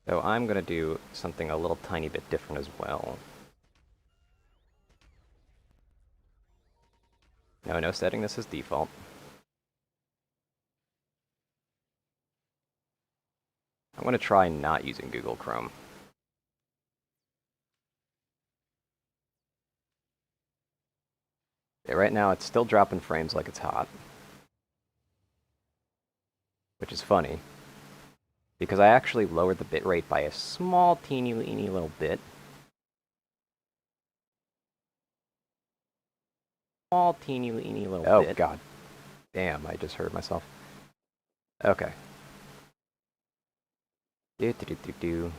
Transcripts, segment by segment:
So I'm going to do something a little tiny bit different as well. No setting this as default. I'm going to try not using Google Chrome. Okay, right now it's still dropping frames like it's hot. Which is funny. Because I actually lowered the bitrate by a small teeny little bit. Small teeny little bit. Oh god. Damn, I just hurt myself. Okay. Do.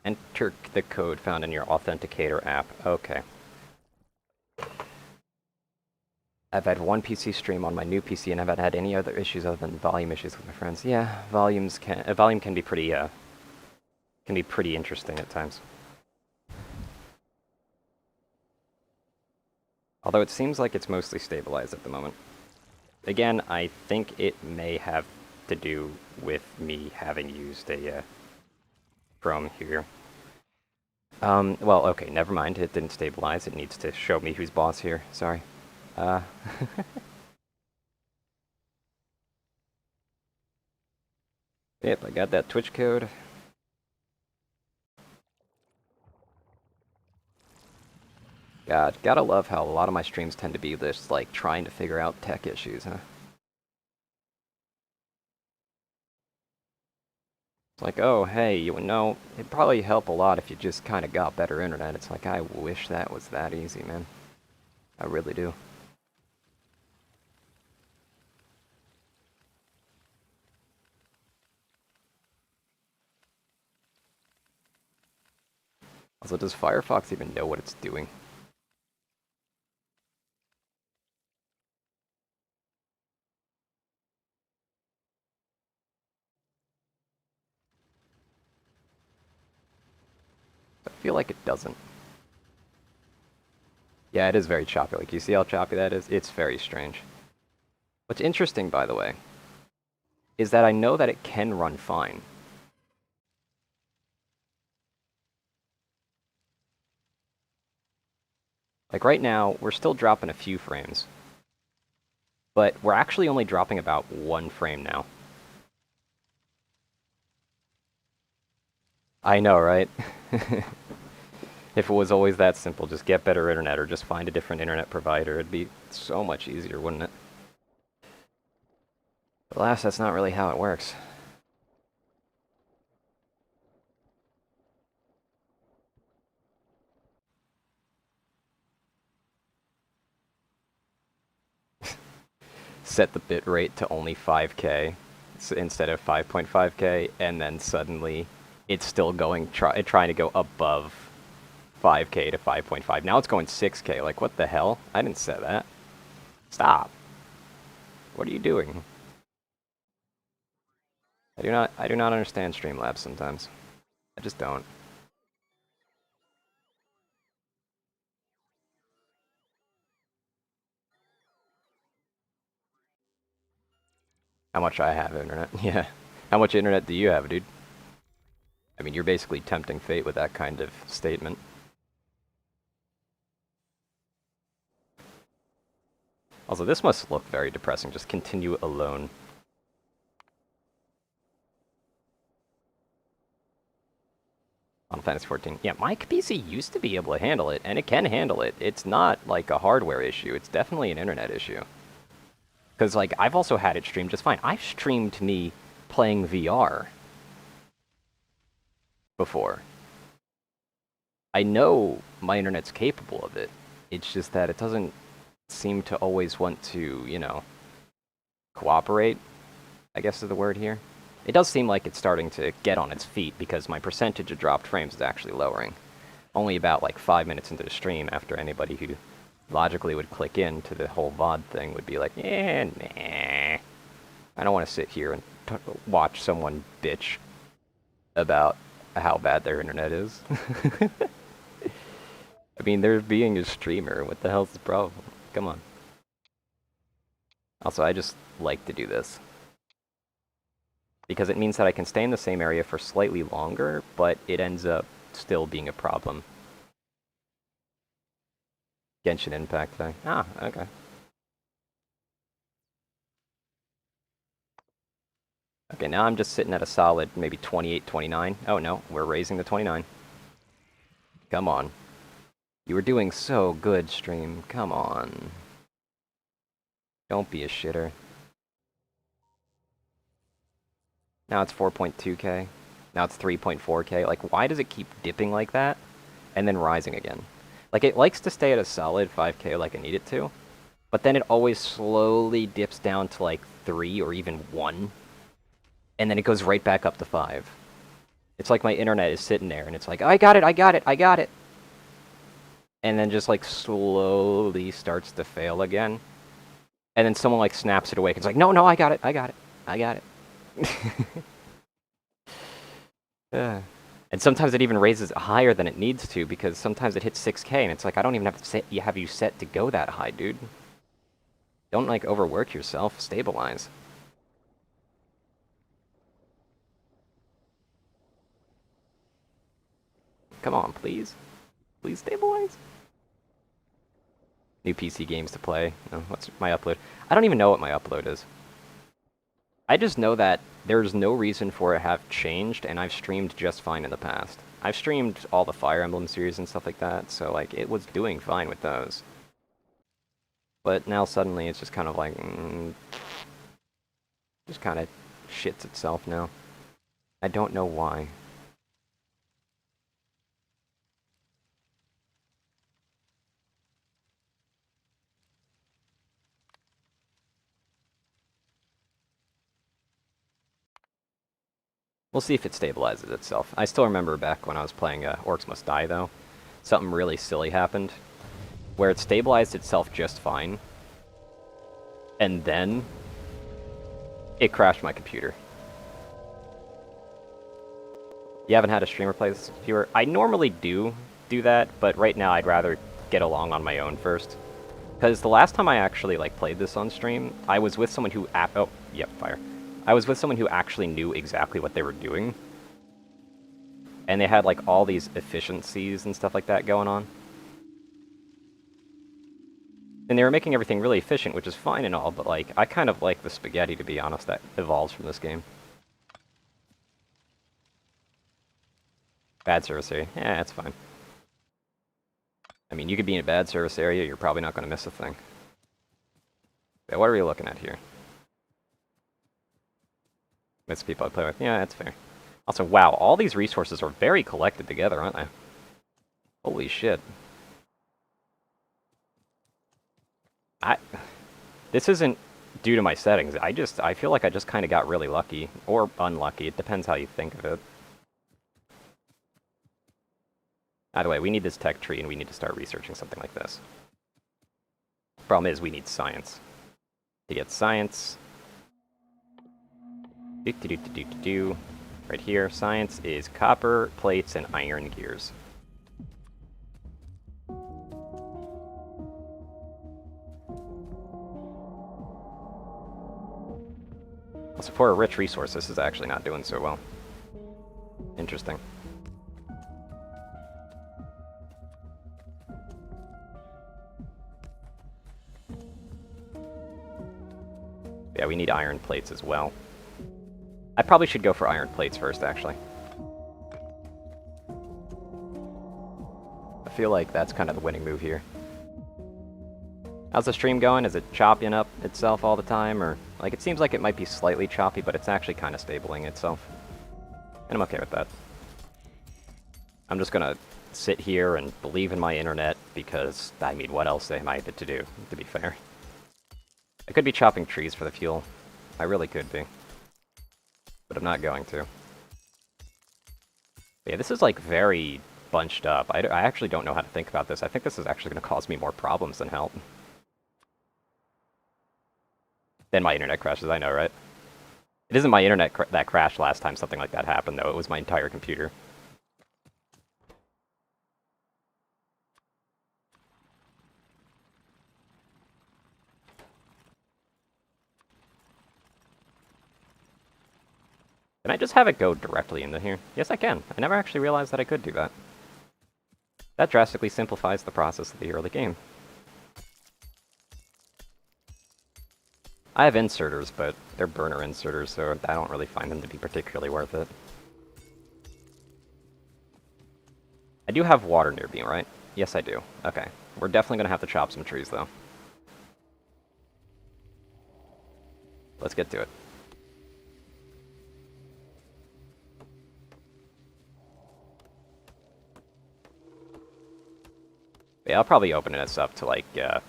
Enter the code found in your authenticator app. Okay. I've had one PC stream on my new PC and I haven't had any other issues other than volume issues with my friends. Yeah, volume can be pretty interesting at times. Although it seems like it's mostly stabilized at the moment. Again, I think it may have to do with me having used a Chrome here. Well, okay, never mind. It didn't stabilize. It needs to show me who's boss here. Sorry. Yep, I got that Twitch code. God, gotta love how a lot of my streams tend to be this, like, trying to figure out tech issues, huh? It's like, oh, hey, you know, it'd probably help a lot if you just kind of got better internet. It's like, I wish that was that easy, man. I really do. Also, does Firefox even know what it's doing? I feel like it doesn't. Yeah, it is very choppy. Like, you see how choppy that is? It's very strange. What's interesting, by the way, is that I know that it can run fine. Like, right now, we're still dropping a few frames. But we're actually only dropping about 1 frame now. I know, right? If it was always that simple, just get better internet or just find a different internet provider, it'd be so much easier, wouldn't it? But alas, that's not really how it works. Set the bit rate to only 5K instead of 5.5K, and then suddenly it's still going trying to go above 5K to 5.5. Now it's going 6K. Like, what the hell? I didn't set that. Stop. What are you doing? I do not understand Streamlabs sometimes. I just don't. How much I have internet. Yeah. How much internet do you have, dude? I mean, you're basically tempting fate with that kind of statement. Also, this must look very depressing. Just continue alone. On Fantasy 14. Yeah, my PC used to be able to handle it, and it can handle it. It's not like a hardware issue. It's definitely an internet issue. Because, like, I've also had it stream just fine. I've streamed me playing VR before. I know my internet's capable of it. It's just that it doesn't seem to always want to, you know, cooperate, I guess is the word here. It does seem like it's starting to get on its feet because my percentage of dropped frames is actually lowering. Only about like 5 minutes into the stream after anybody who logically would click into the whole VOD thing would be like, yeah, nah. I don't want to sit here and watch someone bitch about how bad their internet is. I mean, they're being a streamer. What the hell's the problem? Come on. Also, I just like to do this. Because it means that I can stay in the same area for slightly longer, but it ends up still being a problem. Genshin Impact thing. Ah, okay. Okay, now I'm just sitting at a solid maybe 28, 29. Oh no, we're raising the 29. Come on. You were doing so good, stream. Come on. Don't be a shitter. Now it's 4.2k. Now it's 3.4k. Like, why does it keep dipping like that and then rising again? Like, it likes to stay at a solid 5k like I need it to, but then it always slowly dips down to like 3 or even 1, and then it goes right back up to 5. It's like my internet is sitting there and it's like, I got it, I got it, I got it. And then just like slowly starts to fail again. And then someone like snaps it awake. It's like, no, no, I got it, I got it, I got it. And sometimes it even raises higher than it needs to, because sometimes it hits 6k and it's like, I don't even have you set to go that high, dude. Don't like overwork yourself, stabilize. Come on, please. Please stabilize. New PC games to play. Oh, what's my upload? I don't even know what my upload is. I just know that there's no reason for it to have changed, and I've streamed just fine in the past. I've streamed all the Fire Emblem series and stuff like that, so like it was doing fine with those. But now suddenly it's just kind of like, just kind of shits itself now. I don't know why. We'll see if it stabilizes itself. I still remember back when I was playing Orcs Must Die, though. Something really silly happened, where it stabilized itself just fine, and then it crashed my computer. You haven't had a streamer play this viewer? I normally do that, but right now I'd rather get along on my own first. Because the last time I actually like played this on stream, I was with someone who oh, yep, fire. I was with someone who actually knew exactly what they were doing. And they had like all these efficiencies and stuff like that going on. And they were making everything really efficient, which is fine and all, but like I kind of like the spaghetti, to be honest, that evolves from this game. Bad service area. Yeah, that's fine. I mean, you could be in a bad service area, you're probably not going to miss a thing. Yeah, what are we looking at here? Miss people I play with. Yeah, that's fair. Also, wow, all these resources are very collected together, aren't they? Holy shit. This isn't due to my settings. I feel like I just kind of got really lucky. Or unlucky. It depends how you think of it. Either way, we need this tech tree and we need to start researching something like this. Problem is, we need science. To get science... Right here, science is copper, plates, and iron gears. Also, for a rich resource, this is actually not doing so well. Interesting. Yeah, we need iron plates as well. I probably should go for iron plates first, actually. I feel like that's kind of the winning move here. How's the stream going? Is it chopping up itself all the time? Or, like, it seems like it might be slightly choppy, but it's actually kind of stabling itself. And I'm okay with that. I'm just gonna sit here and believe in my internet, because, I mean, what else am I to do, to be fair? I could be chopping trees for the fuel. I really could be. But I'm not going to. Yeah, this is, like, very bunched up. I actually don't know how to think about this. I think this is actually going to cause me more problems than help. Then my internet crashes, I know, right? It isn't my internet that crashed last time something like that happened, though. It was my entire computer. Can I just have it go directly into here? Yes, I can. I never actually realized that I could do that. That drastically simplifies the process of the early game. I have inserters, but they're burner inserters, so I don't really find them to be particularly worth it. I do have water near me, right? Yes, I do. Okay. We're definitely going to have to chop some trees, though. Let's get to it. Yeah, I'll probably open this up to, like, to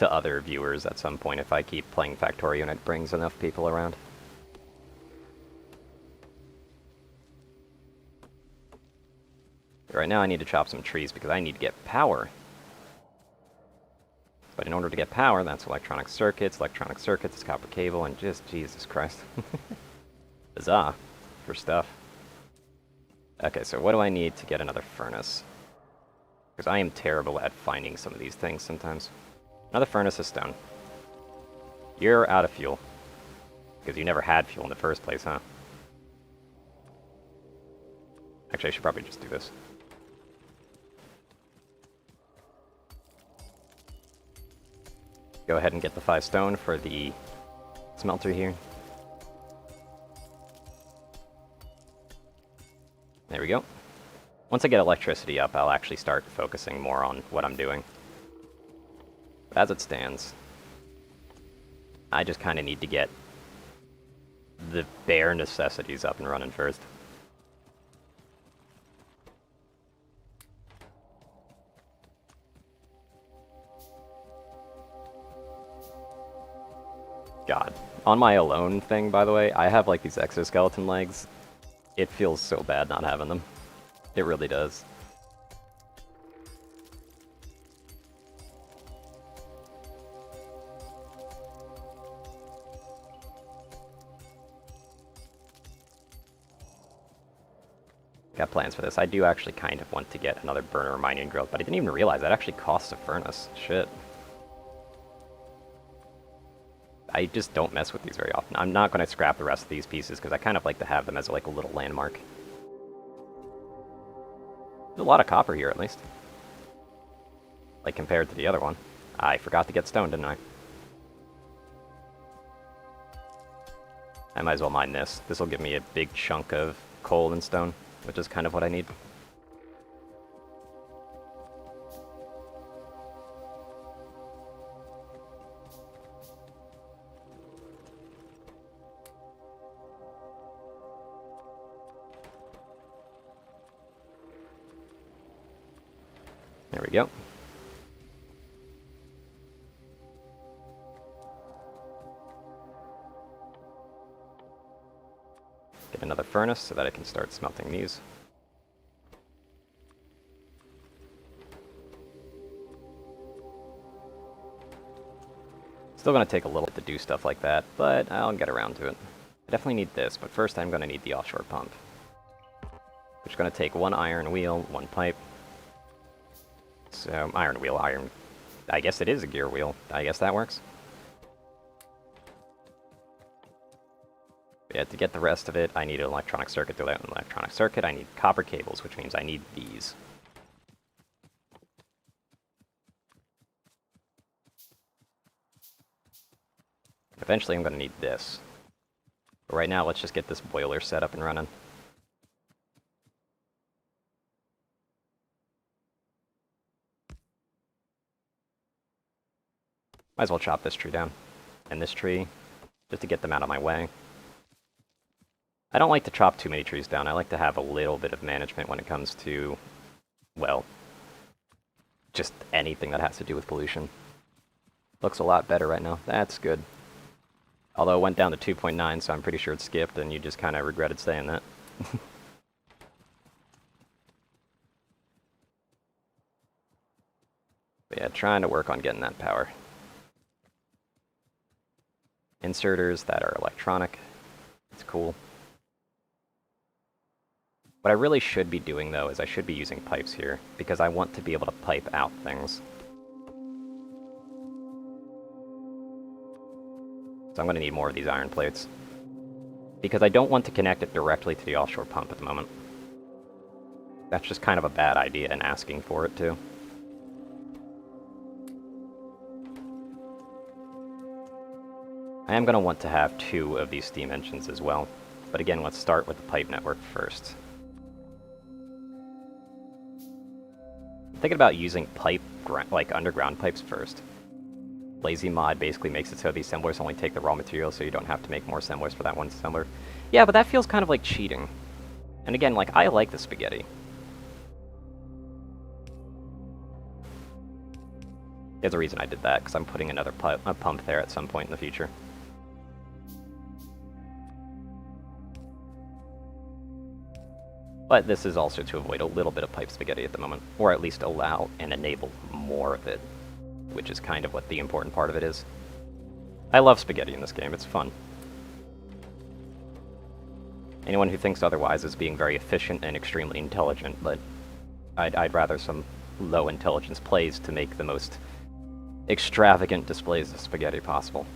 other viewers at some point if I keep playing Factorio and it brings enough people around. Right now I need to chop some trees because I need to get power. But in order to get power, that's electronic circuits, it's copper cable, and just Jesus Christ. Huzzah for stuff. Okay, so what do I need to get another furnace? Because I am terrible at finding some of these things sometimes. Another furnace of stone. You're out of fuel. Because you never had fuel in the first place, huh? Actually, I should probably just do this. Go ahead and get the 5 stone for the smelter here. There we go. Once I get electricity up, I'll actually start focusing more on what I'm doing. But as it stands, I just kind of need to get the bare necessities up and running first. God. On my alone thing, by the way, I have like these exoskeleton legs. It feels so bad not having them. It really does. Got plans for this. I do actually kind of want to get another burner mining grill, but I didn't even realize that actually costs a furnace. Shit. I just don't mess with these very often. I'm not going to scrap the rest of these pieces because I kind of like to have them as like a little landmark. There's a lot of copper here, at least. Like, compared to the other one. I forgot to get stone, didn't I? I might as well mine this. This will give me a big chunk of coal and stone, which is kind of what I need. There we go. Get another furnace so that I can start smelting these. Still going to take a little bit to do stuff like that, but I'll get around to it. I definitely need this, but first I'm going to need the offshore pump. Which is going to take 1 iron wheel, 1 pipe. So, iron wheel, iron... I guess it is a gear wheel. I guess that works. Yeah, to get the rest of it, I need an electronic circuit. To that an electronic circuit, I need copper cables, which means I need these. Eventually I'm going to need this. But right now, let's just get this boiler set up and running. Might as well chop this tree down. And this tree, just to get them out of my way. I don't like to chop too many trees down. I like to have a little bit of management when it comes to, well, just anything that has to do with pollution. Looks a lot better right now. That's good. Although it went down to 2.9, so I'm pretty sure it skipped, and you just kind of regretted saying that. But yeah, trying to work on getting that power. Inserters that are electronic. It's cool. What I really should be doing, though, is I should be using pipes here, because I want to be able to pipe out things. So I'm going to need more of these iron plates. because I don't want to connect it directly to the offshore pump at the moment. That's just kind of a bad idea and asking for it too. I am going to want to have 2 of these steam engines as well. But again, let's start with the pipe network first. I'm thinking about using like underground pipes first. Lazy mod basically makes it so the assemblers only take the raw material, so you don't have to make more assemblers for that one assembler. Yeah, but that feels kind of like cheating. And again, like, I like the spaghetti. There's a reason I did that, because I'm putting another pump there at some point in the future. But this is also to avoid a little bit of pipe spaghetti at the moment, or at least allow and enable more of it, which is kind of what the important part of it is. I love spaghetti in this game, it's fun. Anyone who thinks otherwise is being very efficient and extremely intelligent, but I'd rather some low intelligence plays to make the most extravagant displays of spaghetti possible.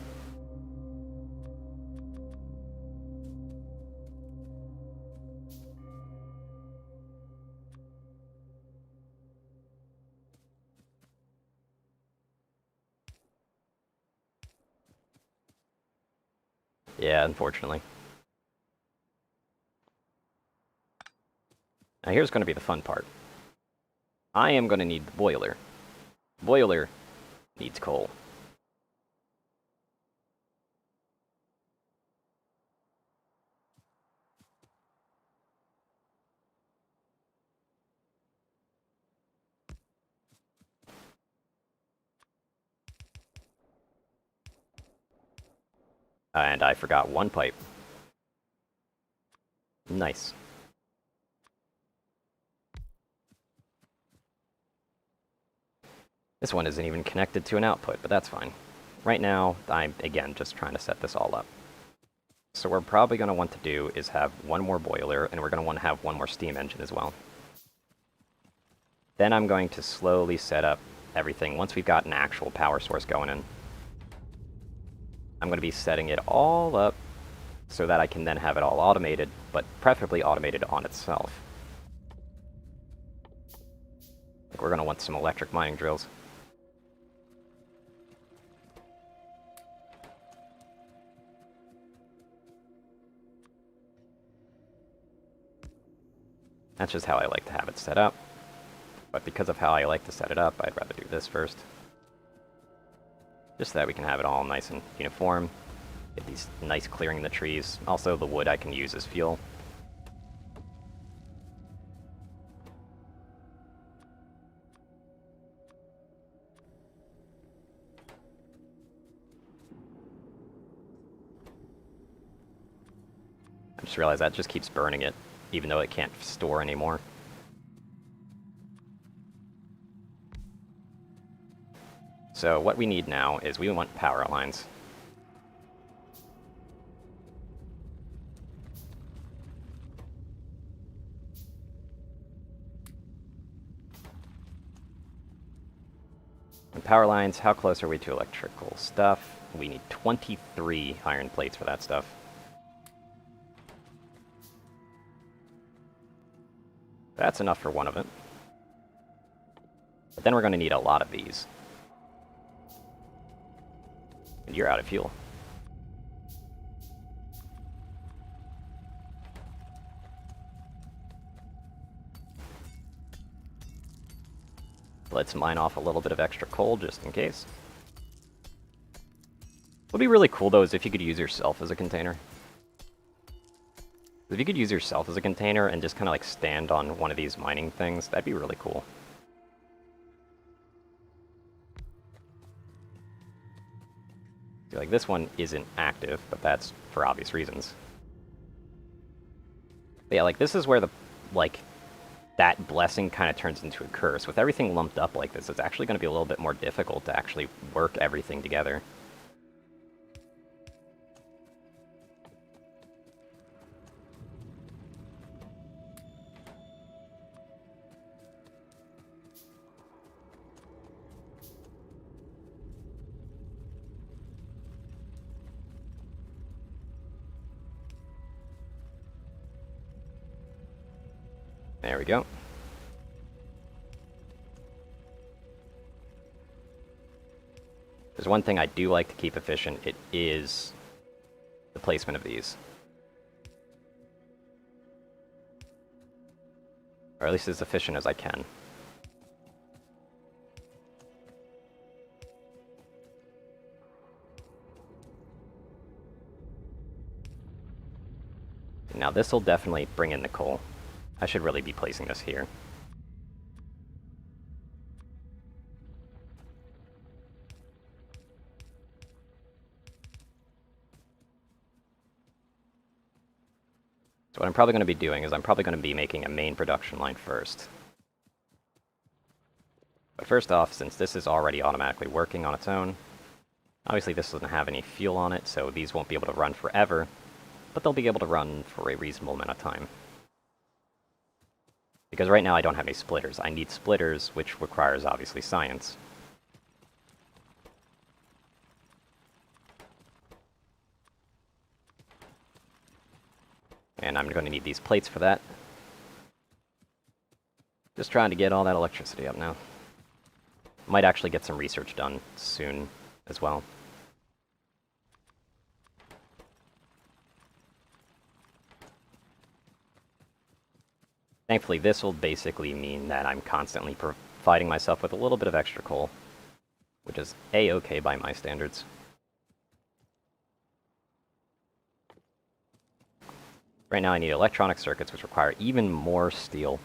Yeah, unfortunately. Now here's going to be the fun part. I am going to need the boiler. Boiler needs coal. And I forgot 1 pipe. Nice. This one isn't even connected to an output, but that's fine. Right now, I'm, again, just trying to set this all up. So what we're probably going to want to do is have 1 more boiler, and we're going to want to have 1 more steam engine as well. Then I'm going to slowly set up everything once we've got an actual power source going in. I'm going to be setting it all up so that I can then have it all automated, but preferably automated on itself. Like, we're going to want some electric mining drills. That's just how I like to have it set up. But because of how I like to set it up, I'd rather do this first. Just so that we can have it all nice and uniform. Get these nice clearing in the trees. Also, the wood I can use as fuel. I just realized that just keeps burning it, even though it can't store anymore. So what we need now is we want power lines. And power lines, how close are we to electrical stuff? We need 23 iron plates for that stuff. That's enough for 1 of it. But then we're going to need a lot of these. And you're out of fuel. Let's mine off a little bit of extra coal just in case. What'd be really cool though is if you could use yourself as a container. If you could use yourself as a container and just kind of like stand on one of these mining things, that'd be really cool. Like, this one isn't active, but that's for obvious reasons. But yeah, like, this is where the, like, that blessing kind of turns into a curse. With everything lumped up like this, it's actually going to be a little bit more difficult to actually work everything together. There we go. There's one thing I do like to keep efficient, it is the placement of these. Or at least as efficient as I can. Now this will definitely bring in the coal. I should really be placing this here. So what I'm probably going to be doing is I'm probably going to be making a main production line first. But first off, since this is already automatically working on its own, obviously this doesn't have any fuel on it, so these won't be able to run forever, but they'll be able to run for a reasonable amount of time. Because right now I don't have any splitters. I need splitters, which requires, obviously, science. And I'm going to need these plates for that. Just trying to get all that electricity up now. Might actually get some research done soon as well. Thankfully, this will basically mean that I'm constantly providing myself with a little bit of extra coal, which is A-okay by my standards. Right now I need electronic circuits, which require even more steel.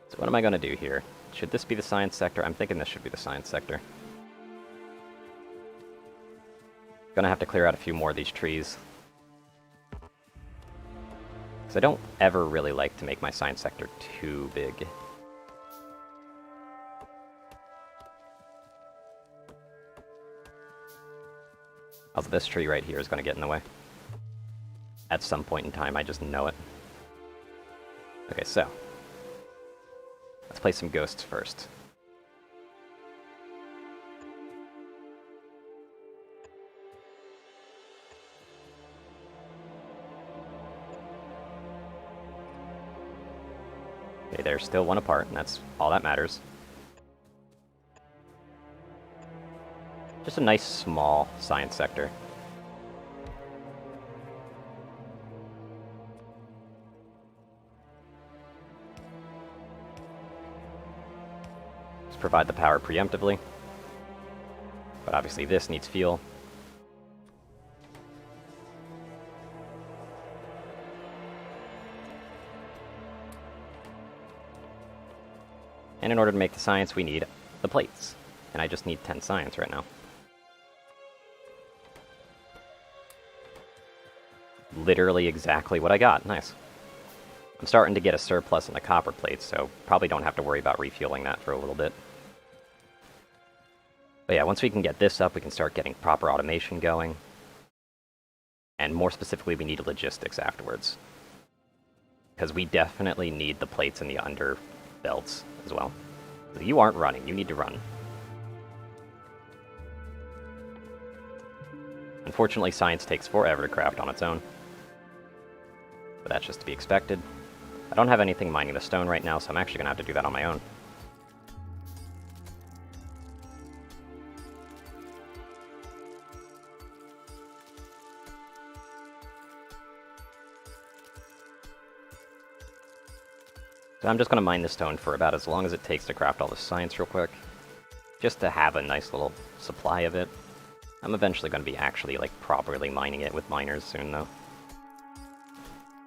So what am I going to do here? Should this be the science sector? I'm thinking this should be the science sector. Gonna have to clear out a few more of these trees. Because I don't ever really like to make my science sector too big. Also, this tree right here is going to get in the way. At some point in time, I just know it. Okay, so. Let's play some ghosts first. Okay, they're still one apart, and that's all that matters. Just a nice, small science sector. Just provide the power preemptively. But obviously this needs fuel. And in order to make the science, we need the plates. And I just need 10 science right now. Literally exactly what I got. Nice. I'm starting to get a surplus in the copper plates, so probably don't have to worry about refueling that for a little bit. But yeah, once we can get this up, we can start getting proper automation going. And more specifically, we need logistics afterwards. Because we definitely need the plates in the under belts as well. So you aren't running, you need to run. Unfortunately, science takes forever to craft on its own. But that's just to be expected. I don't have anything mining the stone right now, so I'm actually going to have to do that on my own. So I'm just going to mine the stone for about as long as it takes to craft all the science real quick. Just to have a nice little supply of it. I'm eventually going to be actually, like, properly mining it with miners soon, though.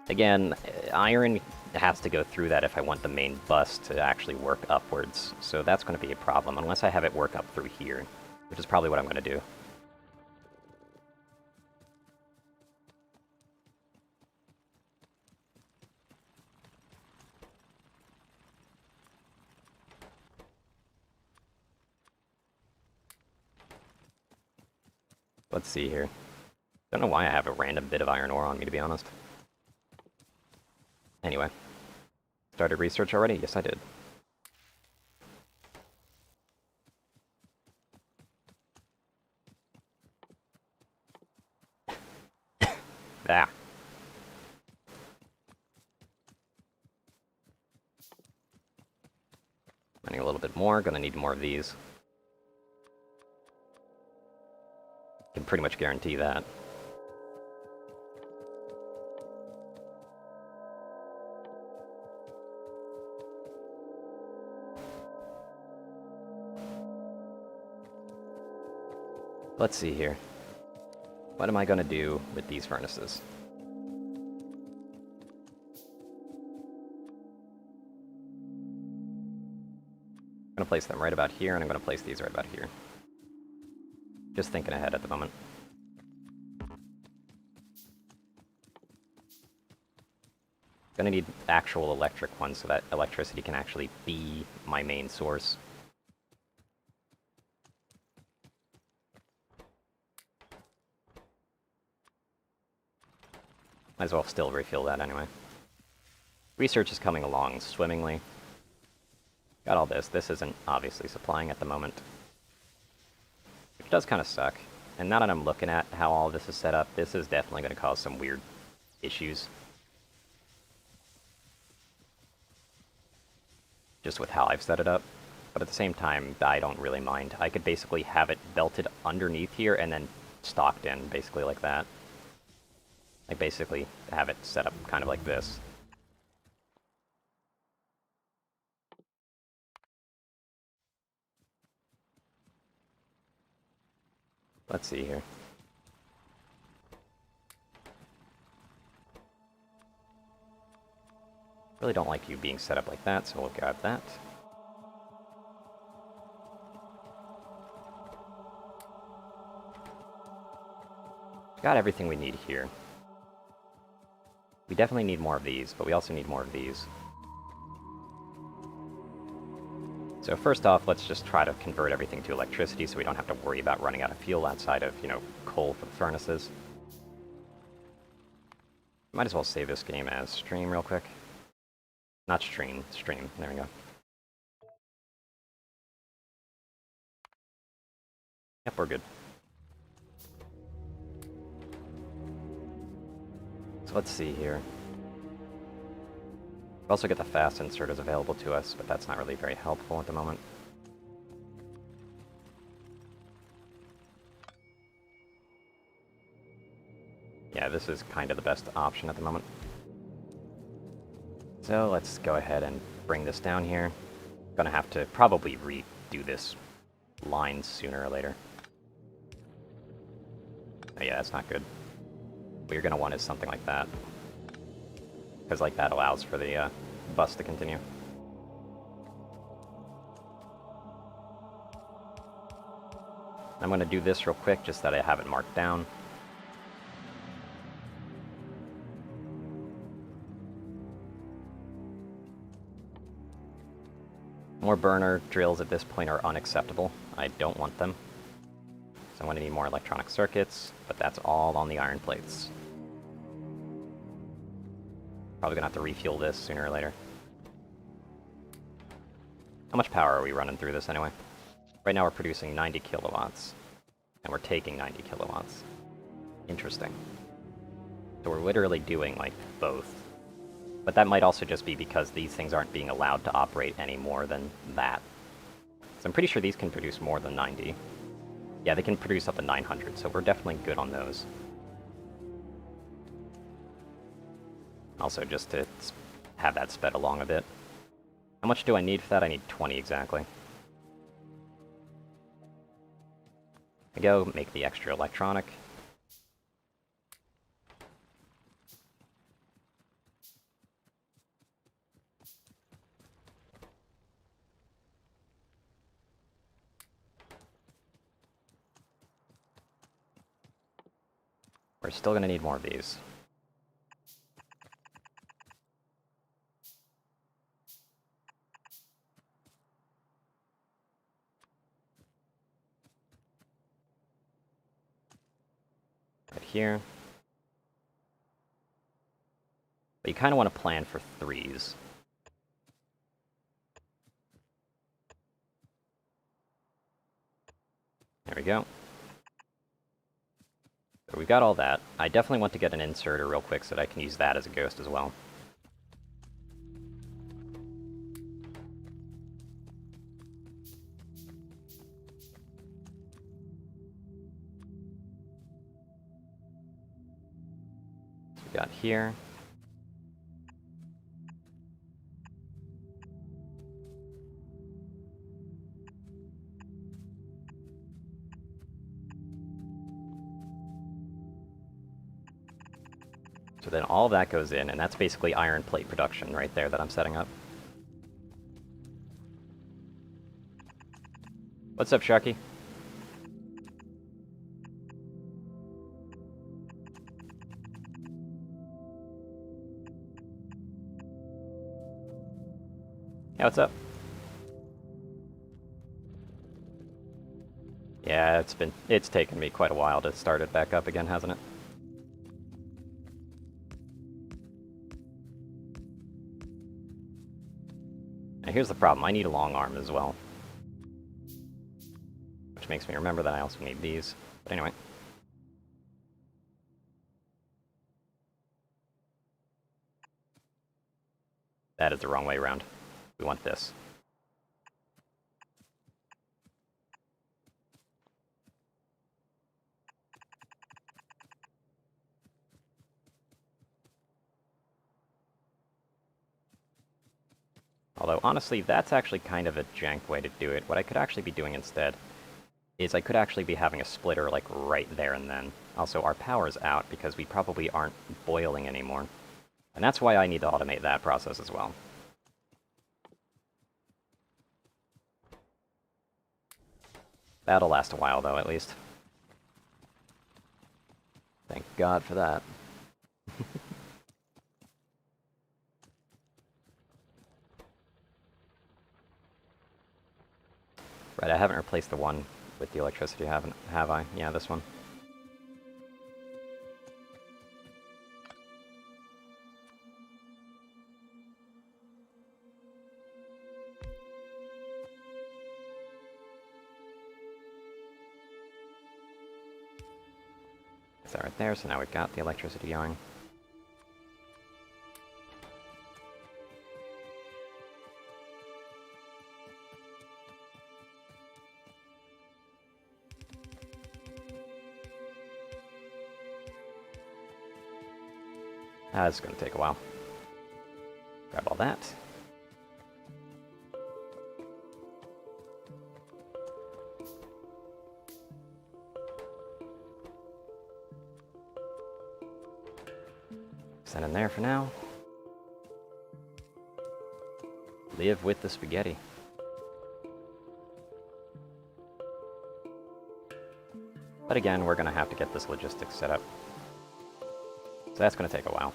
Again, iron has to go through that if I want the main bus to actually work upwards, so that's going to be a problem, unless I have it work up through here, which is probably what I'm going to do. Let's see here. Don't know why I have a random bit of iron ore on me, to be honest. Anyway. Started research already? Yes, I did. Ah. I need a little bit more. Gonna need more of these. Can pretty much guarantee that. Let's see here. What am I gonna do with these furnaces? I'm gonna place them right about here, and I'm gonna place these right about here. Just thinking ahead at the moment. Gonna need actual electric ones so that electricity can actually be my main source. Might as well still refuel that anyway. Research is coming along swimmingly. Got all this. This isn't obviously supplying at the moment. Which does kind of suck. And now that I'm looking at how all this is set up, this is definitely going to cause some weird issues. Just with how I've set it up. But at the same time, I don't really mind. I could basically have it belted underneath here and then stocked in, basically like that. Like basically have it set up kind of like this. Let's see here. Really don't like you being set up like that, so we'll grab that. Got everything we need here. We definitely need more of these, but we also need more of these. So first off, let's just try to convert everything to electricity so we don't have to worry about running out of fuel outside of, coal for the furnaces. Might as well save this game as stream real quick. Not stream, stream. There we go. Yep, we're good. So let's see here. We also get the fast inserters available to us, but that's not really very helpful at the moment. Yeah, this is kind of the best option at the moment. So let's go ahead and bring this down here. Gonna have to probably redo this line sooner or later. Oh yeah, that's not good. What you're gonna want is something like that. Because like that allows for the bus to continue. I'm gonna do this real quick just that I have it marked down. More burner drills at this point are unacceptable. I don't want them. So I'm going to need more electronic circuits, but that's all on the iron plates. Probably going to have to refuel this sooner or later. How much power are we running through this anyway? Right now we're producing 90 kilowatts, and we're taking 90 kilowatts. Interesting. So we're literally doing, like, both. But that might also just be because these things aren't being allowed to operate any more than that. So I'm pretty sure these can produce more than 90. Yeah, they can produce up to 900, so we're definitely good on those. Also, just to have that sped along a bit. How much do I need for that? I need 20 exactly. I go make the extra electronic. We're still going to need more of these. here. But you kind of want to plan for 3s. There we go. So we've got all that. I definitely want to get an inserter real quick so that I can use that as a ghost as well. So we got here. So then all that goes in, and that's basically iron plate production right there that I'm setting up. What's up, Sharky? Yeah, what's up? Yeah, it's taken me quite a while to start it back up again, hasn't it? And here's the problem, I need a long arm as well. Which makes me remember that I also need these. But anyway. That is the wrong way around. We want this. Although, honestly, that's actually kind of a jank way to do it. What I could actually be doing instead is I could actually be having a splitter, like, right there and then. Also, our power's out because we probably aren't boiling anymore. And that's why I need to automate that process as well. That'll last a while, though, at least. Thank God for that. Right, I haven't replaced the one with the electricity, have I? Yeah, this one. Is that right there? So now we've got the electricity going. It's going to take a while. Grab all that. Send in there for now. Live with the spaghetti. But again, we're going to have to get this logistics set up. So that's going to take a while.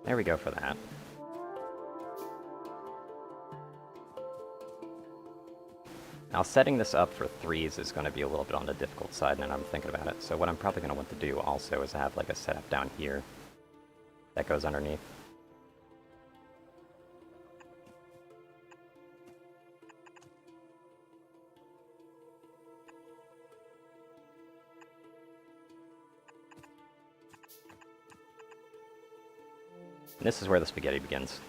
There we go for that. Now setting this up for 3s is going to be a little bit on the difficult side, and I'm thinking about it. So what I'm probably going to want to do also is have like a setup down here that goes underneath. And this is where the spaghetti begins.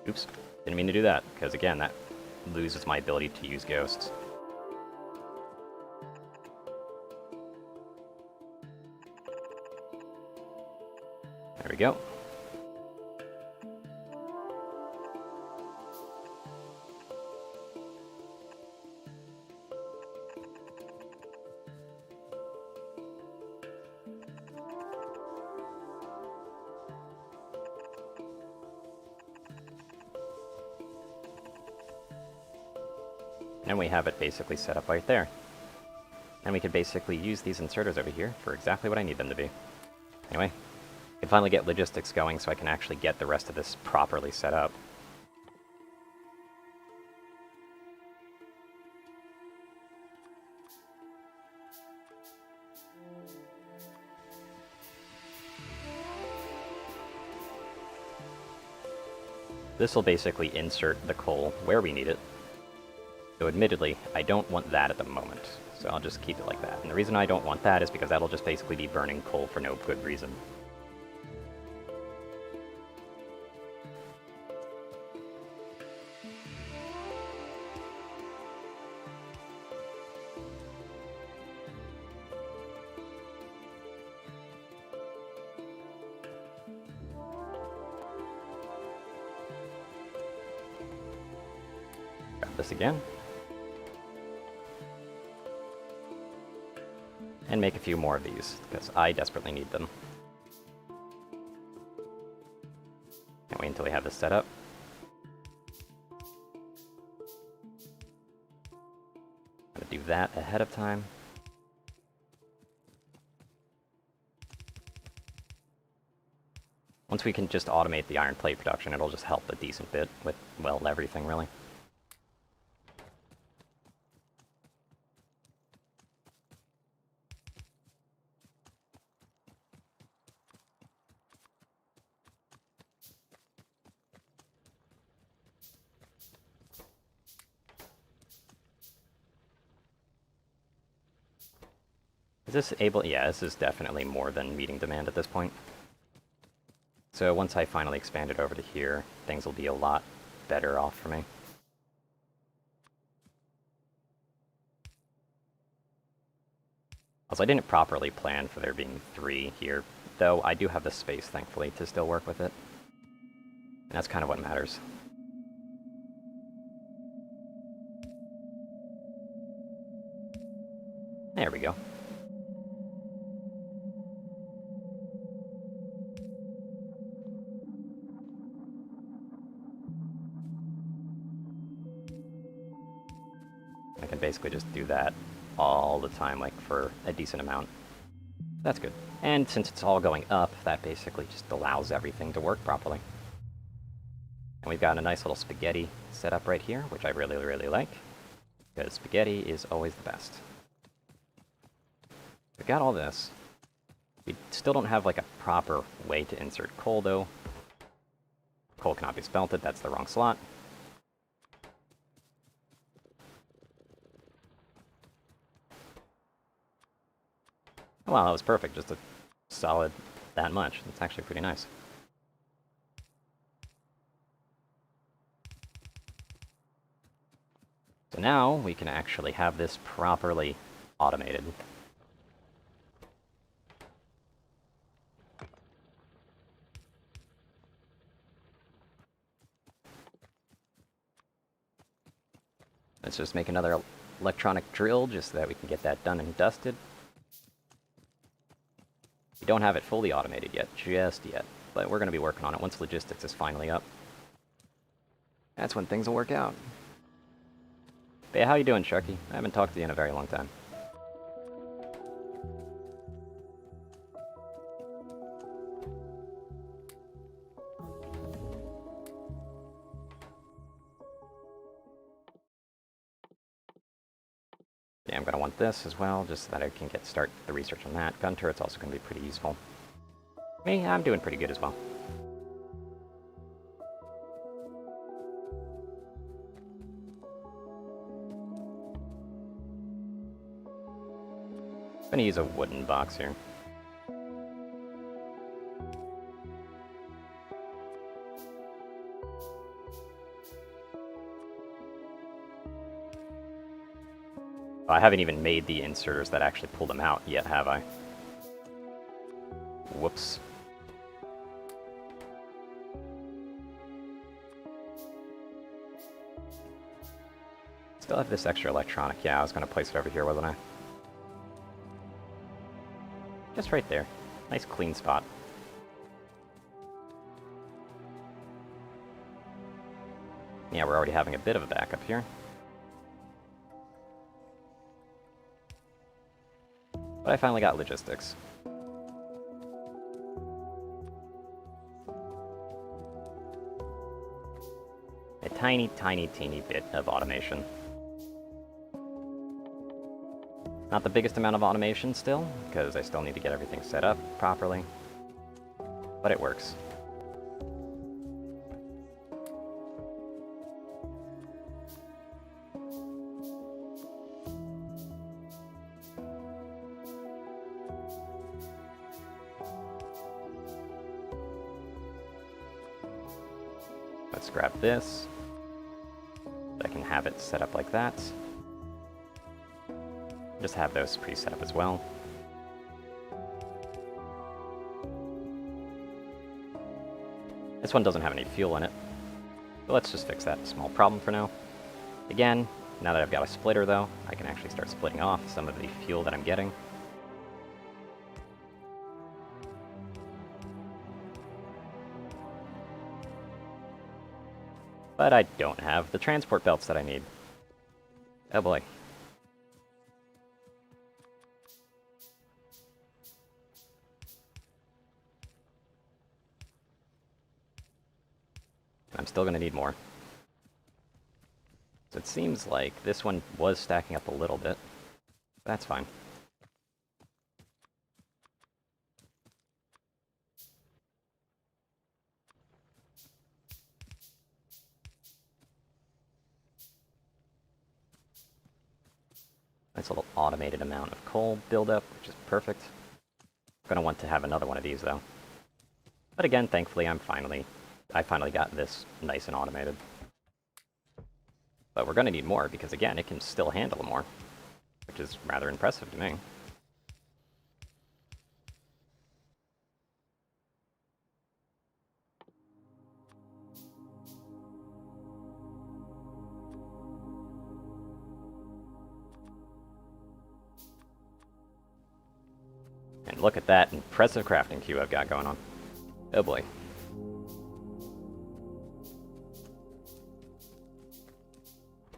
Oops, didn't mean to do that, because again, that loses my ability to use ghosts. There we go. And we have it basically set up right there. And we could basically use these inserters over here for exactly what I need them to be. Anyway, I can finally get logistics going so I can actually get the rest of this properly set up. This will basically insert the coal where we need it. So admittedly, I don't want that at the moment, so I'll just keep it like that. And the reason I don't want that is because that'll just basically be burning coal for no good reason. Grab this again. And make a few more of these, because I desperately need them. Can't wait until we have this set up. I'm gonna do that ahead of time. Once we can just automate the iron plate production, it'll just help a decent bit with, well, everything, really. Is this able? Yeah, this is definitely more than meeting demand at this point. So once I finally expand it over to here, things will be a lot better off for me. Also, I didn't properly plan for there being 3 here, though I do have the space, thankfully, to still work with it. And that's kind of what matters. There we go. I can basically just do that all the time, like, for a decent amount. That's good. And since it's all going up, that basically just allows everything to work properly. And we've got a nice little spaghetti set up right here, which I really, really like, because spaghetti is always the best. We've got all this. We still don't have, like, a proper way to insert coal, though. Coal cannot be smelted, that's the wrong slot. Wow, that was perfect. Just a solid that much. That's actually pretty nice. So now we can actually have this properly automated. Let's just make another electronic drill just so that we can get that done and dusted. We don't have it fully automated yet, just yet, but we're going to be working on it once logistics is finally up. That's when things will work out. But yeah, how you doing, Sharky? I haven't talked to you in a very long time. Yeah, I'm going to want this as well, just so that I can start the research on that. Gun turret's also going to be pretty useful. Me, I'm doing pretty good as well. I'm going to use a wooden box here. I haven't even made the inserters that actually pull them out yet, have I? Whoops. Still have this extra electronic. Yeah, I was going to place it over here, wasn't I? Just right there. Nice clean spot. Yeah, we're already having a bit of a backup here. But I finally got logistics. A tiny, tiny, teeny bit of automation. Not the biggest amount of automation still, because I still need to get everything set up properly. But it works. Let's grab this. I can have it set up like that. Just have those pre-set up as well. This one doesn't have any fuel in it, but let's just fix that small problem for now. Again, now that I've got a splitter though, I can actually start splitting off some of the fuel that I'm getting. But I don't have the transport belts that I need. Oh boy. I'm still going to need more. So it seems like this one was stacking up a little bit. That's fine. Nice little automated amount of coal buildup, which is perfect. I'm going to want to have another one of these though. But again, thankfully I finally got this nice and automated. But we're going to need more because again, it can still handle more, which is rather impressive to me. And look at that impressive crafting queue I've got going on. Oh boy.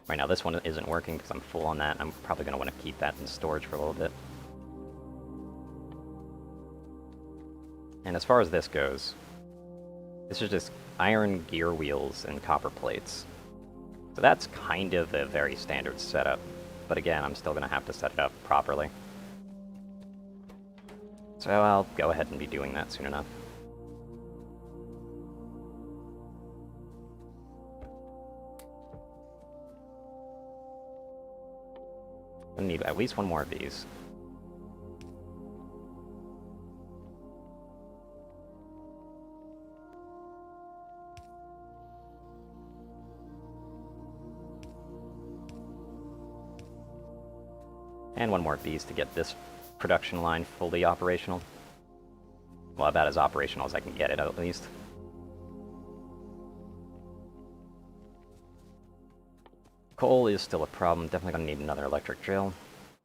Right now this one isn't working because I'm full on that. I'm probably going to want to keep that in storage for a little bit. And as far as this goes, this is just iron gear wheels and copper plates. So that's kind of a very standard setup. But again, I'm still going to have to set it up properly. So I'll go ahead and be doing that soon enough. I need at least one more of these. And one more of these to get this production line fully operational. Well, about as operational as I can get it, at least. Coal is still a problem. Definitely going to need another electric drill,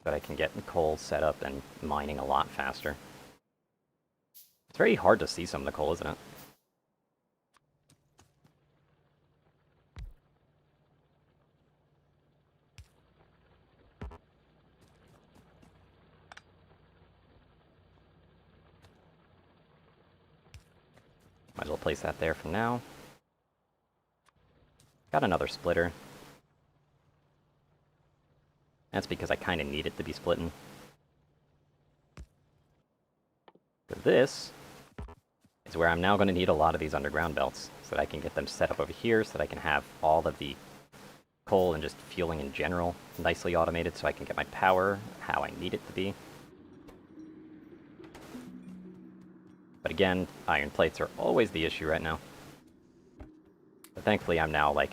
but I can get coal set up and mining a lot faster. It's very hard to see some of the coal, isn't it? Might as well place that there for now. Got another splitter. That's because I kind of need it to be splitting. But this is where I'm now going to need a lot of these underground belts, so that I can get them set up over here, so that I can have all of the coal and just fueling in general nicely automated, so I can get my power how I need it to be. But again, iron plates are always the issue right now. But thankfully I'm now, like,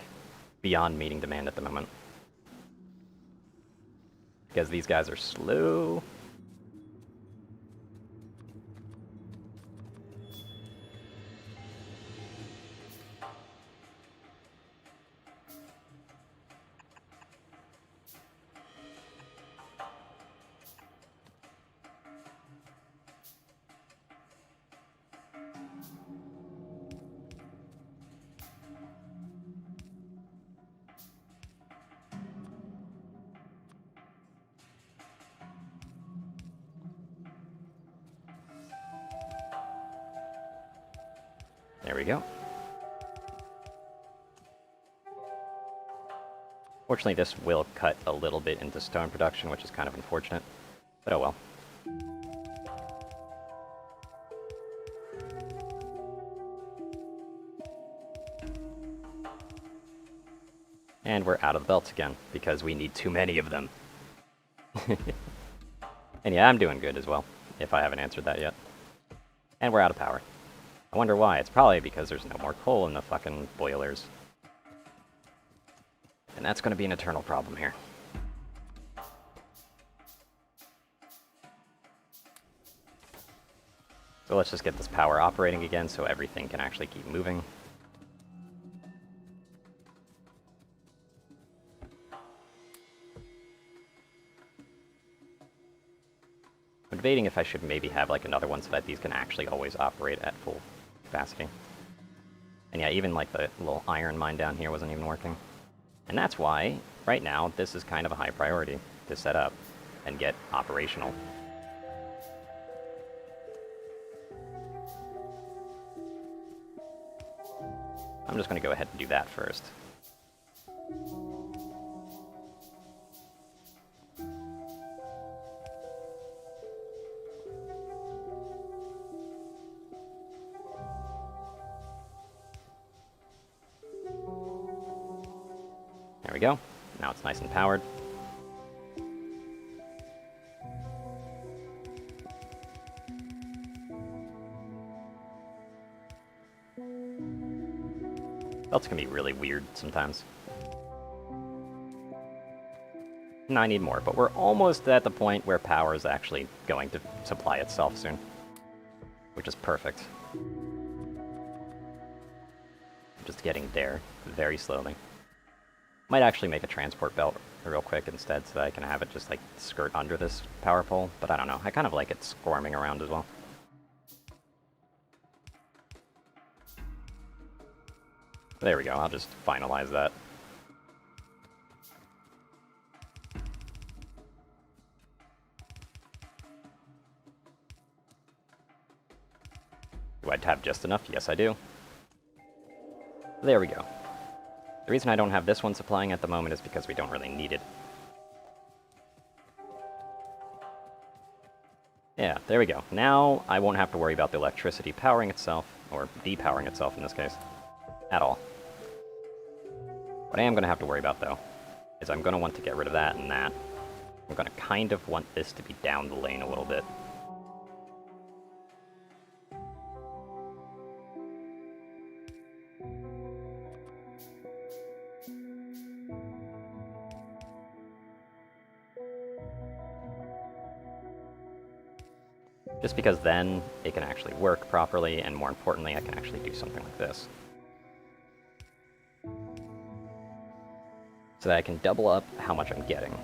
beyond meeting demand at the moment. Because these guys are slow. There we go. Fortunately, this will cut a little bit into stone production, which is kind of unfortunate. But oh well. And we're out of the belts again, because we need too many of them. And yeah, I'm doing good as well, if I haven't answered that yet. And we're out of power. I wonder why. It's probably because there's no more coal in the fucking boilers. And that's going to be an eternal problem here. So let's just get this power operating again so everything can actually keep moving. I'm debating if I should maybe have like another one so that these can actually always operate at full capacity. And yeah, even like the little iron mine down here wasn't even working. And that's why, right now, this is kind of a high priority to set up and get operational. I'm just going to go ahead and do that first. There we go. Now it's nice and powered. Belts can be really weird sometimes. No, I need more, but we're almost at the point where power is actually going to supply itself soon. Which is perfect. Just getting there very slowly. Might actually make a transport belt real quick instead so that I can have it just like skirt under this power pole, but I don't know. I kind of like it squirming around as well. There we go, I'll just finalize that. Do I have just enough? Yes, I do. There we go. The reason I don't have this one supplying at the moment is because we don't really need it. Yeah, there we go. Now I won't have to worry about the electricity powering itself, or depowering itself in this case, at all. What I am going to have to worry about, though, is I'm going to want to get rid of that and that. I'm going to kind of want this to be down the lane a little bit. Just because then it can actually work properly, and more importantly, I can actually do something like this. So that I can double up how much I'm getting.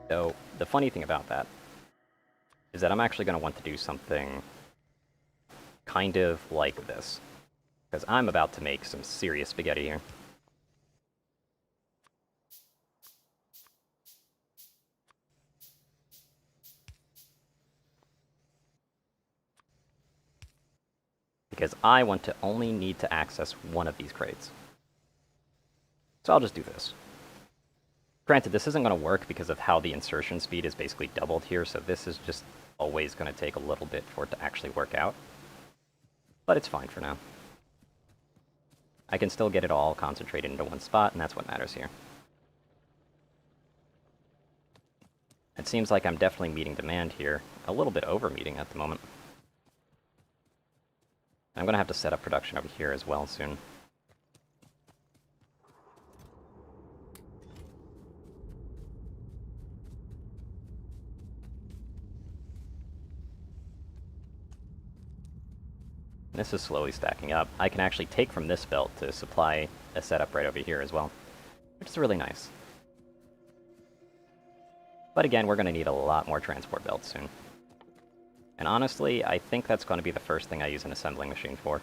So the funny thing about that is that I'm actually going to want to do something kind of like this. Because I'm about to make some serious spaghetti here. Because I want to only need to access one of these crates. So I'll just do this. Granted, this isn't going to work because of how the insertion speed is basically doubled here, so this is just always going to take a little bit for it to actually work out. But it's fine for now. I can still get it all concentrated into one spot, and that's what matters here. It seems like I'm definitely meeting demand here, a little bit over meeting at the moment. I'm going to have to set up production over here as well soon. This is slowly stacking up. I can actually take from this belt to supply a setup right over here as well, which is really nice. But again, we're going to need a lot more transport belts soon. And honestly, I think that's going to be the first thing I use an assembling machine for.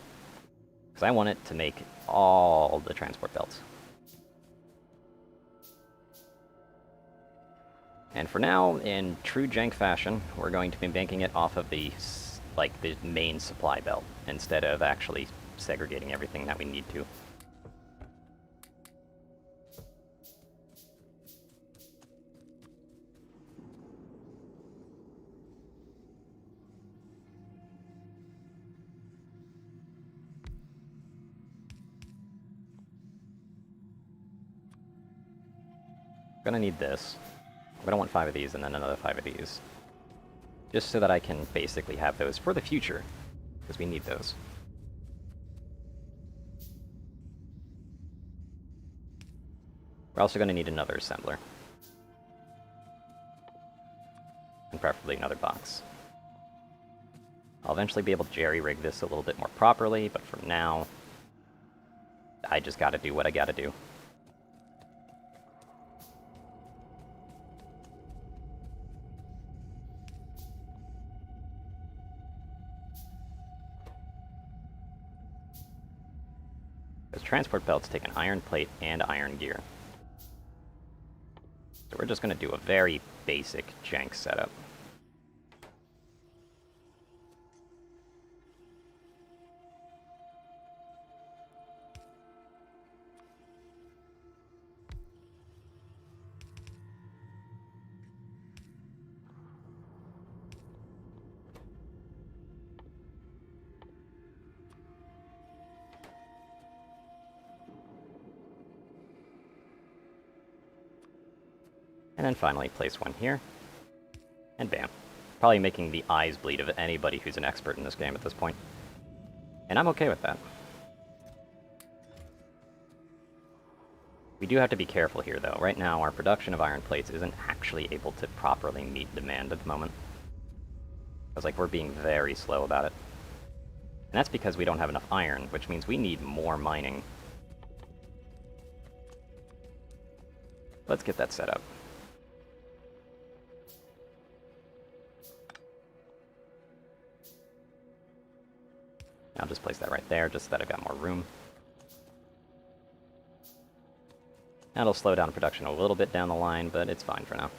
Because I want it to make all the transport belts. And for now, in true jank fashion, we're going to be banking it off of the main supply belt, instead of actually segregating everything that we need to. I'm gonna need this. I'm gonna want 5 of these and then another 5 of these. Just so that I can basically have those for the future, because we need those. We're also gonna need another assembler. And preferably another box. I'll eventually be able to jerry-rig this a little bit more properly, but for now, I just gotta do what I gotta do. Those transport belts take an iron plate and iron gear. So we're just gonna do a very basic jank setup. And then finally place one here. And bam. Probably making the eyes bleed of anybody who's an expert in this game at this point. And I'm okay with that. We do have to be careful here, though. Right now, our production of iron plates isn't actually able to properly meet demand at the moment. It's like we're being very slow about it. And that's because we don't have enough iron, which means we need more mining. Let's get that set up. I'll just place that right there, just so that I've got more room. That'll slow down production a little bit down the line, but it's fine for now.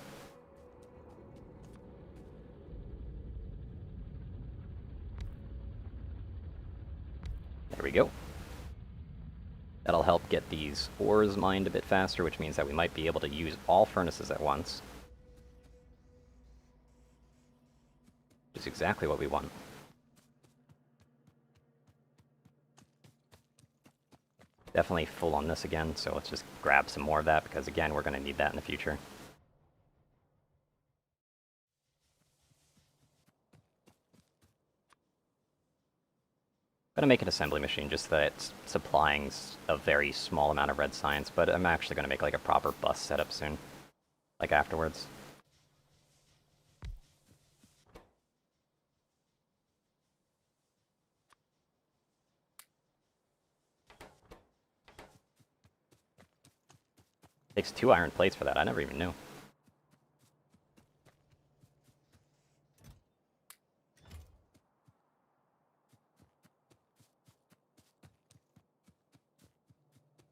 There we go. That'll help get these ores mined a bit faster, which means that we might be able to use all furnaces at once. Which is exactly what we want. Definitely full on this again, so let's just grab some more of that, because again, we're going to need that in the future. I'm going to make an assembly machine just so that it's supplying a very small amount of red science, but I'm actually going to make like a proper bus setup soon. Like afterwards. Takes 2 iron plates for that, I never even knew.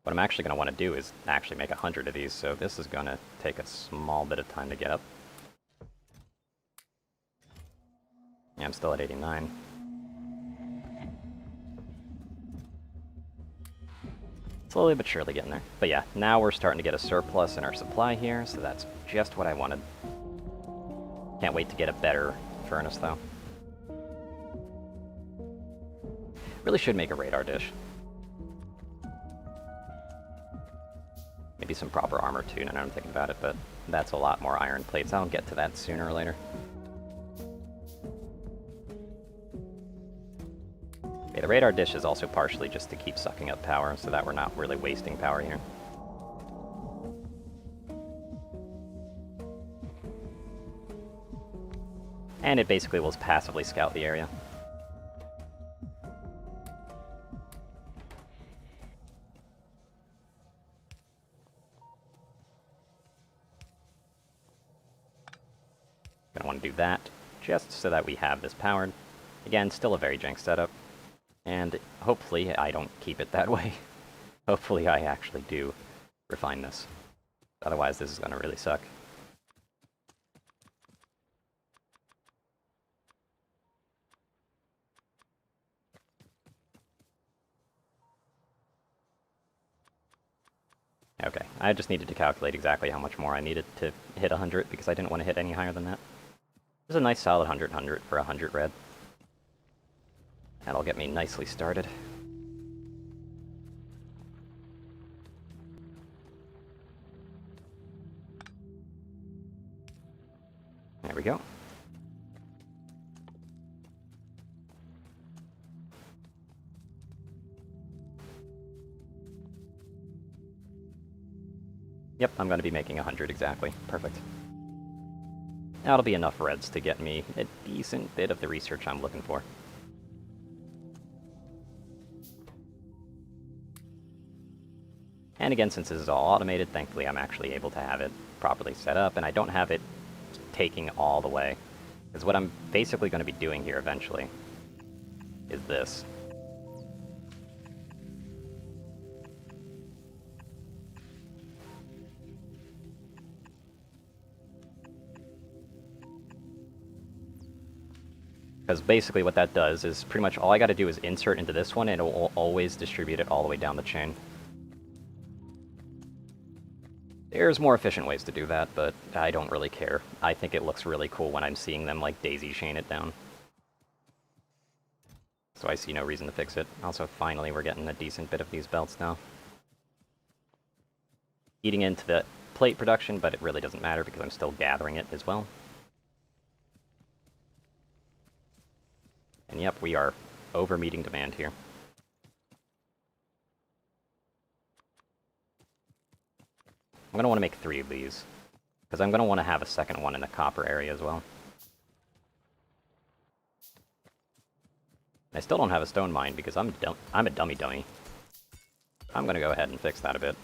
What I'm actually going to want to do is actually make 100 of these, so this is going to take a small bit of time to get up. Yeah, I'm still at 89. Slowly but surely getting there. But yeah, now we're starting to get a surplus in our supply here, so that's just what I wanted. Can't wait to get a better furnace, though. Really should make a radar dish. Maybe some proper armor too, now that I'm thinking about it, but that's a lot more iron plates. I'll get to that sooner or later. Okay, the radar dish is also partially just to keep sucking up power, so that we're not really wasting power here. And it basically will passively scout the area. Gonna want to do that, just so that we have this powered. Again, still a very jank setup. And hopefully I don't keep it that way. Hopefully I actually do refine this. Otherwise this is gonna really suck. I just needed to calculate exactly how much more I needed to hit 100 because I didn't want to hit any higher than that. There's a nice solid 100 for 100 red. That'll get me nicely started. There we go. Yep, I'm going to be making 100 exactly. Perfect. That'll be enough reds to get me a decent bit of the research I'm looking for. And again, since this is all automated, thankfully I'm actually able to have it properly set up, and I don't have it taking all the way. Because what I'm basically going to be doing here eventually is this. Because basically what that does is pretty much all I got to do is insert into this one, and it will always distribute it all the way down the chain. There's more efficient ways to do that, but I don't really care. I think it looks really cool when I'm seeing them like daisy chain it down. So I see no reason to fix it. Also, finally, we're getting a decent bit of these belts now. Eating into the plate production, but it really doesn't matter because I'm still gathering it as well. And yep, we are over meeting demand here. I'm going to want to make 3 of these, because I'm going to want to have a second one in the copper area as well. I still don't have a stone mine because I'm a dummy dummy. I'm going to go ahead and fix that a bit.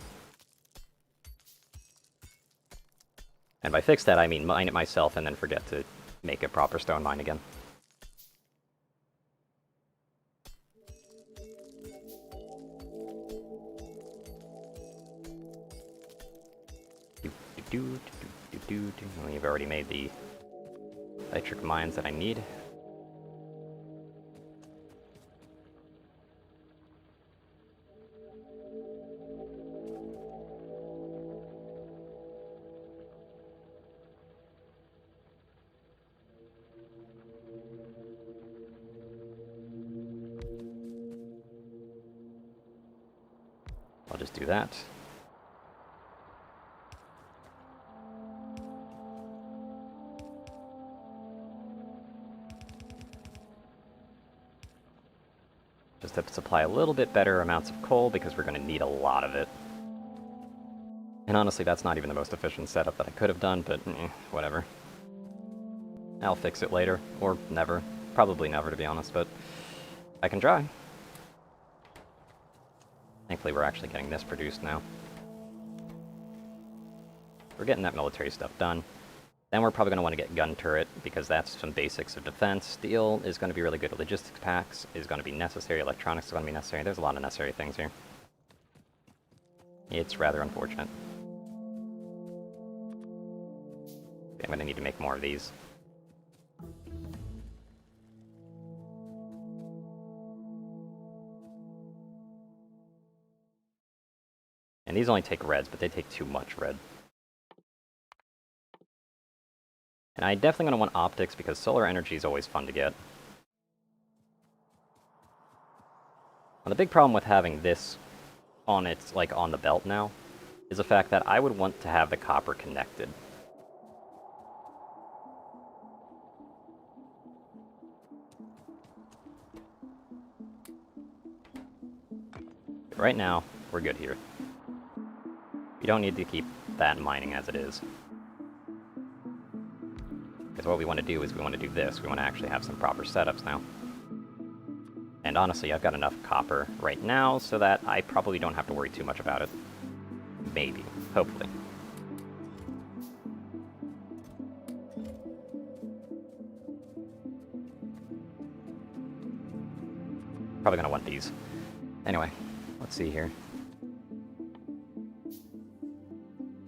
And by fix that, I mean mine it myself and then forget to make a proper stone mine again. We've already made the electric mines that I need. I'll just do that. Just have to supply a little bit better amounts of coal because we're going to need a lot of it. And honestly, that's not even the most efficient setup that I could have done, but whatever. I'll fix it later, or never. Probably never, to be honest, but I can try. Thankfully, we're actually getting this produced now. We're getting that military stuff done. Then we're probably going to want to get gun turret, because that's some basics of defense. Steel is going to be really good. Logistics packs is going to be necessary. Electronics is going to be necessary. There's a lot of necessary things here. It's rather unfortunate. I'm going to need to make more of these. And these only take reds, but they take too much red. And I definitely going to want optics because solar energy is always fun to get. Now, the big problem with having this on its, like, on the belt now is the fact that I would want to have the copper connected. But right now, we're good here. We don't need to keep that mining as it is. Because what we want to do is we want to do this. We want to actually have some proper setups now. And honestly, I've got enough copper right now so that I probably don't have to worry too much about it. Maybe. Hopefully. Probably going to want these. Anyway, let's see here.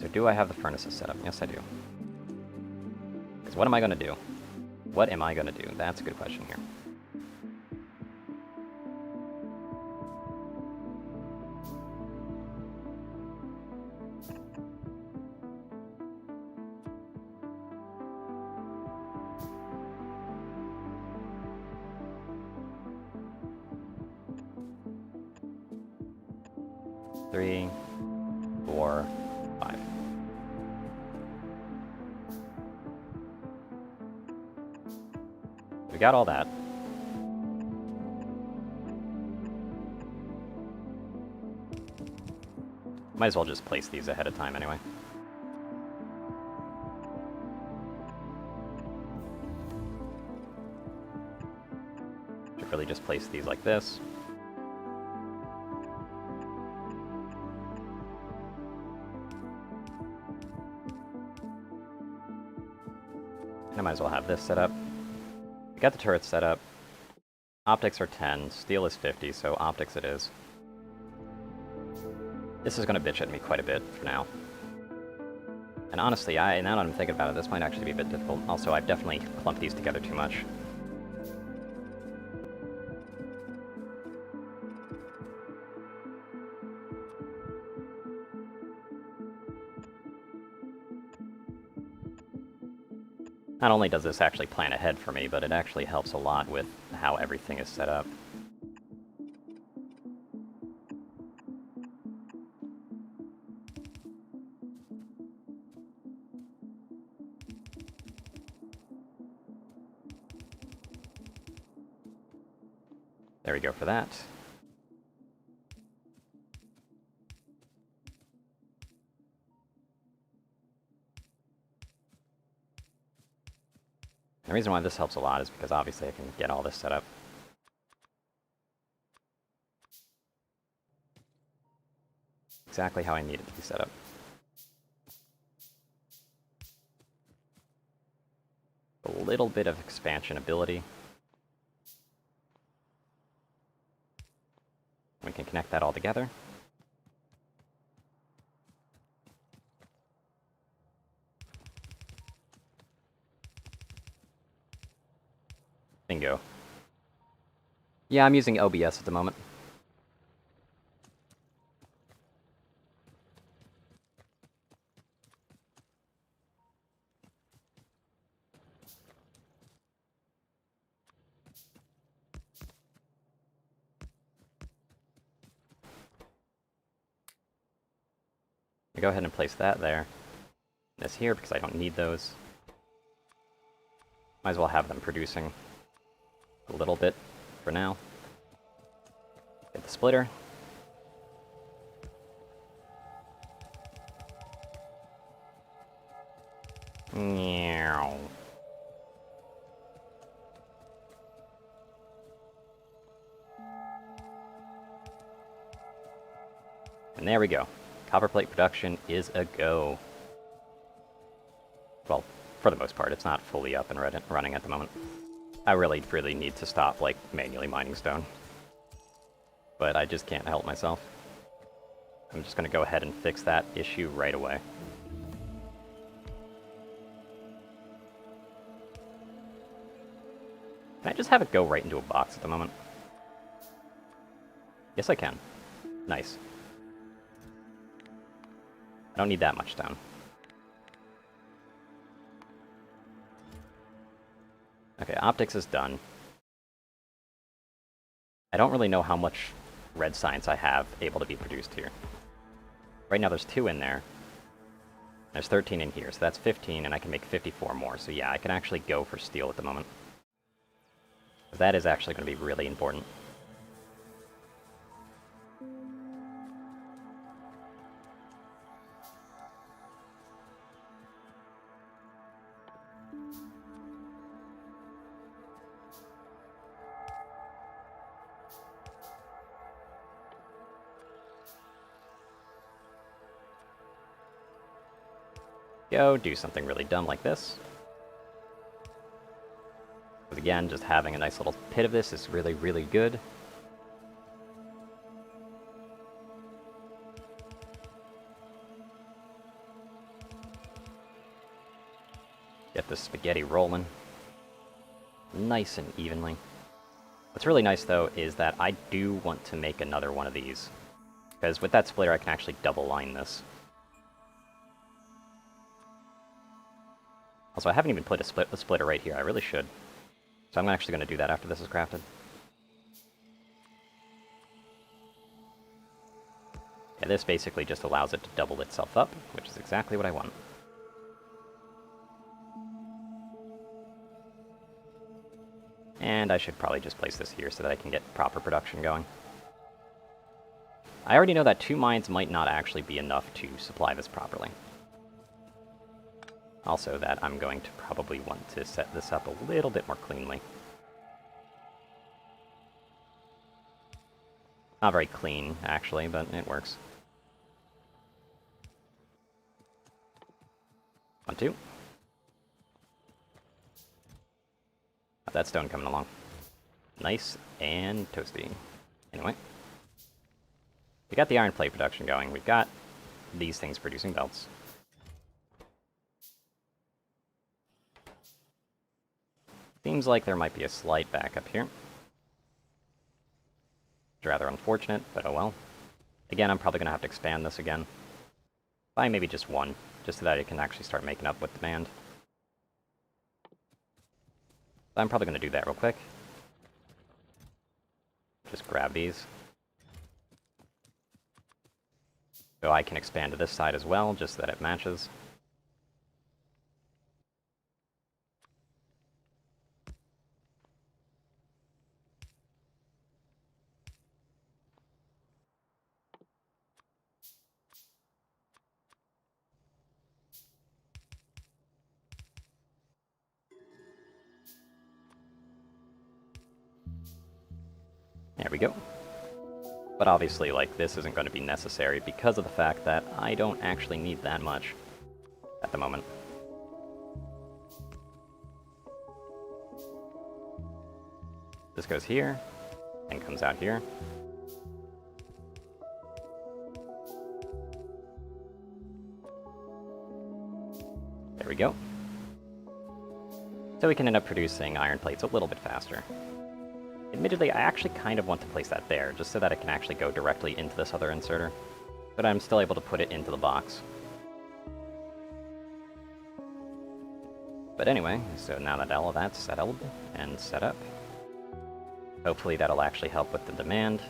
So do I have the furnaces set up? Yes, I do. Because what am I going to do? What am I going to do? That's a good question here. 3, 4, 5. We got all that. Might as well just place these ahead of time anyway. Should really just place these like this. And I might as well have this set up. We got the turrets set up. Optics are 10, steel is 50, so optics it is. This is going to bitch at me quite a bit for now. And honestly, now that I'm thinking about it, this might actually be a bit difficult. Also, I've definitely clumped these together too much. Not only does this actually plan ahead for me, but it actually helps a lot with how everything is set up. There we go for that. The reason why this helps a lot is because obviously I can get all this set up. Exactly how I need it to be set up. A little bit of expansion ability. We can connect that all together. Bingo. Yeah, I'm using OBS at the moment. I go ahead and place that there. This here because I don't need those. Might as well have them producing a little bit for now. Get the splitter. Meow. And there we go. Copper plate production is a go. Well, for the most part, it's not fully up and running at the moment. I really need to stop, like, manually mining stone. But I just can't help myself. I'm just going to go ahead and fix that issue right away. Can I just have it go right into a box at the moment? Yes, I can. Nice. I don't need that much stone. Okay, optics is done. I don't really know how much red science I have able to be produced here. Right now there's 2 in there. There's 13 in here, so that's 15, and I can make 54 more. So yeah, I can actually go for steel at the moment. That is actually going to be really important. Go do something really dumb like this. Because again, just having a nice little pit of this is really, really good. Get the spaghetti rolling. Nice and evenly. What's really nice, though, is that I do want to make another one of these. Because with that splitter, I can actually double line this. Also, I haven't even put a splitter right here. I really should. So I'm actually going to do that after this is crafted. Yeah, this basically just allows it to double itself up, which is exactly what I want. And I should probably just place this here so that I can get proper production going. I already know that 2 mines might not actually be enough to supply this properly. Also that I'm going to probably want to set this up a little bit more cleanly. Not very clean, actually, but it works. 1, 2. Got that stone coming along. Nice and toasty. Anyway. We got the iron plate production going. We've got these things producing belts. Seems like there might be a slight backup here. It's rather unfortunate, but oh well. Again, I'm probably going to have to expand this again. By maybe just 1, just so that it can actually start making up with demand. I'm probably going to do that real quick. Just grab these. So I can expand to this side as well, just so that it matches. There we go. But obviously, like, this isn't going to be necessary because of the fact that I don't actually need that much at the moment. This goes here, and comes out here. There we go. So we can end up producing iron plates a little bit faster. Admittedly, I actually kind of want to place that there, just so that it can actually go directly into this other inserter. But I'm still able to put it into the box. But anyway, so now that all of that's settled and set up, hopefully that'll actually help with the demand.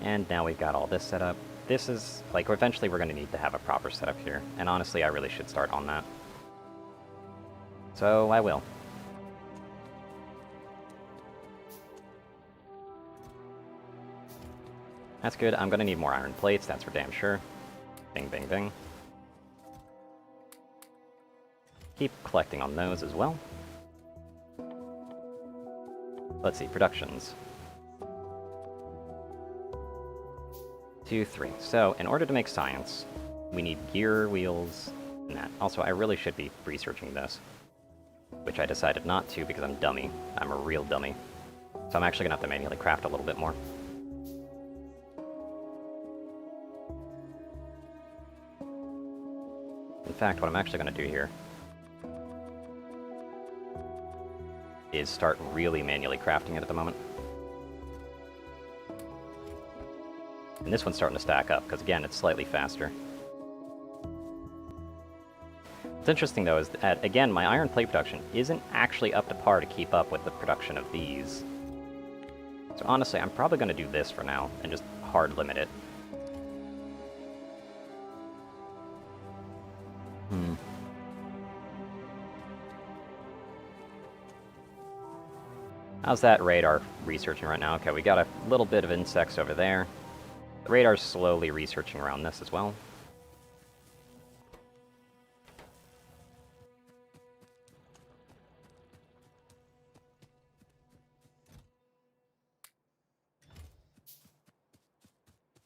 And now we've got all this set up. This is, like, eventually we're going to need to have a proper setup here. And honestly, I really should start on that. So I will. That's good. I'm going to need more iron plates, that's for damn sure. Bing, bing, bing. Keep collecting on those as well. Let's see, productions. 2, 3. So, in order to make science, we need gear, wheels, and that. Also, I really should be researching this, which I decided not to because I'm dummy. I'm a real dummy. So I'm actually going to have to manually craft a little bit more. In fact, what I'm actually going to do here is start really manually crafting it at the moment. And this one's starting to stack up, because again, it's slightly faster. What's interesting though is that, again, my iron plate production isn't actually up to par to keep up with the production of these. So honestly, I'm probably going to do this for now, and just hard limit it. How's that radar researching right now? Okay, we got a little bit of insects over there. The radar's slowly researching around this as well.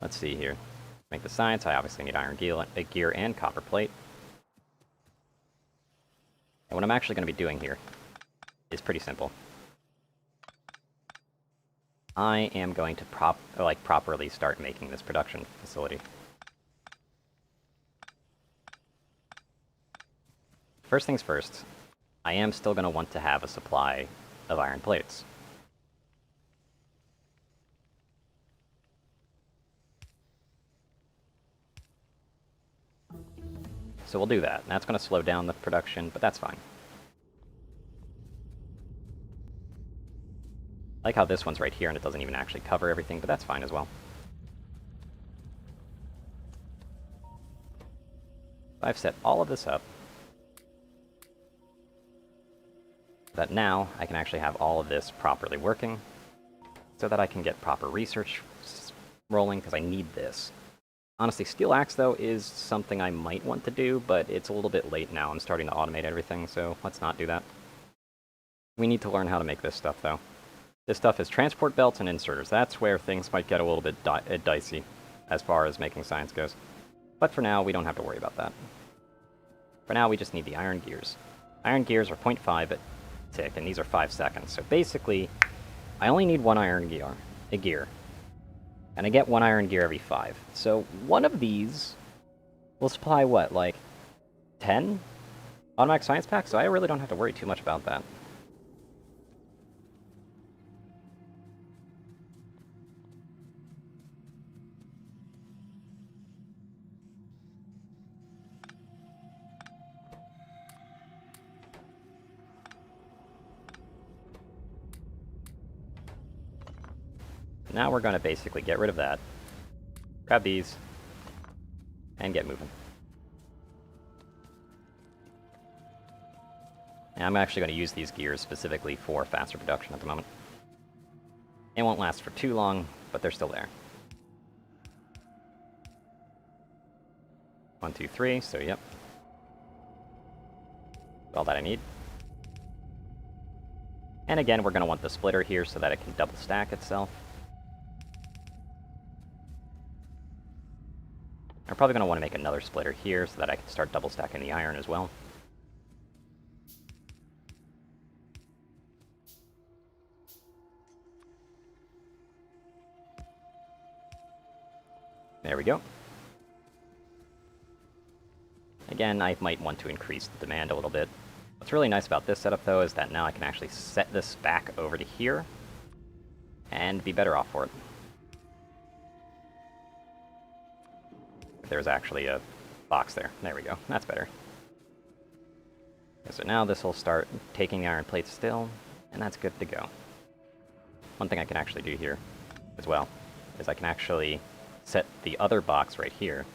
Let's see here. Make the science, I obviously need iron gear and copper plate. And what I'm actually going to be doing here is pretty simple. I am going to properly start making this production facility. First things first, I am still going to want to have a supply of iron plates. So we'll do that. That's going to slow down the production, but that's fine. I like how this one's right here and it doesn't even actually cover everything, but that's fine as well. I've set all of this up that now I can actually have all of this properly working so that I can get proper research rolling, because I need this. Honestly, Steel Axe, though, is something I might want to do, but it's a little bit late now. I'm starting to automate everything, so let's not do that. We need to learn how to make this stuff, though. This stuff is transport belts and inserters. That's where things might get a little bit dicey as far as making science goes. But for now, we don't have to worry about that. For now, we just need the iron gears. Iron gears are 0.5 a tick, and these are 5 seconds. So basically, I only need one iron gear. And I get one iron gear every 5. So one of these will supply, what, like 10 automatic science packs? So I really don't have to worry too much about that. Now we're going to basically get rid of that, grab these, and get moving. And I'm actually going to use these gears specifically for faster production at the moment. It won't last for too long, but they're still there. 1, 2, 3, so yep. All that I need. And again, we're going to want the splitter here so that it can double stack itself. I'm probably going to want to make another splitter here so that I can start double stacking the iron as well. There we go. Again, I might want to increase the demand a little bit. What's really nice about this setup, though, is that now I can actually set this back over to here and be better off for it. If there's actually a box there. There we go. That's better. Okay, so now this will start taking the iron plates still, and that's good to go. One thing I can actually do here as well is I can actually set the other box right here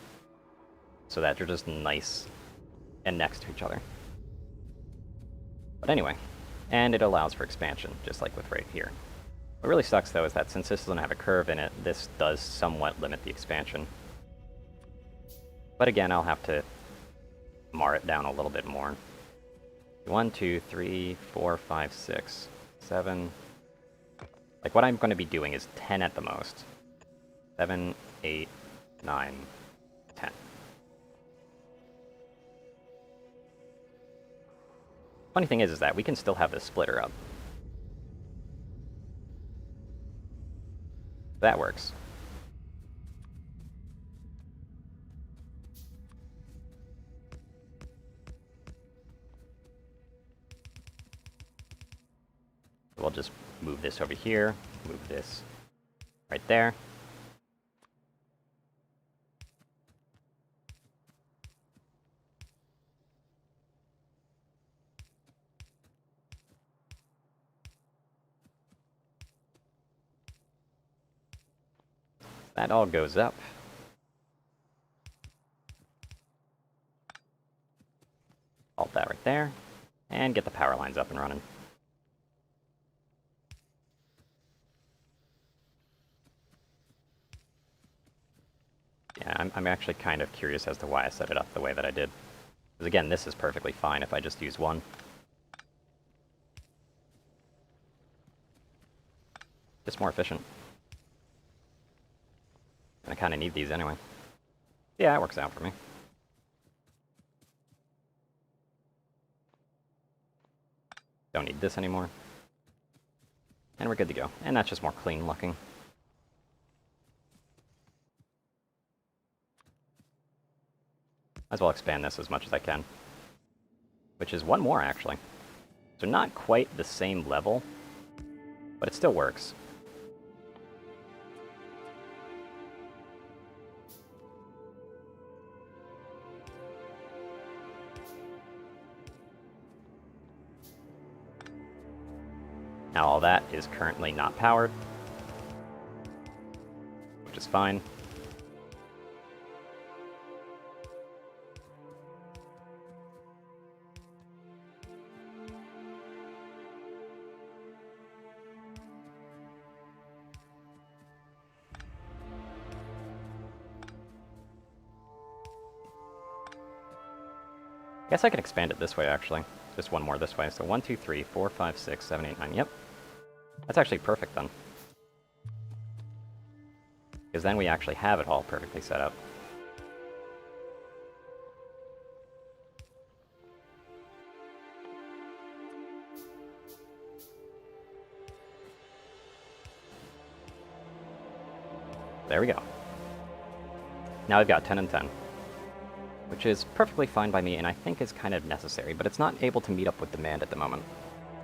so that they're just nice and next to each other. But anyway, and it allows for expansion, just like with right here. What really sucks, though, is that since this doesn't have a curve in it, this does somewhat limit the expansion. But again, I'll have to mar it down a little bit more. 1, 2, 3, 4, 5, 6, 7. Like, what I'm going to be doing is 10 at the most. 7, 8, 9, 10. Funny thing is that we can still have this splitter up. That works. We'll just move this over here, move this right there. That all goes up. Alt that right there, and get the power lines up and running. Yeah, I'm actually kind of curious as to why I set it up the way that I did. Because again, this is perfectly fine if I just use one. Just more efficient. And I kind of need these anyway. Yeah, it works out for me. Don't need this anymore. And we're good to go. And that's just more clean looking. Might as well expand this as much as I can. Which is one more, actually. So not quite the same level, but it still works. Now all that is currently not powered, which is fine. Guess I could expand it this way, actually. Just one more this way. So 1, 2, 3, 4, 5, 6, 7, 8, 9. Yep. That's actually perfect, then. Because then we actually have it all perfectly set up. There we go. Now I've got 10 and 10. Which is perfectly fine by me, and I think is kind of necessary, but it's not able to meet up with demand at the moment.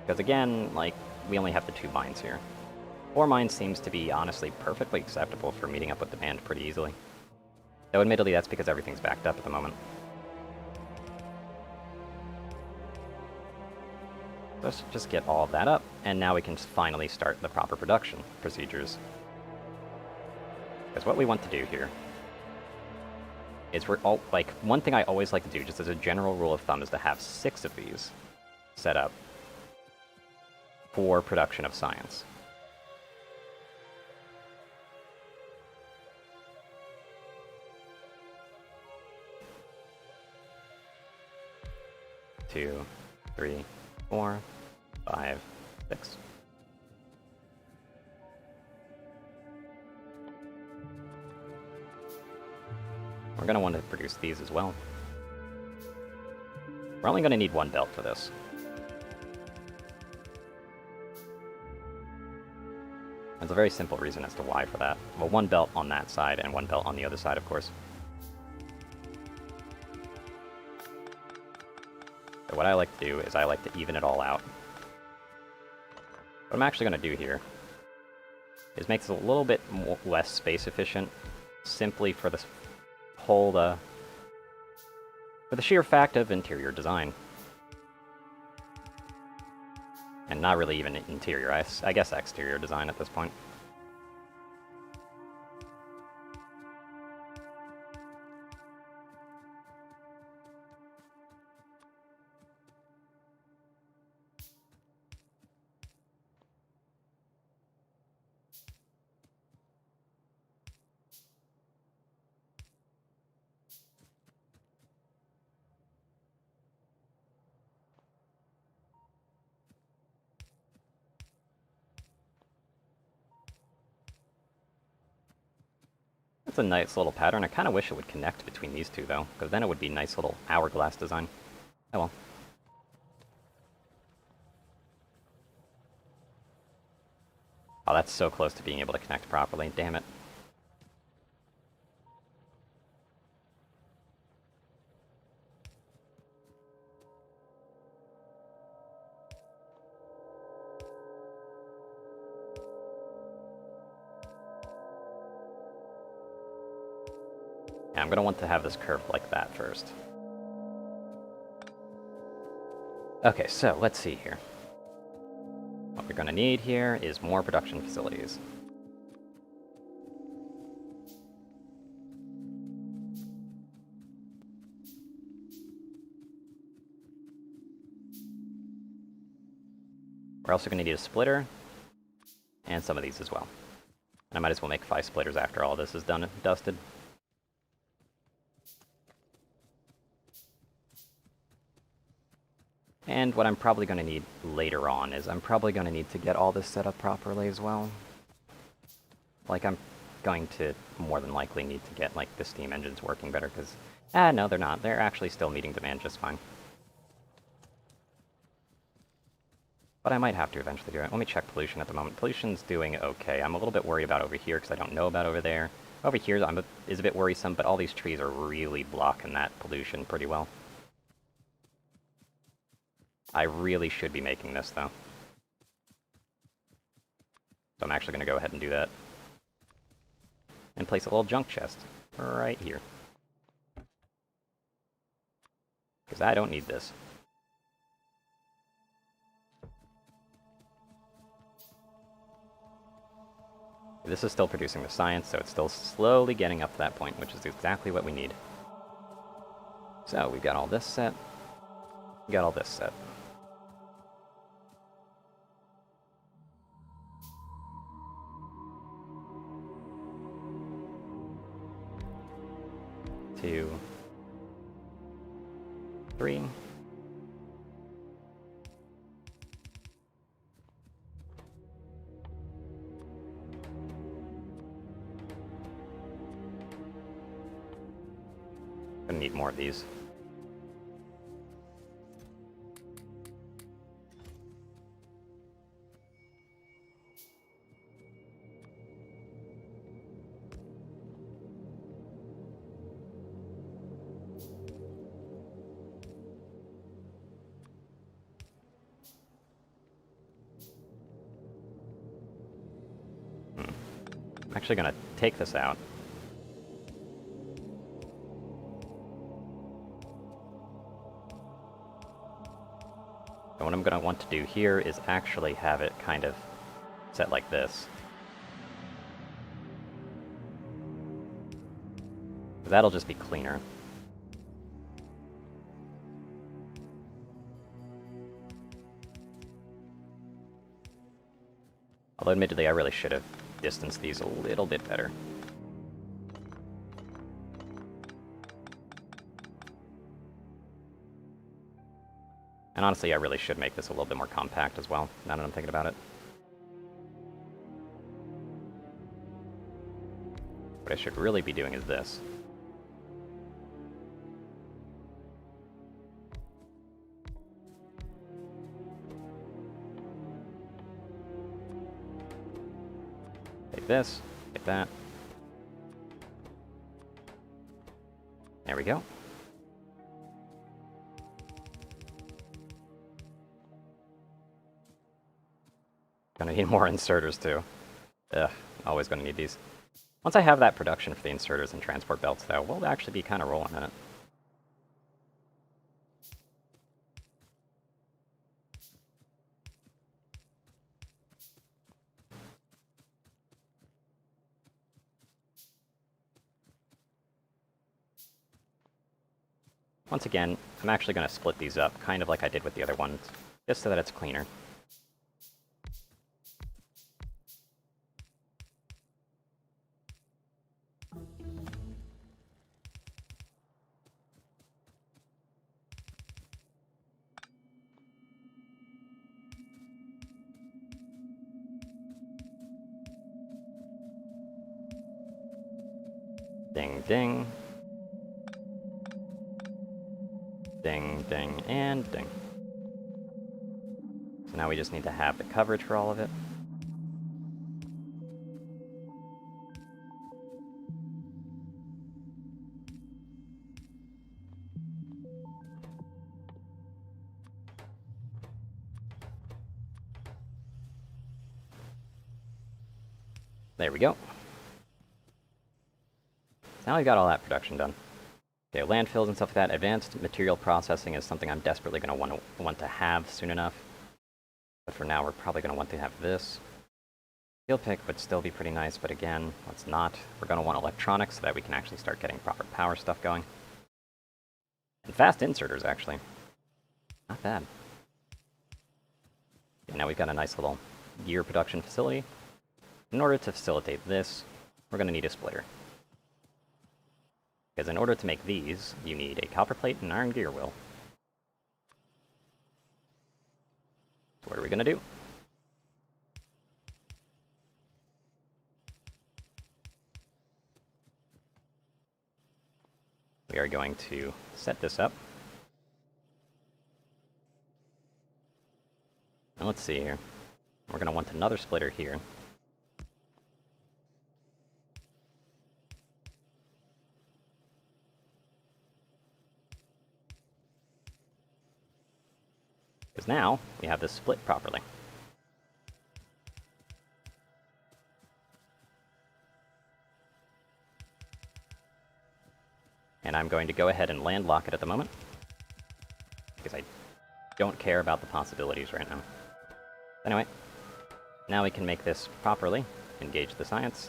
Because again, like, we only have the 2 mines here. 4 mines seems to be, honestly, perfectly acceptable for meeting up with demand pretty easily. Though admittedly, that's because everything's backed up at the moment. Let's just get all of that up, and now we can finally start the proper production procedures. Because what we want to do here is one thing I always like to do, just as a general rule of thumb, is to have 6 of these set up for production of science. Two, 3, 4, 5, 6. We're going to want to produce these as well. We're only going to need 1 belt for this. There's a very simple reason as to why for that. Well, 1 belt on that side and 1 belt on the other side, of course. So what I like to do is I like to even it all out. What I'm actually going to do here is make this a little bit less space efficient, simply for the whole, for the sheer fact of interior design. And not really even interior, I guess exterior design at this point. That's a nice little pattern. I kind of wish it would connect between these two, though, because then it would be a nice little hourglass design. Oh well. Oh, that's so close to being able to connect properly. Damn it. Yeah, I'm going to want to have this curved like that first. Okay, so let's see here. What we're going to need here is more production facilities. We're also going to need a splitter, and some of these as well. And I might as well make 5 splitters after all this is done and dusted. And what I'm probably going to need later on is I'm probably going to need to get all this set up properly as well. Like, I'm going to more than likely need to get, like, the steam engines working better, because... no, they're not. They're actually still meeting demand just fine. But I might have to eventually do it. Let me check pollution at the moment. Pollution's doing okay. I'm a little bit worried about over here, because I don't know about over there. Over here is a bit worrisome, but all these trees are really blocking that pollution pretty well. I really should be making this, though. So I'm actually going to go ahead and do that. And place a little junk chest right here. Because I don't need this. This is still producing the science, so it's still slowly getting up to that point, which is exactly what we need. So we've got all this set. We got all this set. Two, 3. Gonna need more of these. I'm actually gonna take this out. And what I'm gonna want to do here is actually have it kind of set like this. That'll just be cleaner. Although admittedly, I really should have distanced these a little bit better. And honestly, I really should make this a little bit more compact as well, now that I'm thinking about it. What I should really be doing is this. Take this, take that. There we go. Gonna need more inserters too. Ugh, always gonna need these. Once I have that production for the inserters and transport belts though, we'll actually be kind of rolling in it. Once again, I'm actually going to split these up, kind of like I did with the other ones, just so that it's cleaner. Ding, ding. Ding, ding, and ding. So now we just need to have the coverage for all of it. There we go. Now we've got all that production done. Okay, landfills and stuff like that. Advanced material processing is something I'm desperately going to want to have soon enough. But for now, we're probably going to want to have this. Steel pick would still be pretty nice, but again, let's not. We're going to want electronics so that we can actually start getting proper power stuff going. And fast inserters, actually. Not bad. Okay, now we've got a nice little gear production facility. In order to facilitate this, we're going to need a splitter. Because in order to make these, you need a copper plate and an iron gear wheel. So what are we going to do? We are going to set this up. And let's see here. We're going to want another splitter here. Because now we have this split properly. And I'm going to go ahead and landlock it at the moment. Because I don't care about the possibilities right now. Anyway, now we can make this properly. Engage the science.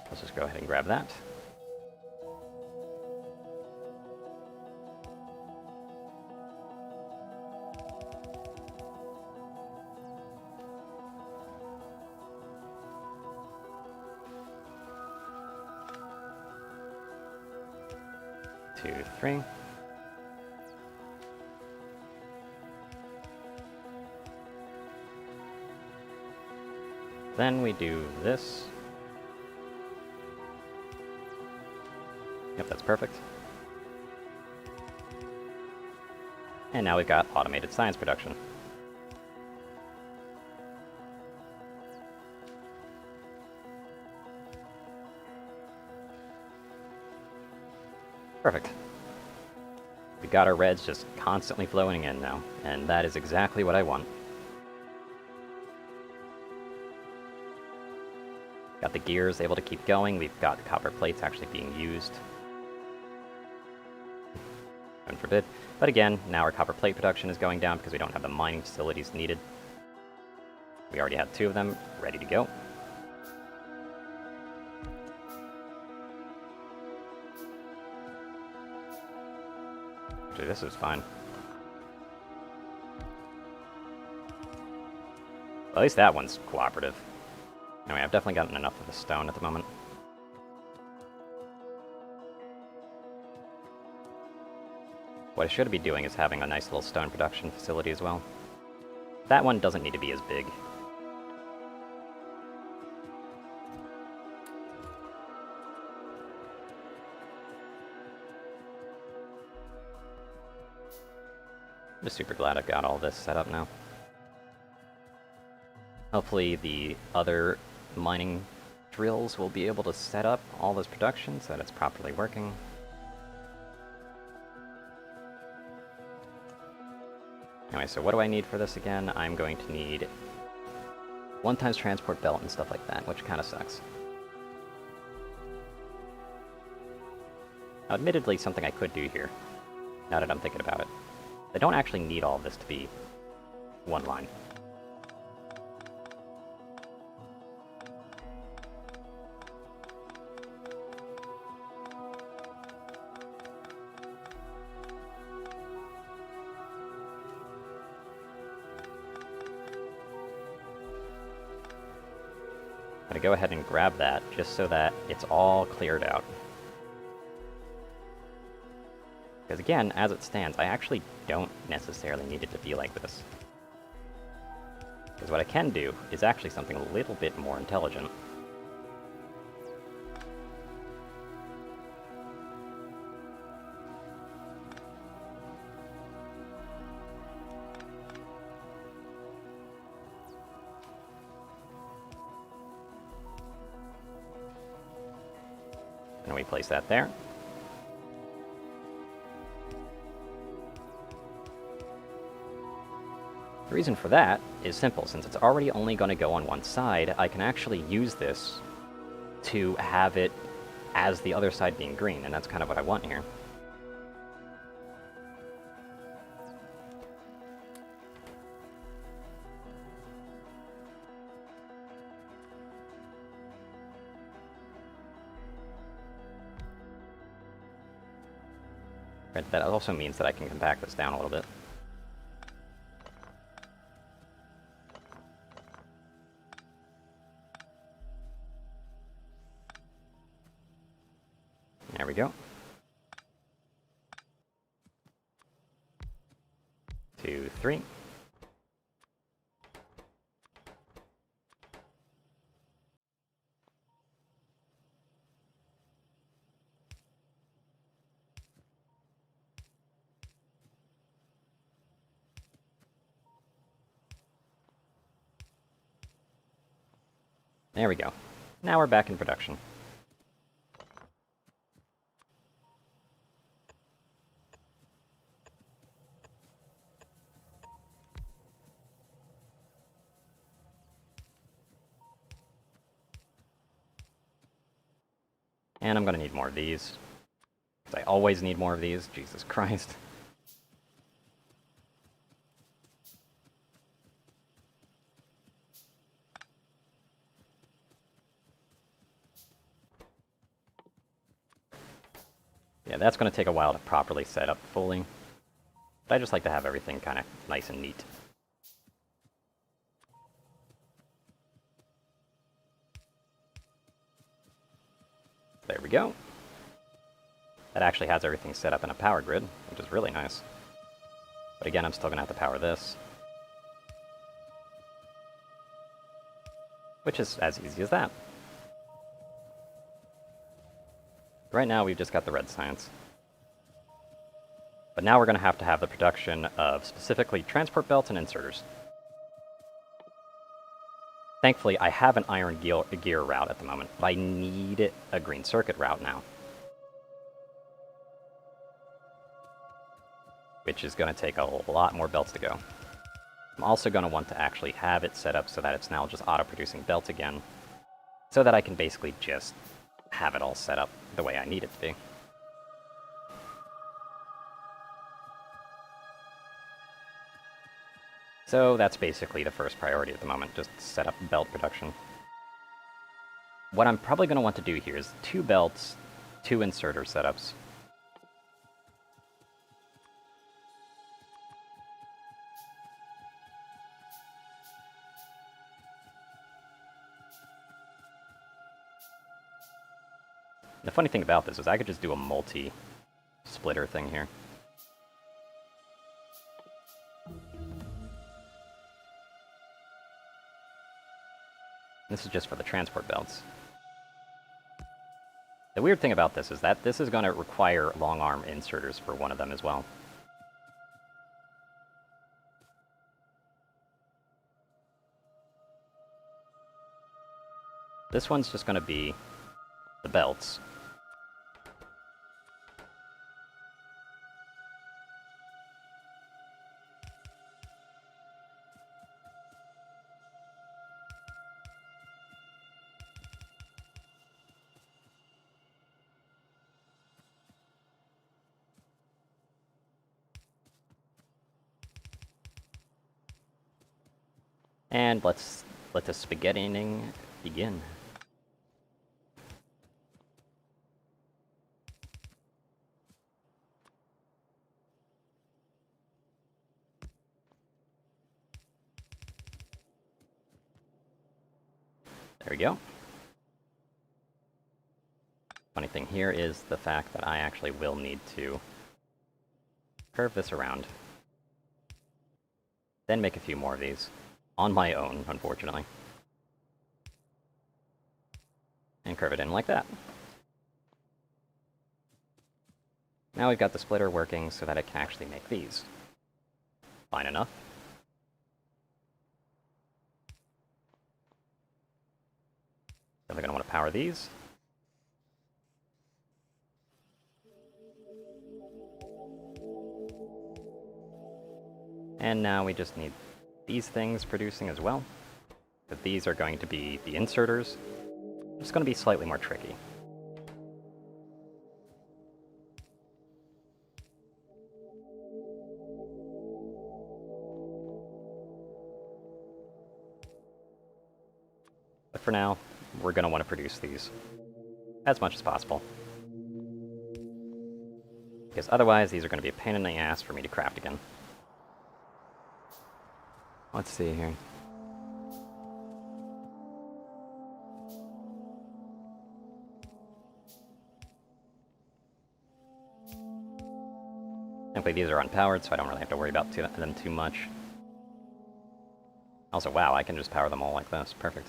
Let's just go ahead and grab that. 2, 3. Then we do this. Yep, that's perfect. And now we've got automated science production. Perfect. We've got our reds just constantly flowing in now, and that is exactly what I want. Got the gears able to keep going, we've got the copper plates actually being used. Heaven forbid. But again, now our copper plate production is going down because we don't have the mining facilities needed. We already had 2 of them ready to go. Actually, this is fine. Well, at least that one's cooperative. Anyway, I've definitely gotten enough of the stone at the moment. What I should be doing is having a nice little stone production facility as well. That one doesn't need to be as big. I'm just super glad I've got all this set up now. Hopefully the other mining drills will be able to set up all this production so that it's properly working. Anyway, so what do I need for this again? I'm going to need 1x transport belt and stuff like that, which kind of sucks. Now, admittedly, something I could do here, now that I'm thinking about it. I don't actually need all of this to be one line. I'm gonna go ahead and grab that just so that it's all cleared out. Because again, as it stands, I actually don't necessarily need it to be like this. Because what I can do is actually something a little bit more intelligent. And we place that there. The reason for that is simple. Since it's already only going to go on one side, I can actually use this to have it as the other side being green, and that's kind of what I want here. Right, that also means that I can compact this down a little bit. There we go. 2, 3. There we go. Now we're back in production. And I'm gonna need more of these. Because I always need more of these. Jesus Christ. Yeah, that's gonna take a while to properly set up fully. But I just like to have everything kind of nice and neat. There we go. that actually has everything set up in a power grid, which is really nice. But again, I'm still going to have to power this, which is as easy as that. Right now, we've just got the red science. But now we're going to have the production of specifically transport belts and inserters. Thankfully, I have an iron gear route at the moment, but I need a green circuit route now. Which is going to take a lot more belts to go. I'm also going to want to actually have it set up so that it's now just auto-producing belts again, so that I can basically just have it all set up the way I need it to be. So that's basically the first priority at the moment, just set up belt production. What I'm probably going to want to do here is 2 belts, 2 inserter setups. The funny thing about this is I could just do a multi-splitter thing here. This is just for the transport belts. The weird thing about this is that this is going to require long arm inserters for one of them as well. This one's just going to be the belts. And let's let the spaghettiing begin. There we go. Funny thing here is the fact that I actually will need to curve this around. Then make a few more of these. On my own, unfortunately. And curve it in like that. Now we've got the splitter working so that it can actually make these. Fine enough. Then we're going to want to power these. And now we just need these things producing as well. But these are going to be the inserters. It's going to be slightly more tricky. But for now, we're going to want to produce these as much as possible. Because otherwise, these are going to be a pain in the ass for me to craft again. Let's see here. Thankfully, these are unpowered, so I don't really have to worry about them too much. Also, wow, I can just power them all like this. Perfect.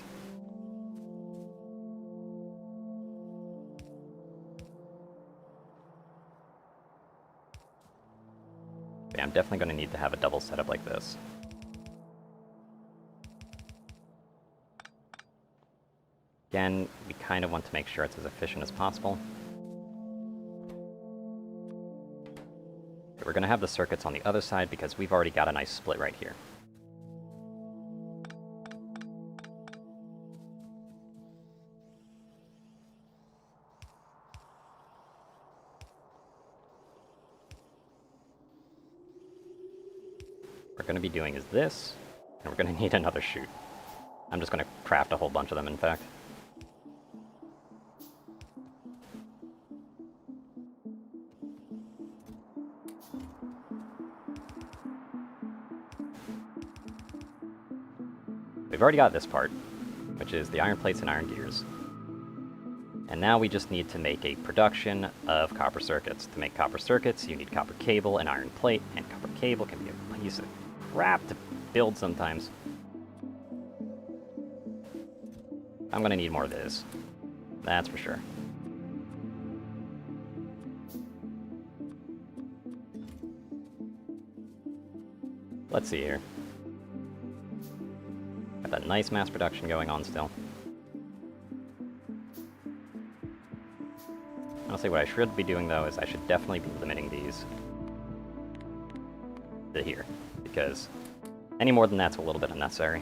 Okay, I'm definitely going to need to have a double setup like this. Again, we kind of want to make sure it's as efficient as possible. Okay, we're going to have the circuits on the other side because we've already got a nice split right here. What we're going to be doing is this, and we're going to need another chute. I'm just going to craft a whole bunch of them, in fact. We've already got this part, which is the iron plates and iron gears. And now we just need to make a production of copper circuits. To make copper circuits, you need copper cable and iron plate, and copper cable can be a piece of crap to build sometimes. I'm gonna need more of this. That's for sure. Let's see here. Got that nice mass production going on still. Honestly, what I should be doing, though, is I should definitely be limiting these to here, because any more than that's a little bit unnecessary.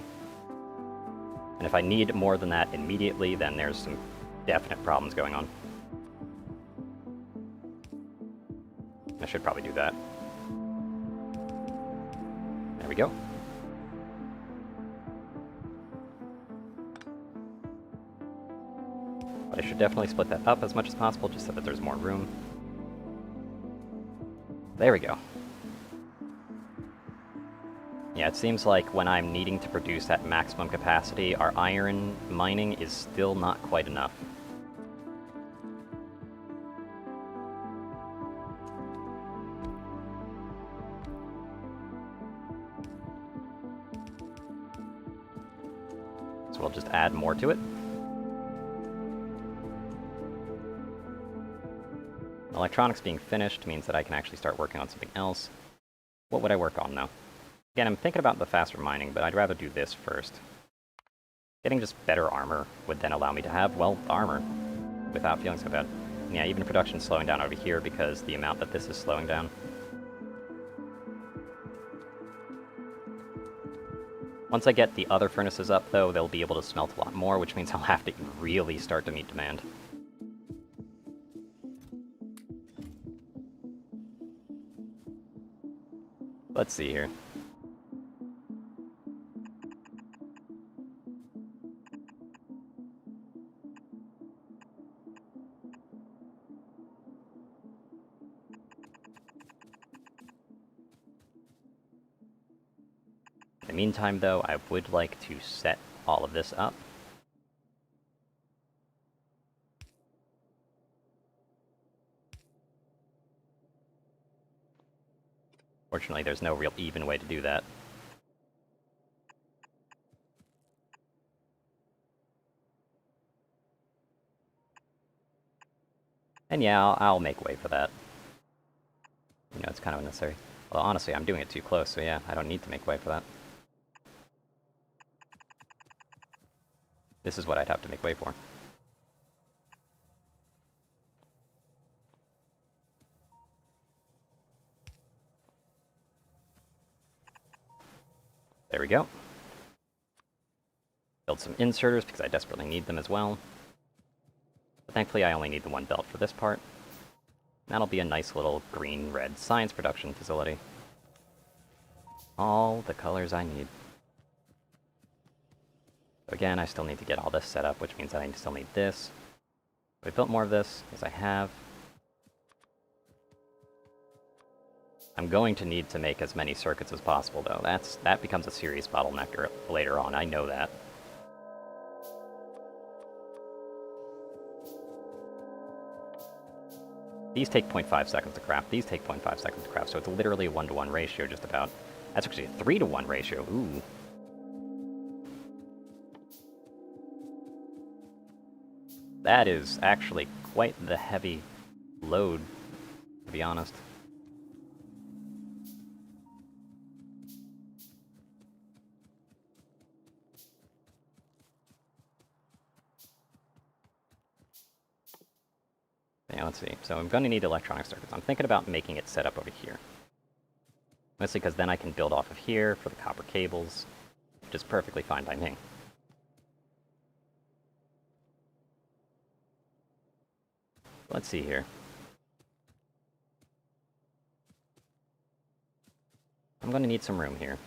And if I need more than that immediately, then there's some definite problems going on. I should probably do that. There we go. But I should definitely split that up as much as possible, just so that there's more room. There we go. Yeah, it seems like when I'm needing to produce at maximum capacity, our iron mining is still not quite enough. So we'll just add more to it. Electronics being finished means that I can actually start working on something else. What would I work on, though? Again, I'm thinking about the faster mining, but I'd rather do this first. Getting just better armor would then allow me to have, well, armor, without feeling so bad. And yeah, even production slowing down over here because the amount that this is slowing down. Once I get the other furnaces up, though, they'll be able to smelt a lot more, which means I'll have to really start to meet demand. Let's see here. In the meantime, though, I would like to set all of this up. Fortunately, there's no real even way to do that. And yeah, I'll make way for that. You know, it's kind of unnecessary. Well, honestly, I'm doing it too close, so yeah, I don't need to make way for that. This is what I'd have to make way for. There we go. Build some inserters because I desperately need them as well. But thankfully, I only need the one belt for this part. That'll be a nice little green-red science production facility. All the colors I need. Again, I still need to get all this set up, which means that I still need this. Have I built more of this? Yes, I have. I'm going to need to make as many circuits as possible, though. That becomes a serious bottleneck later on, I know that. These take 0.5 seconds to craft, these take 0.5 seconds to craft, so it's literally a 1-to-1 ratio, just about. That's actually a 3-to-1 ratio, ooh. That is actually quite the heavy load, to be honest. Yeah, let's see. So I'm going to need electronic circuits. I'm thinking about making it set up over here. Mostly because then I can build off of here for the copper cables, which is perfectly fine by me. Let's see here. I'm going to need some room here.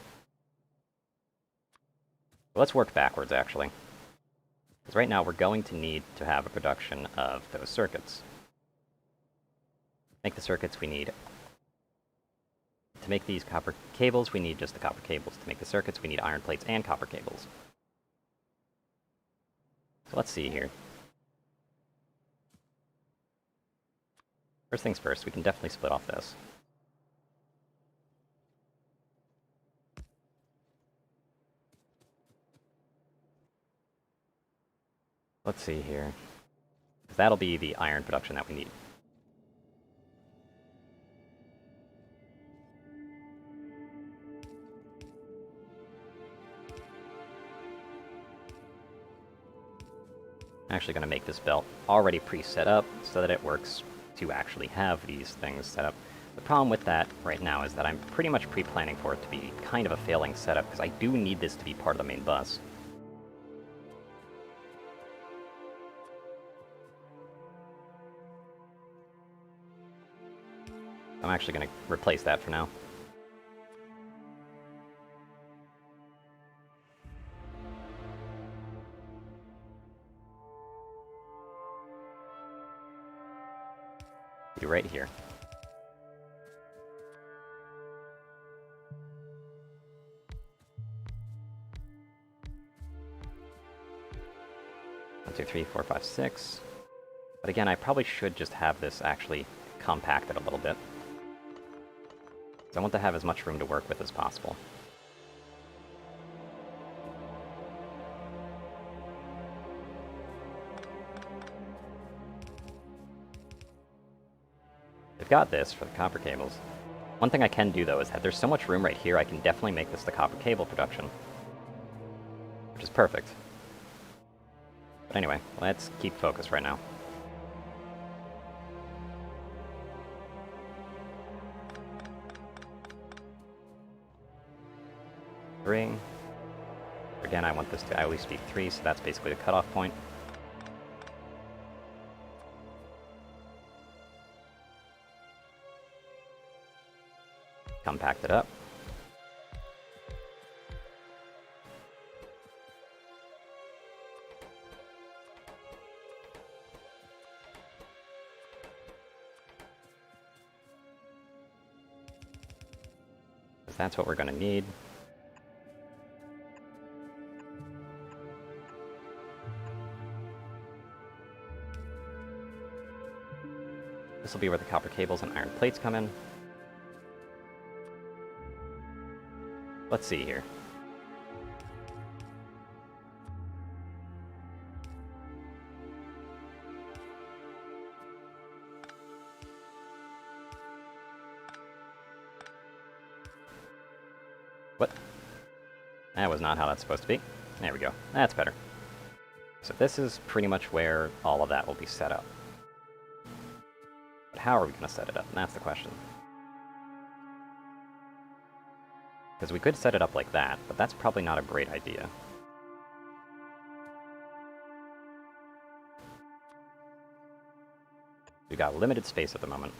Let's work backwards, actually. Because right now we're going to need to have a production of those circuits. To make the circuits, we need... To make these copper cables, we need just the copper cables. To make the circuits, we need iron plates and copper cables. So let's see here. First things first, we can definitely split off this. Let's see here. Because that'll be the iron production that we need. I'm actually going to make this belt already pre-set up so that it works to actually have these things set up. The problem with that right now is that I'm pretty much pre-planning for it to be kind of a failing setup, because I do need this to be part of the main bus. I'm actually going to replace that for now. Be right here. One, two, three, four, five, six. But again, I probably should just have this actually compacted a little bit. I want to have as much room to work with as possible. They've got this for the copper cables. One thing I can do, though, is that there's so much room right here, I can definitely make this the copper cable production. Which is perfect. But anyway, let's keep focus right now. Three. Again, I want this to at least be 3, so that's basically the cutoff point. Compact it up. Because that's what we're going to need. This will be where the copper cables and iron plates come in. Let's see here. What? That was not how that's supposed to be. There we go. That's better. So this is pretty much where all of that will be set up. But how are we going to set it up? That's the question. Because we could set it up like that, but that's probably not a great idea. We've got limited space at the moment.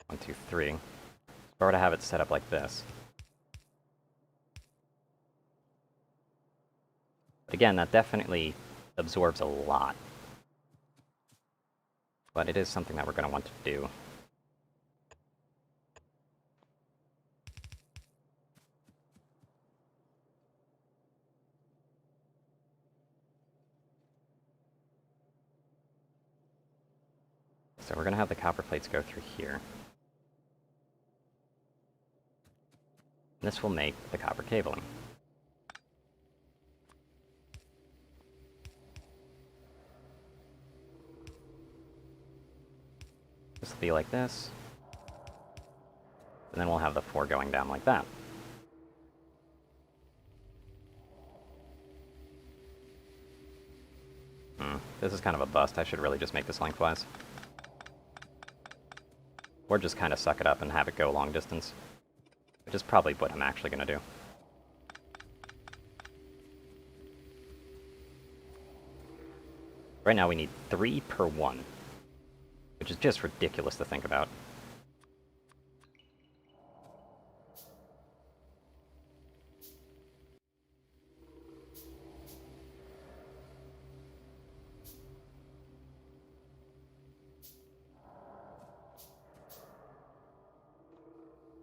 One, two, three. If I were to have it set up like this. But again, that definitely absorbs a lot. But it is something that we're going to want to do. So we're going to have the copper plates go through here. This will make the copper cabling. This will be like this. And then we'll have the 4 going down like that. This is kind of a bust. I should really just make this lengthwise. Or just kind of suck it up and have it go long distance. Which is probably what I'm actually going to do. Right now we need 3 per 1. Which is just ridiculous to think about.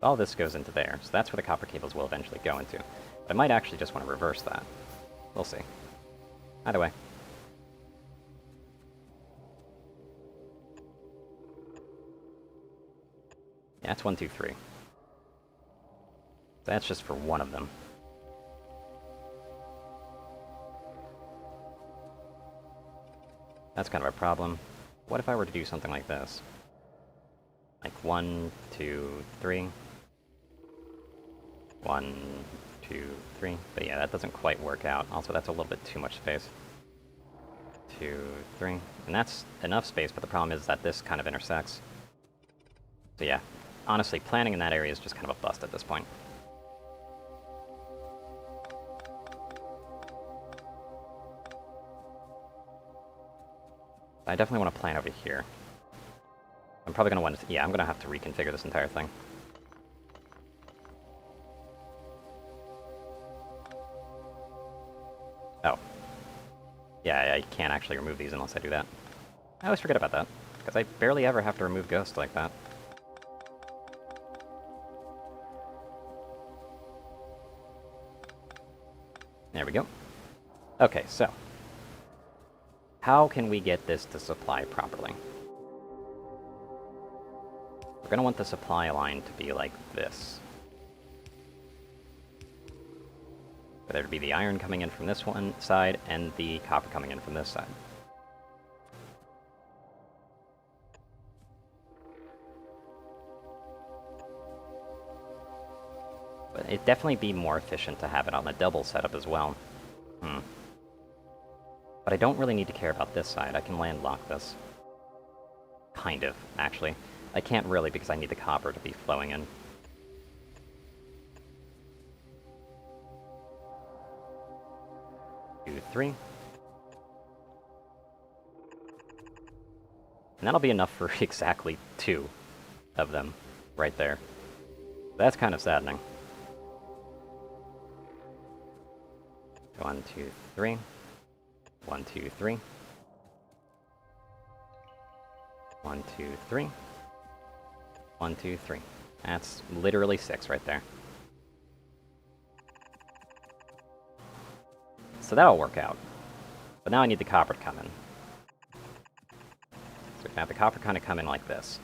All this goes into there, so that's where the copper cables will eventually go into. But I might actually just want to reverse that. We'll see. Either way. Yeah, that's 1, 2, 3. That's just for one of them. That's kind of a problem. What if I were to do something like this? Like 1, 2, 3. 1, 2, 3. But yeah, that doesn't quite work out. Also, that's a little bit too much space. 2, 3. And that's enough space, but the problem is that this kind of intersects. So yeah, honestly, planning in that area is just kind of a bust at this point. I definitely want to plan over here. I'm probably going to want to... Yeah, I'm going to have to reconfigure this entire thing. Oh. Yeah, I can't actually remove these unless I do that. I always forget about that, because I barely ever have to remove ghosts like that. There we go. Okay, so. How can we get this to supply properly? We're going to want the supply line to be like this. For there to be the iron coming in from this one side, and the copper coming in from this side. But it'd definitely be more efficient to have it on a double setup as well. But I don't really need to care about this side. I can landlock this. Kind of, actually. I can't really because I need the copper to be flowing in. Two, 3. And that'll be enough for exactly 2 of them right there. That's kind of saddening. 1, 2, 3. 1, 2, 3. 1, 2, 3. 1, 2, 3. That's literally 6 right there. So that'll work out. But now I need the copper to come in. So we can have the copper kind of come in like this.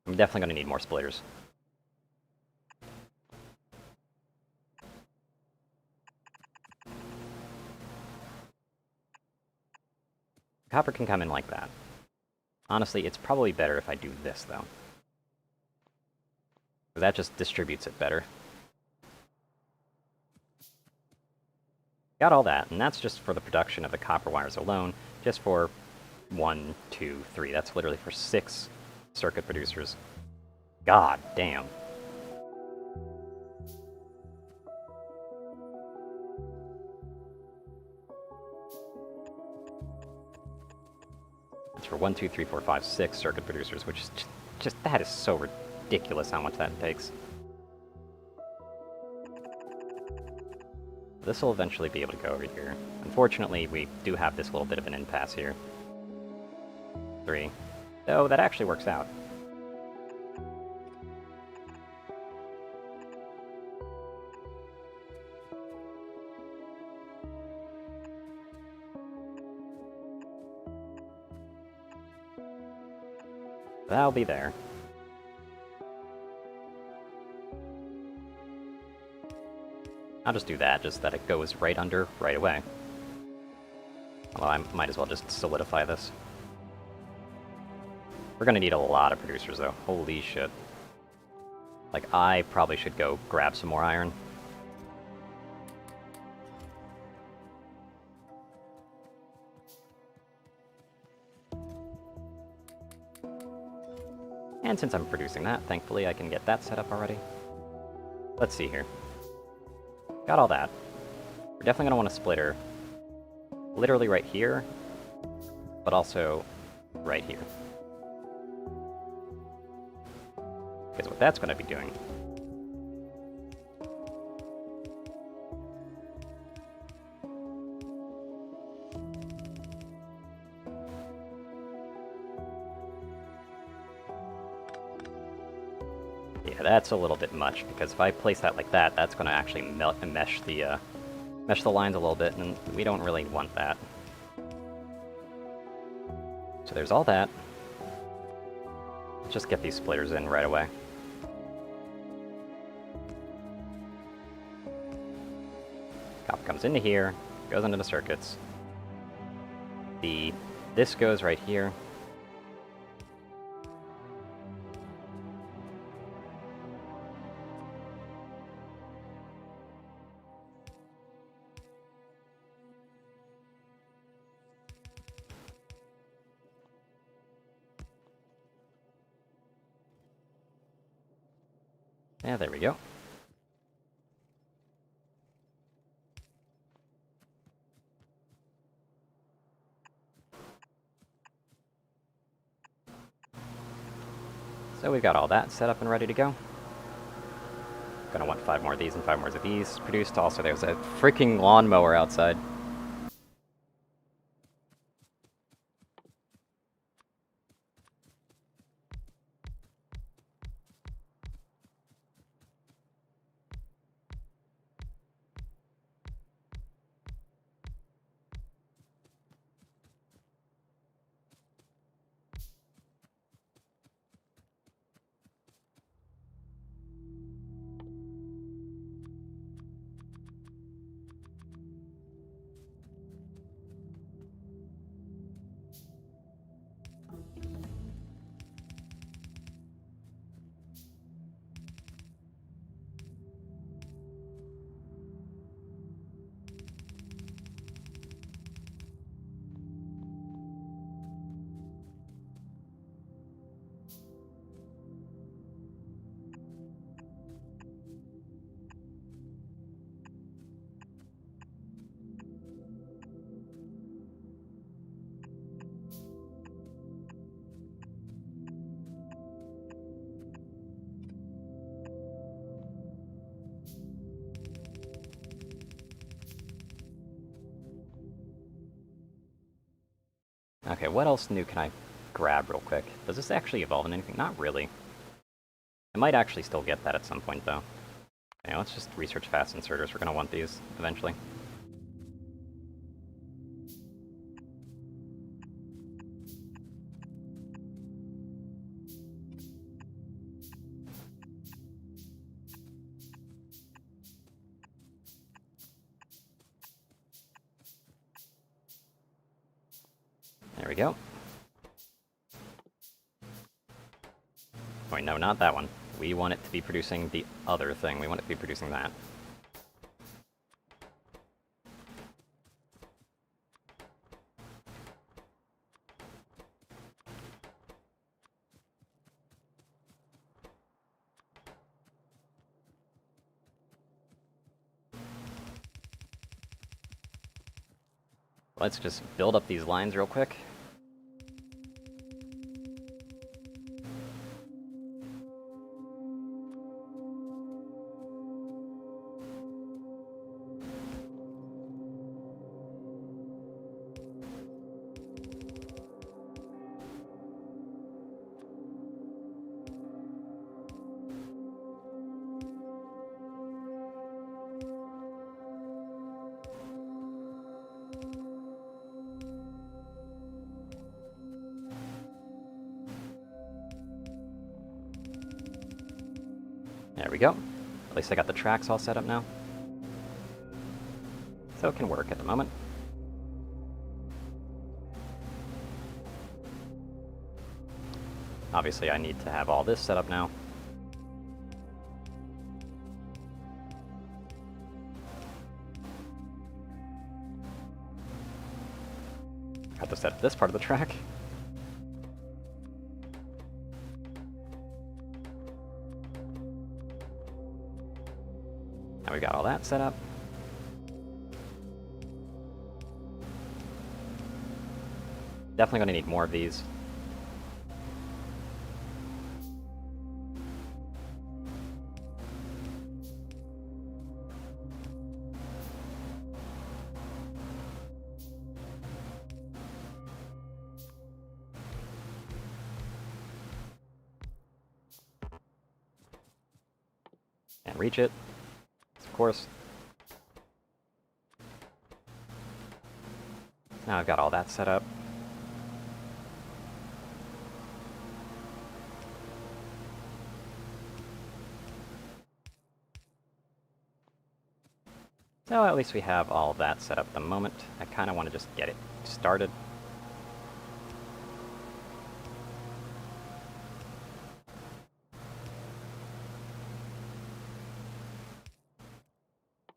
I'm definitely going to need more splitters. Copper can come in like that. Honestly, it's probably better if I do this, though. That just distributes it better. Got all that, and that's just for the production of the copper wires alone, just for 1, 2, 3. That's literally for 6 circuit producers. God damn. It's for 1, 2, 3, 4, 5, 6 circuit producers, which is just that is so ridiculous how much that takes. This will eventually be able to go over here. Unfortunately, we do have this little bit of an impasse here. 3. Oh, that actually works out. That'll be there. I'll just do that, just that it goes right under right away. Although I might as well just solidify this. We're gonna need a lot of producers, though. Holy shit. Like, I probably should go grab some more iron. And since I'm producing that, thankfully I can get that set up already. Let's see here. Got all that. We're definitely going to want a splitter literally right here, but also right here. Because what that's going to be doing Yeah, that's a little bit much, because if I place that like that, that's going to actually mesh the lines a little bit, and we don't really want that. So there's all that. Let's just get these splitters in right away. Copper comes into here, goes into the circuits. This goes right here. Yeah, there we go. So we've got all that set up and ready to go. Gonna want 5 more of these and 5 more of these produced. Also, there's a freaking lawnmower outside. Okay, what else new can I grab real quick? Does this actually evolve in anything? Not really. I might actually still get that at some point, though. Okay, let's just research fast inserters. We're gonna want these eventually. There we go. Wait, no, not that one. We want it to be producing the other thing. We want it to be producing that. Let's just build up these lines real quick. There we go. At least I got the tracks all set up now. So it can work at the moment. Obviously, I need to have all this set up now. Have to set up this part of the track. Now we got all that set up. Definitely gonna need more of these. can't reach it, of course. Now I've got all that set up. So at least we have all of that set up at the moment. I kind of want to just get it started.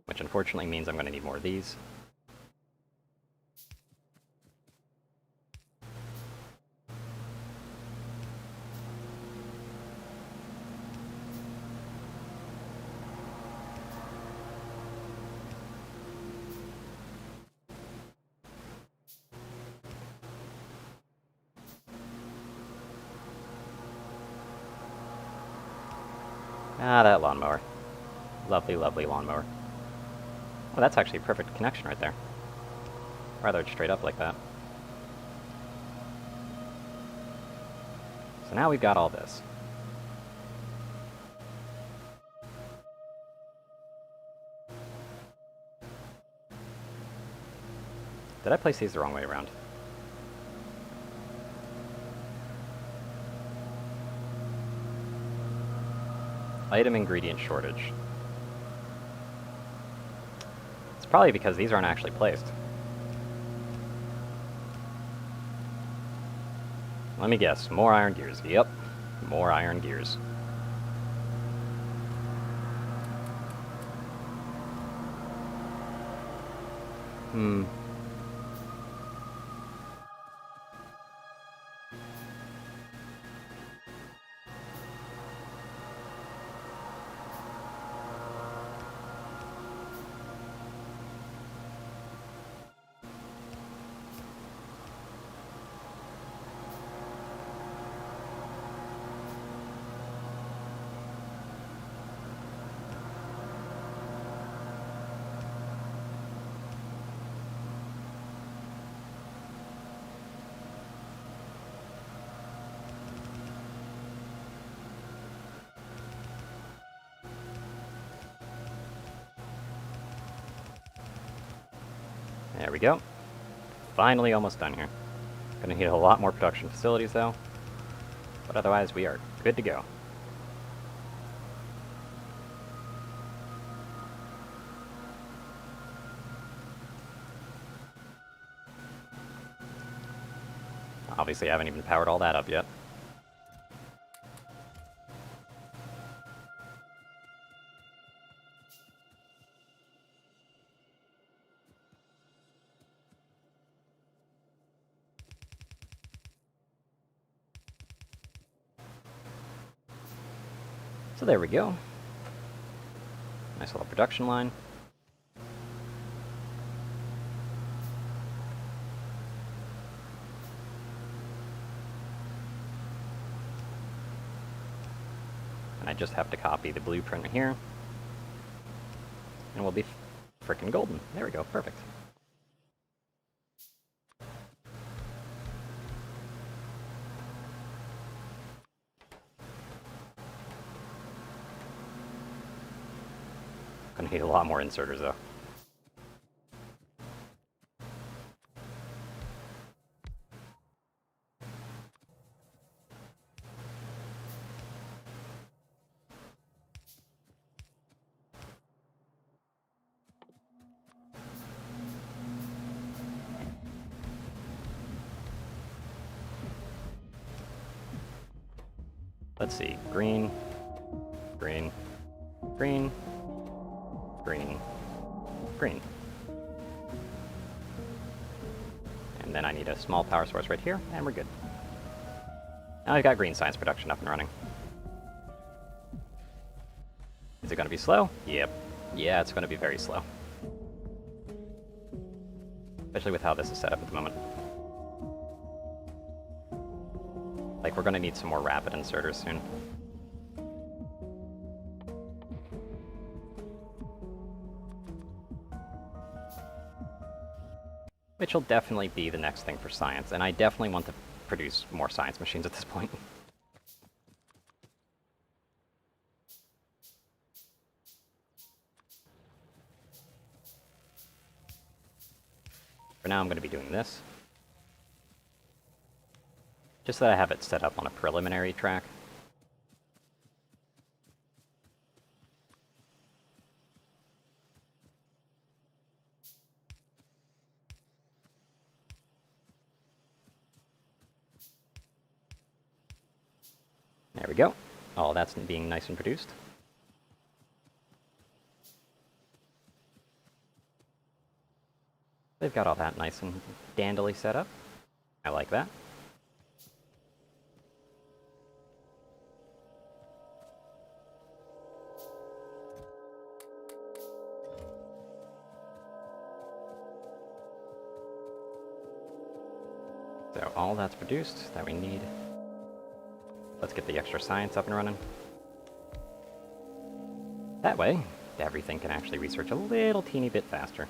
Which unfortunately means I'm going to need more of these. Ah, that lawnmower. Lovely, lovely lawnmower. Oh, that's actually a perfect connection right there. Rather straight up like that. So now we've got all this. Did I place these the wrong way around? Item ingredient shortage. It's probably because these aren't actually placed. Let me guess, more iron gears. Yep, more iron gears. Hmm. There we go. Finally almost done here. Gonna need a lot more production facilities though. But otherwise we are good to go. Obviously I haven't even powered all that up yet. So there we go. Nice little production line. And I just have to copy the blueprint here. And we'll be frickin' golden. There we go, perfect. Gonna need a lot more inserters though. Let's see, green, green, green, green, green. And then I need a small power source right here, and we're good. Now I've got green science production up and running. Is it going to be slow? Yep. Yeah, it's going to be very slow. Especially with how this is set up at the moment. Like, we're going to need some more rapid inserters soon. Which will definitely be the next thing for science, and I definitely want to produce more science machines at this point. For now, I'm going to be doing this. Just so that I have it set up on a preliminary track. There we go. All that's being nice and produced. They've got all that nice and dandily set up. I like that. So all that's produced that we need. Let's get the extra science up and running. That way, everything can actually research a little teeny bit faster.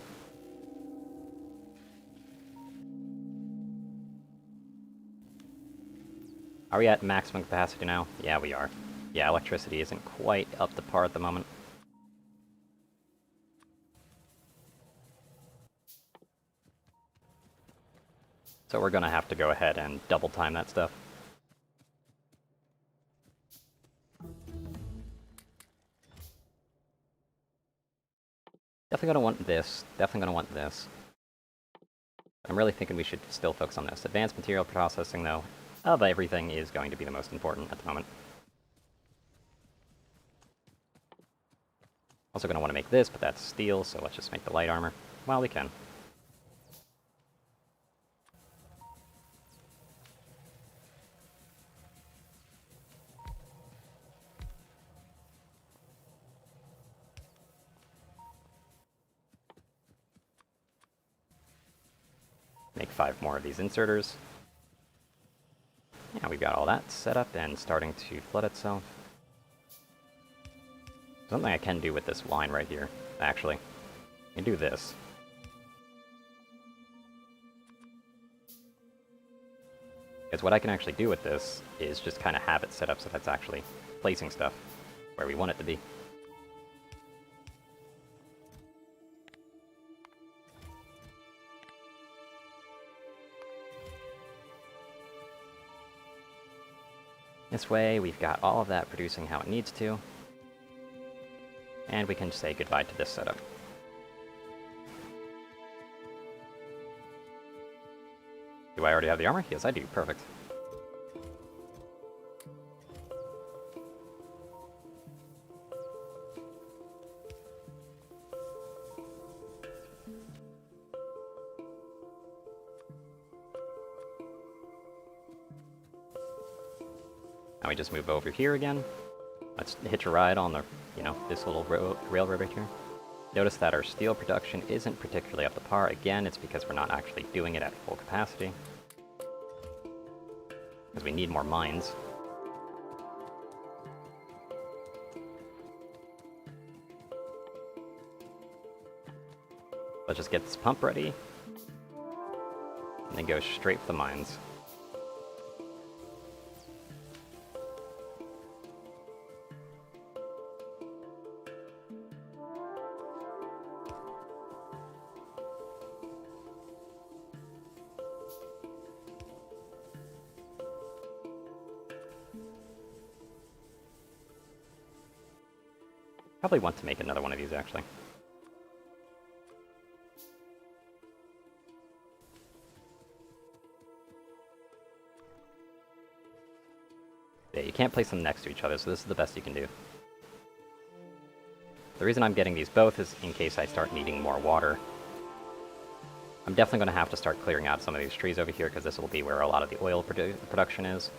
Are we at maximum capacity now? Yeah, we are. Yeah, electricity isn't quite up to par at the moment. So we're gonna have to go ahead and double time that stuff. Definitely gonna want this. Definitely gonna want this. I'm really thinking we should still focus on this. Advanced material processing, though, of everything is going to be the most important at the moment. Also gonna want to make this, but that's steel, so let's just make the light armor while we can. Make 5 more of these inserters. Yeah, we've got all that set up and starting to flood itself. Something I can do with this line right here, actually. I can do this. Because what I can actually do with this is just kind of have it set up so that's actually placing stuff where we want it to be. This way, we've got all of that producing how it needs to. And we can say goodbye to this setup. Do I already have the armor? Yes, I do. Perfect. Now we just move over here again. Let's hitch a ride on the, this little railroad right here. Notice that our steel production isn't particularly up to par. Again, it's because we're not actually doing it at full capacity. Because we need more mines. Let's just get this pump ready. And then go straight for the mines. Probably want to make another one of these, actually. Yeah, you can't place them next to each other, so this is the best you can do. The reason I'm getting these both is in case I start needing more water. I'm definitely going to have to start clearing out some of these trees over here, because this will be where a lot of the oil production is.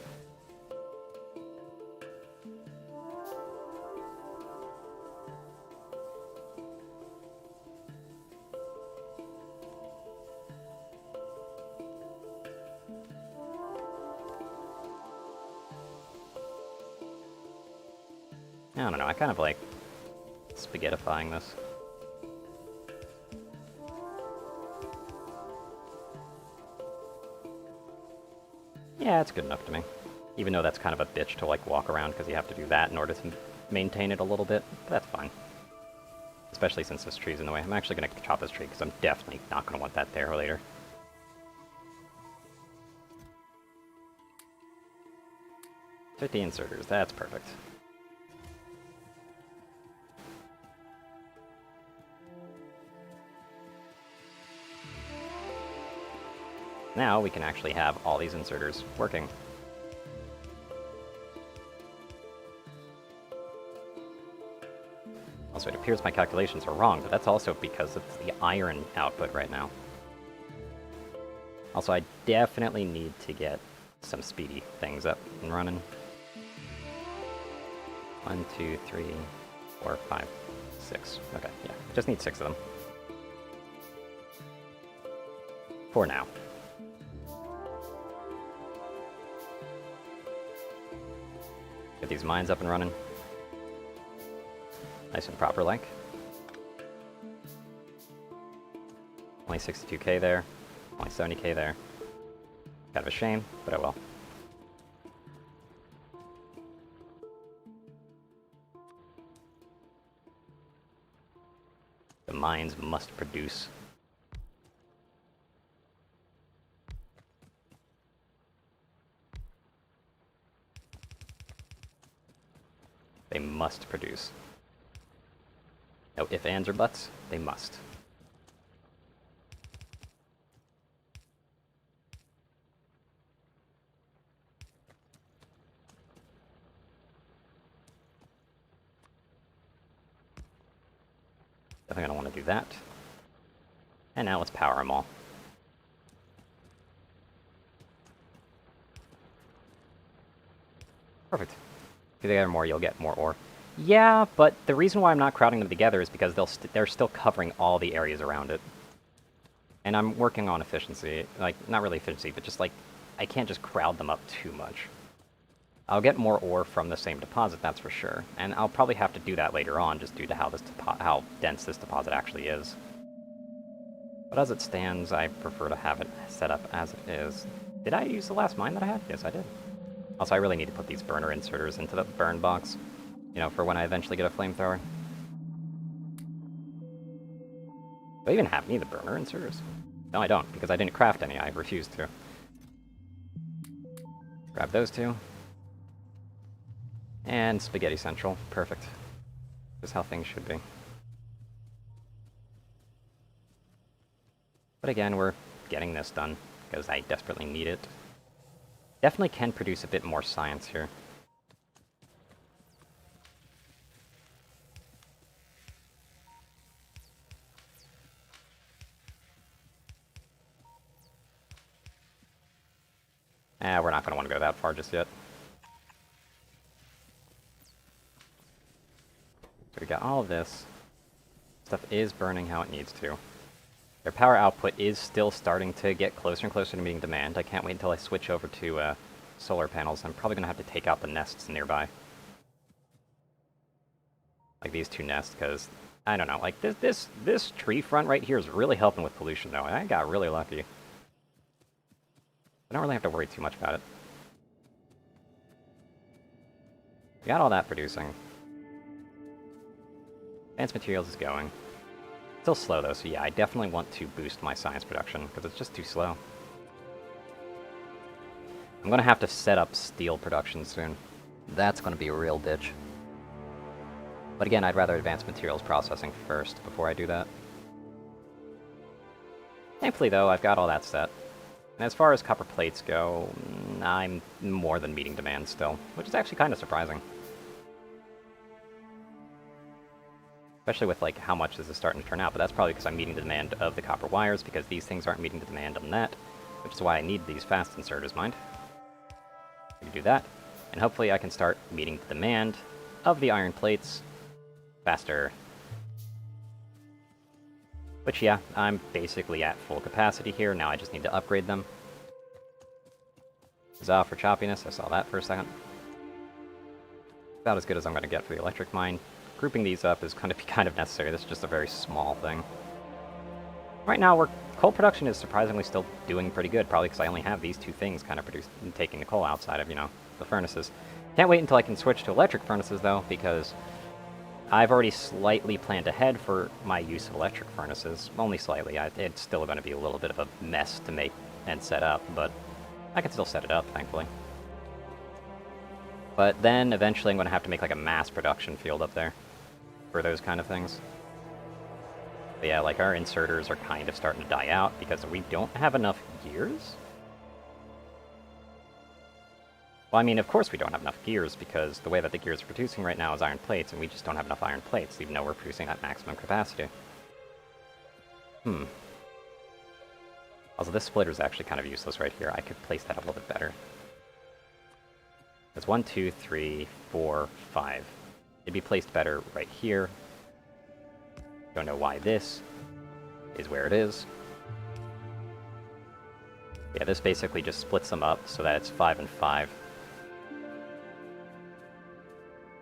I don't know, I kind of like spaghettifying this. Yeah, it's good enough to me. Even though that's kind of a bitch to like walk around because you have to do that in order to maintain it a little bit, but that's fine. Especially since this tree's in the way. I'm actually going to chop this tree because I'm definitely not going to want that there later. 50 inserters, that's perfect. Now we can actually have all these inserters working. Also, it appears my calculations are wrong, but that's also because of the iron output right now. Also, I definitely need to get some speedy things up and running. 1, 2, 3, 4, 5, 6. Okay, yeah, just need 6 of them. For now. Get these mines up and running. Nice and proper like. Only 62k there. Only 70k there. Kind of a shame, but oh well. The mines must produce. They must produce. No ifs, ands, or buts. They must. Definitely gonna want to do that. And now let's power them all. Perfect. If you get more, you'll get more ore. Yeah, but the reason why I'm not crowding them together is because they're still covering all the areas around it. And I'm working on efficiency. Like, not really efficiency, but just like, I can't just crowd them up too much. I'll get more ore from the same deposit, that's for sure. And I'll probably have to do that later on, just due to how dense this deposit actually is. But as it stands, I prefer to have it set up as it is. Did I use the last mine that I had? Yes, I did. Also, I really need to put these burner inserters into the burn box. You know, for when I eventually get a flamethrower. Do I even have any of the burner inserters? No, I don't, because I didn't craft any. I refused to. Grab those two. And Spaghetti Central. Perfect. This is how things should be. But again, we're getting this done, because I desperately need it. Definitely can produce a bit more science here. We're not going to want to go that far just yet. So we got all of this. Stuff is burning how it needs to. Their power output is still starting to get closer and closer to meeting demand. I can't wait until I switch over to solar panels. I'm probably going to have to take out the nests nearby. Like these two nests, because, I don't know, like this tree front right here is really helping with pollution, though. I got really lucky. I don't really have to worry too much about it. We got all that producing. Advanced materials is going. Still slow though, so yeah, I definitely want to boost my science production, because it's just too slow. I'm gonna have to set up steel production soon. That's gonna be a real bitch. But again, I'd rather advanced materials processing first before I do that. Thankfully though, I've got all that set. And as far as copper plates go, I'm more than meeting demand still, which is actually kind of surprising. Especially with like how much this is starting to turn out, but that's probably because I'm meeting the demand of the copper wires, because these things aren't meeting the demand on that, which is why I need these fast inserters, mind. We can do that, and hopefully I can start meeting the demand of the iron plates faster. Which, yeah, I'm basically at full capacity here. Now I just need to upgrade them. Huzzah for choppiness. I saw that for a second. About as good as I'm going to get for the electric mine. Grouping these up is going to be kind of necessary. This is just a very small thing. Right now, coal production is surprisingly still doing pretty good, probably because I only have these two things kind of taking the coal outside of, you know, the furnaces. Can't wait until I can switch to electric furnaces, though, because I've already slightly planned ahead for my use of electric furnaces. Only slightly. It's still going to be a little bit of a mess to make and set up, but I can still set it up, thankfully. But then eventually I'm going to have to make like a mass production field up there for those kind of things. But yeah, like our inserters are kind of starting to die out because we don't have enough gears. Well, I mean, of course we don't have enough gears because the way that the gears are producing right now is iron plates, and we just don't have enough iron plates, even though we're producing at maximum capacity. Also, this splitter is actually kind of useless right here. I could place that a little bit better. There's 1, 2, 3, 4, 5. It'd be placed better right here. Don't know why this is where it is. Yeah, this basically just splits them up so that it's 5 and 5.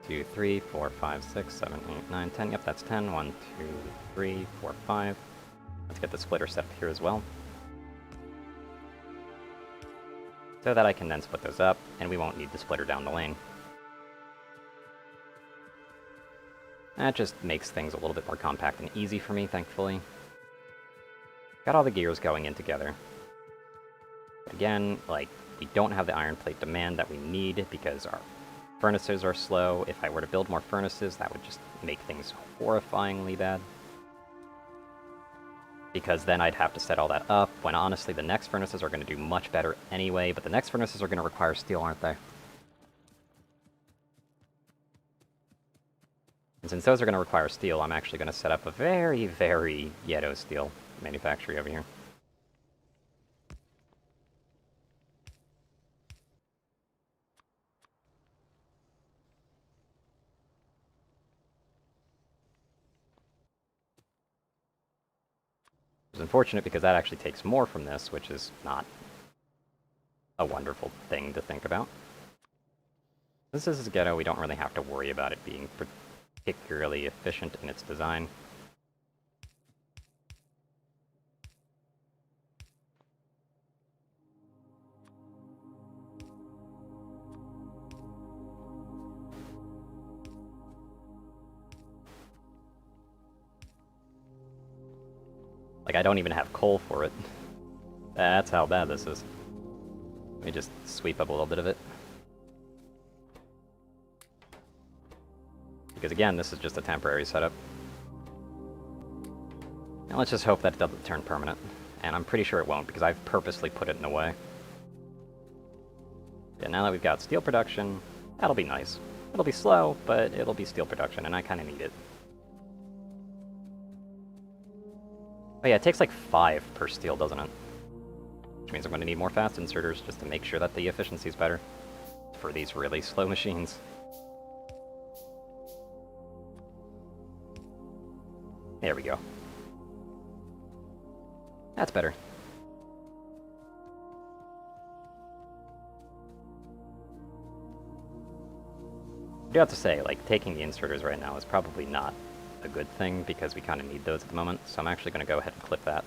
2, 3, 4, 5, 6, 7, 8, 9, 10. Yep, that's 10. 1, 2, 3, 4, 5. Let's get the splitter set up here as well. So that I can then split those up, and we won't need the splitter down the lane. That just makes things a little bit more compact and easy for me, thankfully. Got all the gears going in together. But again, like, we don't have the iron plate demand that we need because our furnaces are slow. If I were to build more furnaces, that would just make things horrifyingly bad. Because then I'd have to set all that up, when honestly the next furnaces are going to do much better anyway, but the next furnaces are going to require steel, aren't they? And since those are going to require steel, I'm actually going to set up a very, very ghetto steel manufactory over here. It's unfortunate because that actually takes more from this, which is not a wonderful thing to think about. Since this is ghetto, we don't really have to worry about it being particularly efficient in its design. Like, I don't even have coal for it. That's how bad this is. Let me just sweep up a little bit of it. Because again, this is just a temporary setup. Now let's just hope that it doesn't turn permanent. And I'm pretty sure it won't, because I've purposely put it in a way. Yeah, now that we've got steel production, that'll be nice. It'll be slow, but it'll be steel production, and I kind of need it. Oh yeah, it takes like 5 per steel, doesn't it? Which means I'm going to need more fast inserters just to make sure that the efficiency's better for these really slow machines. There we go. That's better. I do have to say, like, taking the inserters right now is probably not a good thing because we kind of need those at the moment, so I'm actually going to go ahead and clip that.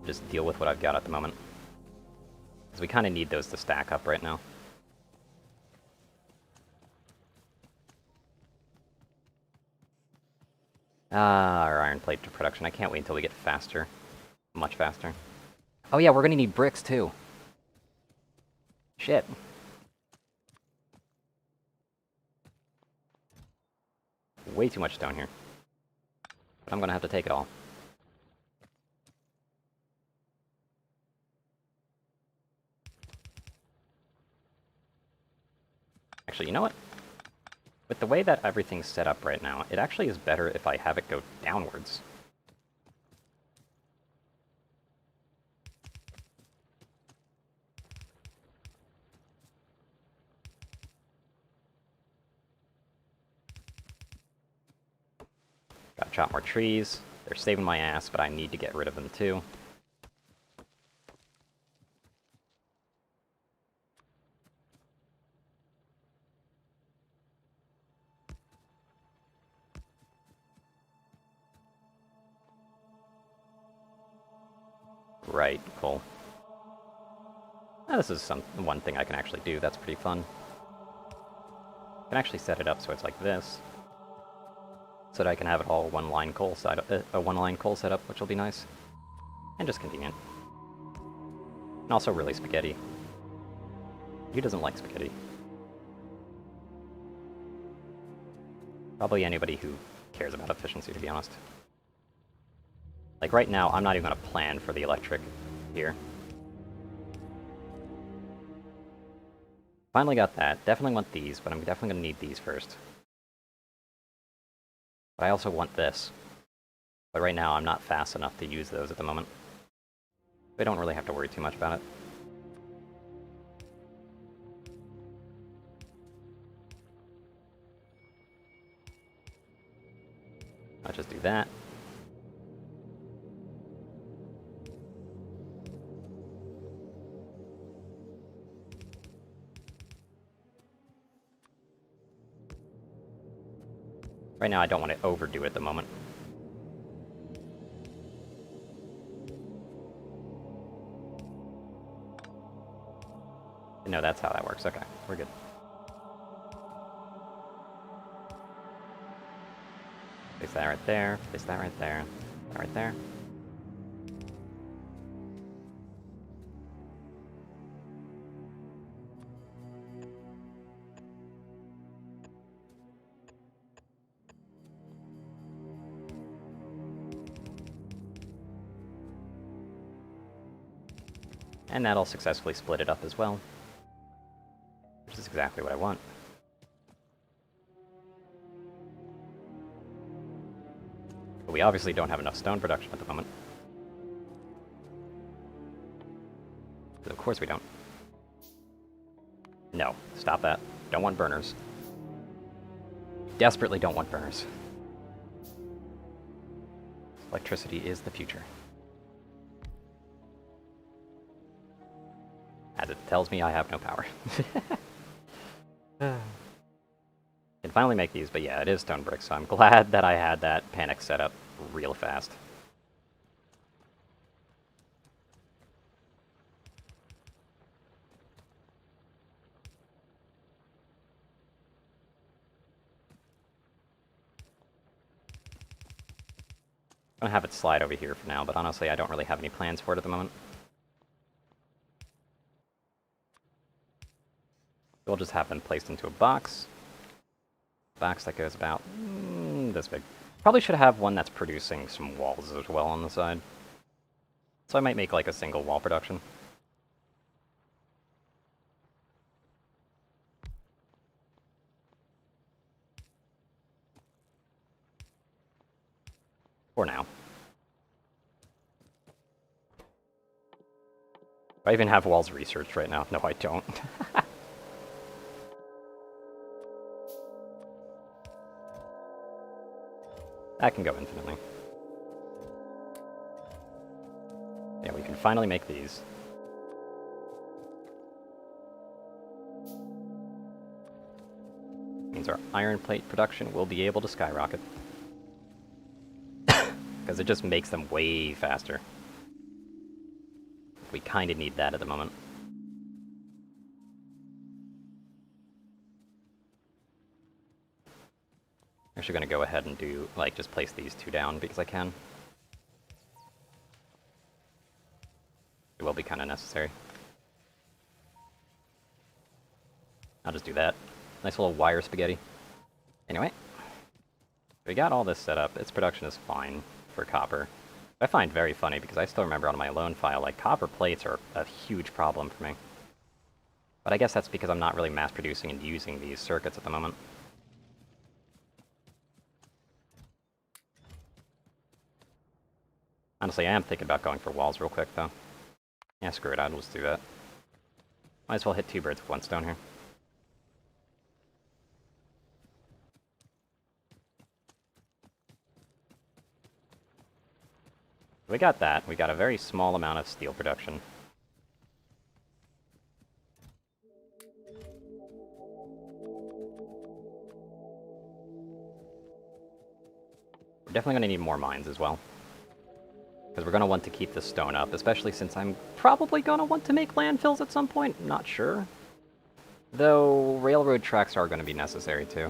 Just deal with what I've got at the moment. Because we kind of need those to stack up right now. Ah, our iron plate production. I can't wait until we get faster. Much faster. Oh yeah, we're going to need bricks too. Shit. Way too much stone here. But I'm going to have to take it all. Actually, you know what? With the way that everything's set up right now, it actually is better if I have it go downwards. Gotta chop more trees. They're saving my ass, but I need to get rid of them too. Right, cool. Now, this is one thing I can actually do. That's pretty fun. I can actually set it up so it's like this, so that I can have it all one-line coal setup, which will be nice and just convenient, and also really spaghetti. Who doesn't like spaghetti? Probably anybody who cares about efficiency, to be honest. Like, right now, I'm not even going to plan for the electric here. Finally got that. Definitely want these, but I'm definitely going to need these first. But I also want this. But right now, I'm not fast enough to use those at the moment. I don't really have to worry too much about it. I'll just do that. Right now, I don't want to overdo it at the moment. No, that's how that works. Okay, we're good. Place that right there. Place that right there. That right there. And that'll successfully split it up as well. Which is exactly what I want. But we obviously don't have enough stone production at the moment. Of course we don't. No, stop that. Don't want burners. Desperately don't want burners. Electricity is the future. As it tells me I have no power. Can finally make these, but yeah, it is stone brick, so I'm glad that I had that panic set up real fast. I'm gonna have it slide over here for now, but honestly, I don't really have any plans for it at the moment. We'll just have them placed into a box. Box that goes about this big. Probably should have one that's producing some walls as well on the side. So I might make like a single wall production. For now. Do I even have walls researched right now? No, I don't. That can go infinitely. Yeah, we can finally make these. Means our iron plate production will be able to skyrocket. Because it just makes them way faster. We kind of need that at the moment. I'm actually going to go ahead and do, like, just place these two down because I can. It will be kind of necessary. I'll just do that. Nice little wire spaghetti. Anyway, we got all this set up. Its production is fine for copper. I find very funny because I still remember on my loan file, like, copper plates are a huge problem for me. But I guess that's because I'm not really mass producing and using these circuits at the moment. Honestly, I am thinking about going for walls real quick, though. Yeah, screw it, I'll just do that. Might as well hit two birds with one stone here. We got that. We got a very small amount of steel production. We're definitely going to need more mines as well. Because we're going to want to keep the stone up, especially since I'm probably going to want to make landfills at some point. Not sure. Though, railroad tracks are going to be necessary too.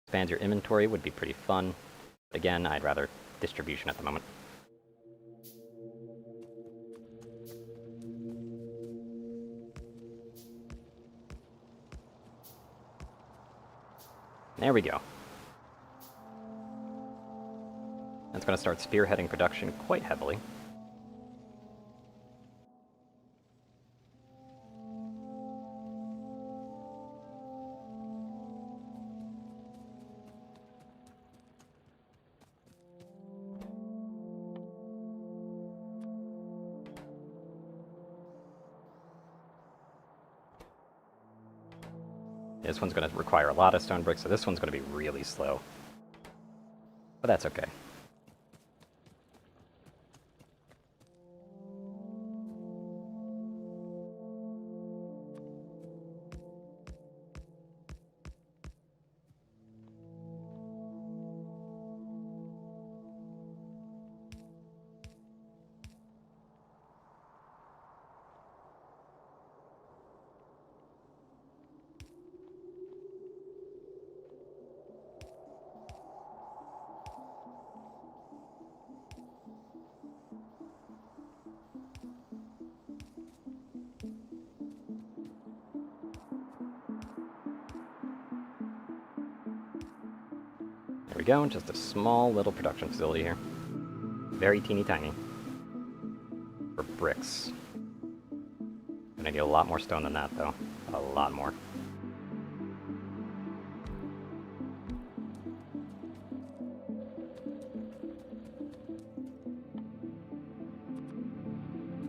Expand your inventory would be pretty fun. But again, I'd rather distribution at the moment. There we go. That's going to start spearheading production quite heavily. This one's going to require a lot of stone bricks, so this one's going to be really slow. But that's okay. There we go, just a small little production facility here. Very teeny tiny. For bricks. Gonna need a lot more stone than that, though. A lot more.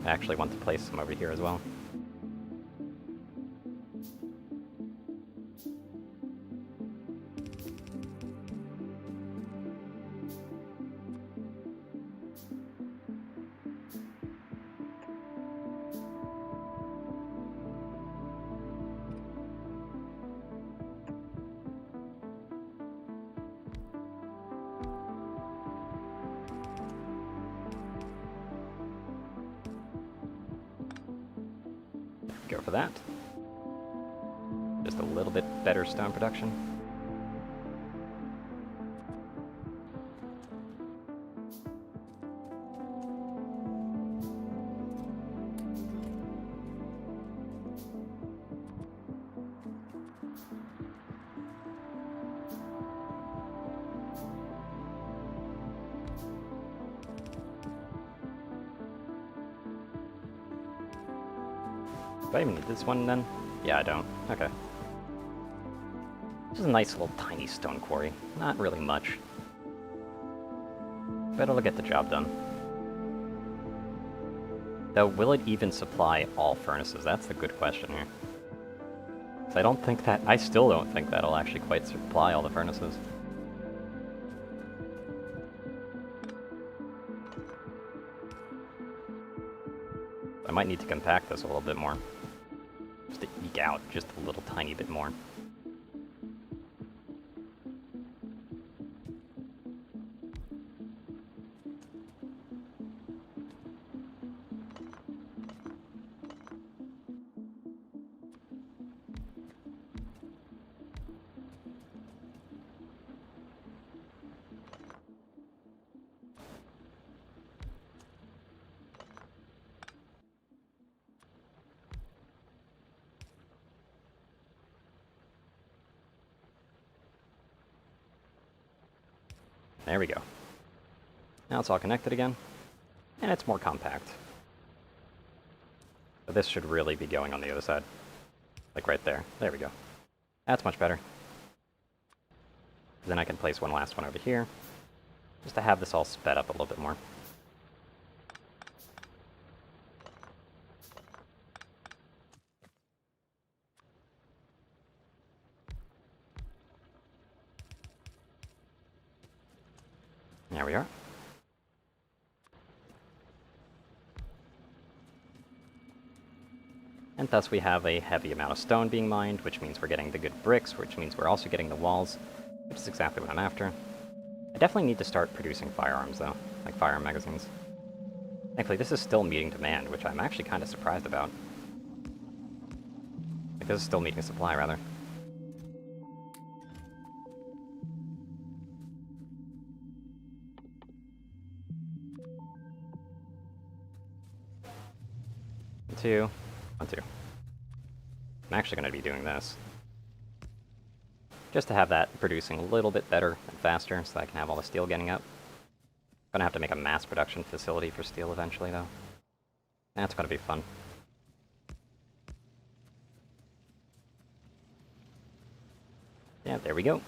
I actually want to place some over here as well. Go for that. Just a little bit better stone production. Do I even need this one then? Yeah, I don't. Okay. This is a nice little tiny stone quarry. Not really much. But it'll get the job done. Though, will it even supply all furnaces? That's the good question here. So I still don't think that'll actually quite supply all the furnaces. I might need to compact this a little bit more. Just to eke out just a little tiny bit more. There we go. Now it's all connected again, and it's more compact. But this should really be going on the other side. Like right there. There we go. That's much better. Then I can place one last one over here, just to have this all sped up a little bit more. There we are. And thus we have a heavy amount of stone being mined, which means we're getting the good bricks, which means we're also getting the walls, which is exactly what I'm after. I definitely need to start producing firearms, though, like firearm magazines. Thankfully, this is still meeting demand, which I'm actually kind of surprised about. Like, this is still meeting supply, rather. 2, 1, 2. I'm actually going to be doing this. Just to have that producing a little bit better and faster so that I can have all the steel getting up. Gonna have to make a mass production facility for steel eventually, though. That's gonna be fun. Yeah, there we go.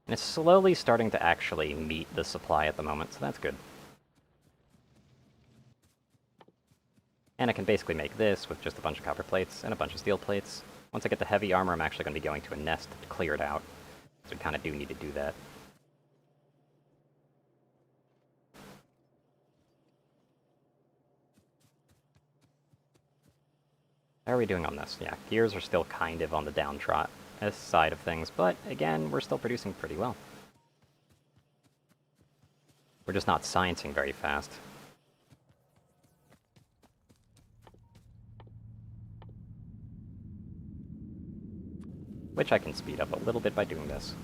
And it's slowly starting to actually meet the supply at the moment, so that's good. And I can basically make this with just a bunch of copper plates and a bunch of steel plates. Once I get the heavy armor, I'm actually going to be going to a nest to clear it out. So we kind of do need to do that. How are we doing on this? Yeah, gears are still kind of on the downtrot side of things, but again, we're still producing pretty well. We're just not sciencing very fast. Which I can speed up a little bit by doing this.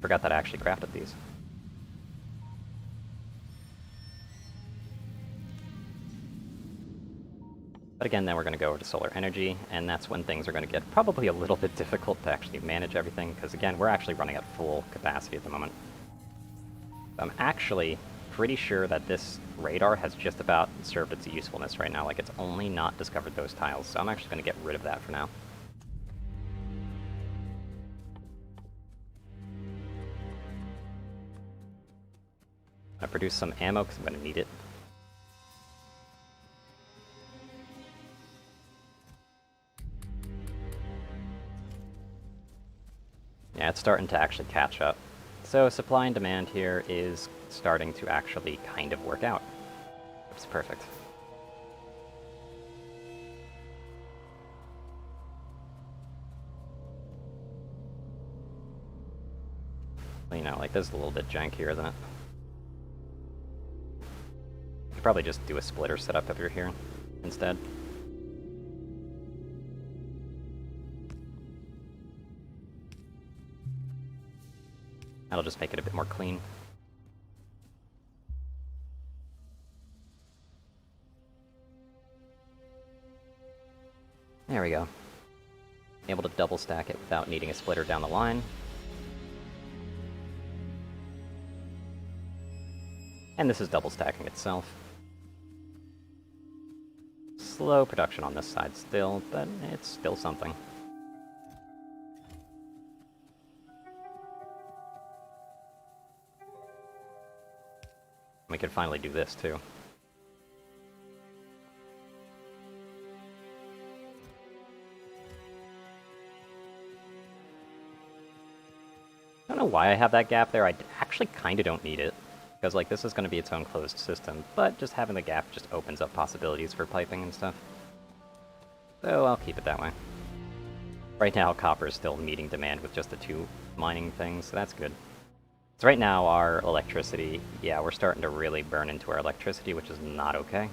Forgot that I actually crafted these. But again, then we're going to go over to solar energy, and that's when things are going to get probably a little bit difficult to actually manage everything, because again, we're actually running at full capacity at the moment. I'm actually pretty sure that this radar has just about served its usefulness right now, like it's only not discovered those tiles, so I'm actually going to get rid of that for now. I produce some ammo because I'm going to need it. Yeah, it's starting to actually catch up. So supply and demand here is starting to actually kind of work out. It's perfect. You know, like, this is a little bit janky, isn't it? Could probably just do a splitter setup over here instead. That'll just make it a bit more clean. There we go. Able to double stack it without needing a splitter down the line. And this is double stacking itself. Slow production on this side still, but it's still something. We could finally do this too. I don't know why I have that gap there. I actually kind of don't need it. Because, like, this is going to be its own closed system, but just having the gap just opens up possibilities for piping and stuff. So I'll keep it that way. Right now, copper is still meeting demand with just the 2 mining things, so that's good. So right now, our electricity, yeah, we're starting to really burn into our electricity, which is not okay.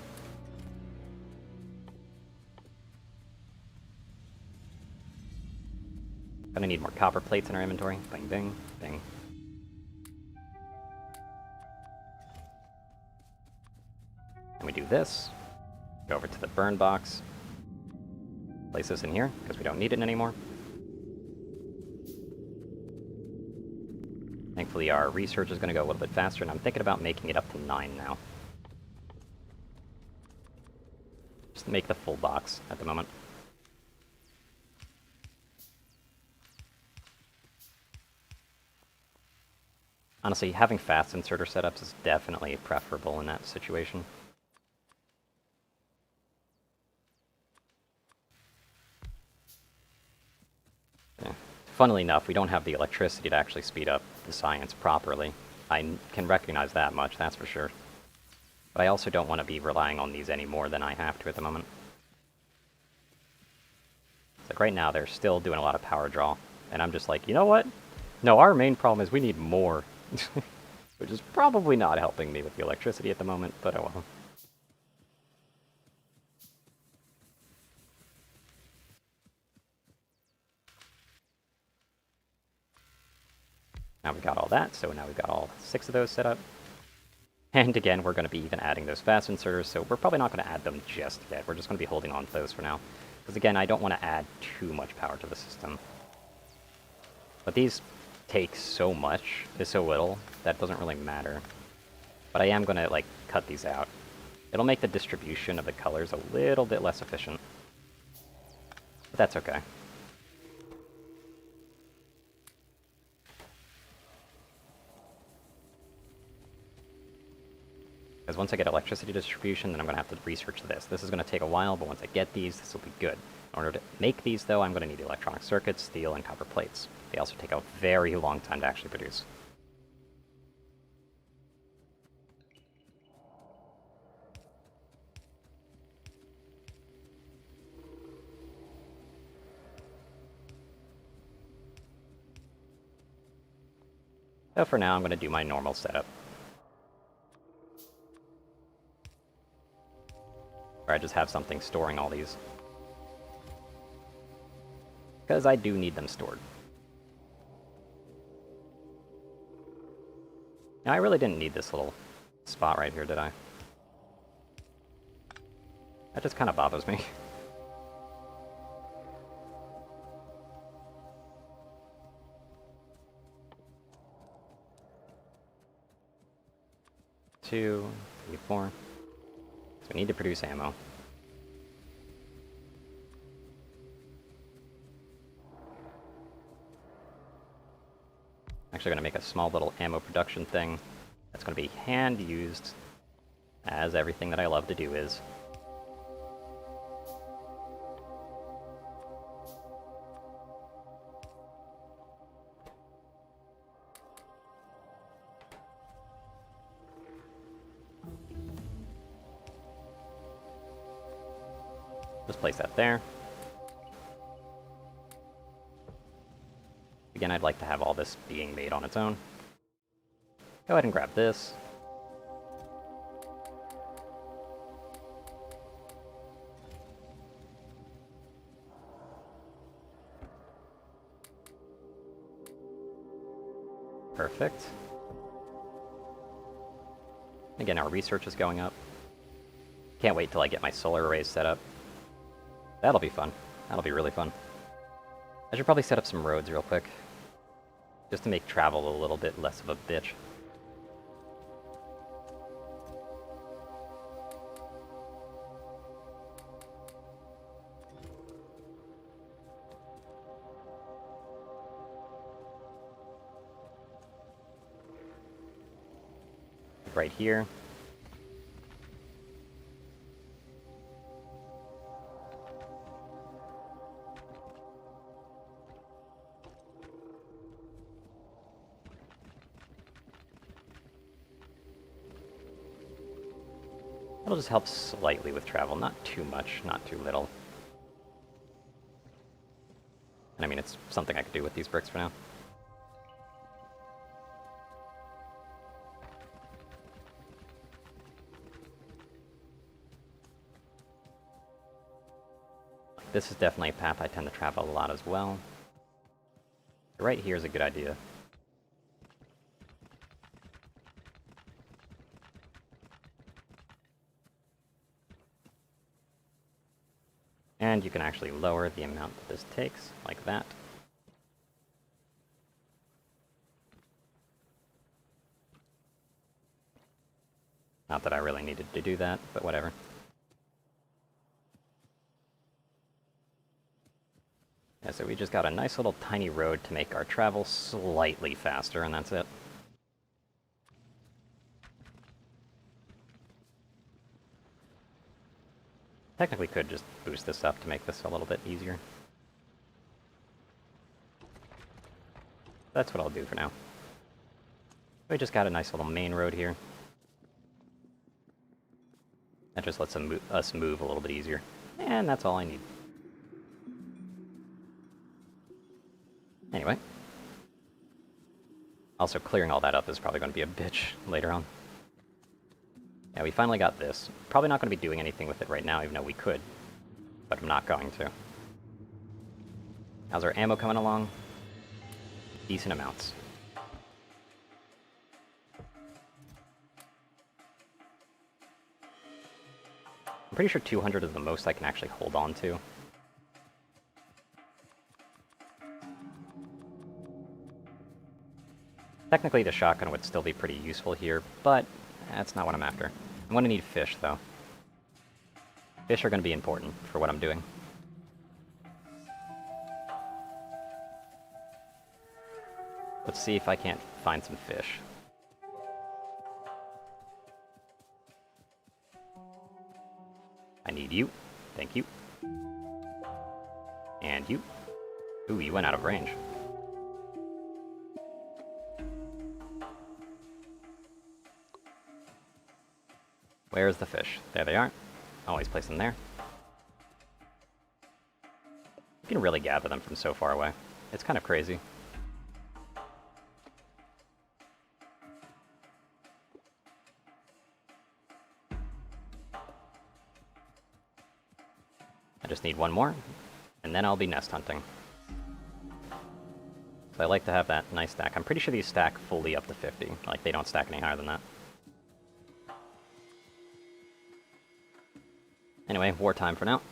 Gonna need more copper plates in our inventory. Bing, bing, bing. And we do this. Go over to the burn box. Place this in here, because we don't need it anymore. Thankfully, our research is going to go a little bit faster, and I'm thinking about making it up to 9 now. Just make the full box at the moment. Honestly, having fast inserter setups is definitely preferable in that situation. Yeah. Funnily enough, we don't have the electricity to actually speed up the science properly. I can recognize that much, that's for sure. But I also don't want to be relying on these any more than I have to at the moment. It's like right now, they're still doing a lot of power draw. And I'm just like, you know what? No, our main problem is we need more. Which is probably not helping me with the electricity at the moment, but oh well. Now we've got all that, so now we've got all 6 of those set up. And again, we're going to be even adding those fast inserters, so we're probably not going to add them just yet. We're just going to be holding on to those for now. Because again, I don't want to add too much power to the system. But these take so much, is so little, that doesn't really matter. But I am going to, like, cut these out. It'll make the distribution of the colors a little bit less efficient. But that's okay. Because once I get electricity distribution, then I'm going to have to research this. This is going to take a while, but once I get these, this will be good. In order to make these, though, I'm going to need electronic circuits, steel, and copper plates. They also take a very long time to actually produce. So for now, I'm going to do my normal setup. Where I just have something storing all these. Because I do need them stored. Now, I really didn't need this little spot right here, did I? That just kind of bothers me. Two, three, four. So we need to produce ammo. Actually going to make a small little ammo production thing that's going to be hand used, as everything that I love to do is. Just place that there. Again, I'd like to have all this being made on its own. Go ahead and grab this. Perfect. Again, our research is going up. Can't wait till I get my solar arrays set up. That'll be fun. That'll be really fun. I should probably set up some roads real quick. Just to make travel a little bit less of a bitch. Right here. It'll just help slightly with travel, not too much, not too little. And I mean, it's something I could do with these bricks for now. This is definitely a path I tend to travel a lot as well. Right here is a good idea. And you can actually lower the amount that this takes, like that. Not that I really needed to do that, but whatever. Yeah, so we just got a nice little tiny road to make our travel slightly faster, and that's it. Technically could just boost this up to make this a little bit easier. That's what I'll do for now. We just got a nice little main road here. That just lets us move a little bit easier. And that's all I need. Anyway. Also, clearing all that up is probably going to be a bitch later on. Yeah, we finally got this. Probably not going to be doing anything with it right now, even though we could. But I'm not going to. How's our ammo coming along? Decent amounts. I'm pretty sure 200 is the most I can actually hold on to. Technically, the shotgun would still be pretty useful here, but that's not what I'm after. I'm going to need fish, though. Fish are going to be important for what I'm doing. Let's see if I can't find some fish. I need you. Thank you. And you. Ooh, you went out of range. Where's the fish? There they are. Always place them there. You can really gather them from so far away. It's kind of crazy. I just need one more, and then I'll be nest hunting. So I like to have that nice stack. I'm pretty sure these stack fully up to 50. Like, they don't stack any higher than that. Anyway, wartime for now.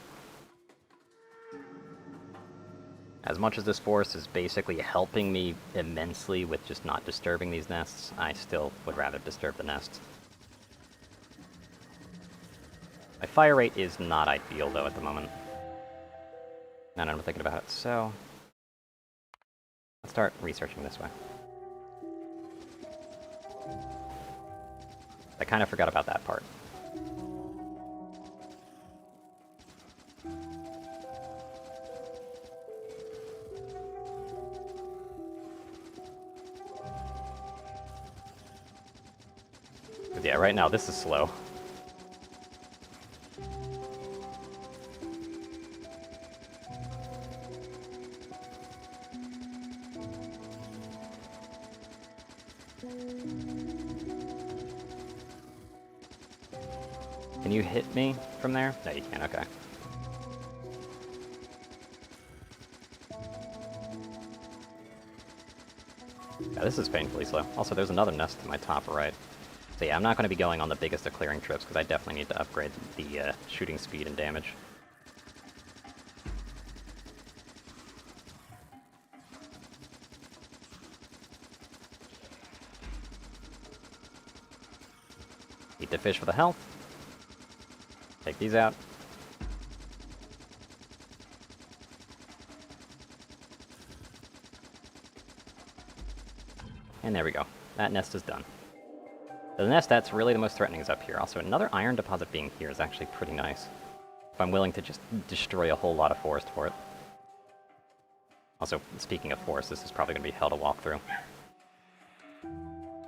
As much as this forest is basically helping me immensely with just not disturbing these nests, I still would rather disturb the nests. My fire rate is not ideal, though, at the moment. Now that I'm thinking about it, so... let's start researching this way. I kind of forgot about that part. But yeah, right now this is slow. Can you hit me from there? No, you can't, okay. Yeah, this is painfully slow. Also, there's another nest to my top right. So yeah, I'm not going to be going on the biggest of clearing trips, because I definitely need to upgrade the shooting speed and damage. Eat the fish for the health. Take these out. And there we go. That nest is done. The nest that's really the most threatening is up here. Also, another iron deposit being here is actually pretty nice. If I'm willing to just destroy a whole lot of forest for it. Also, speaking of forest, this is probably going to be hell to walk through.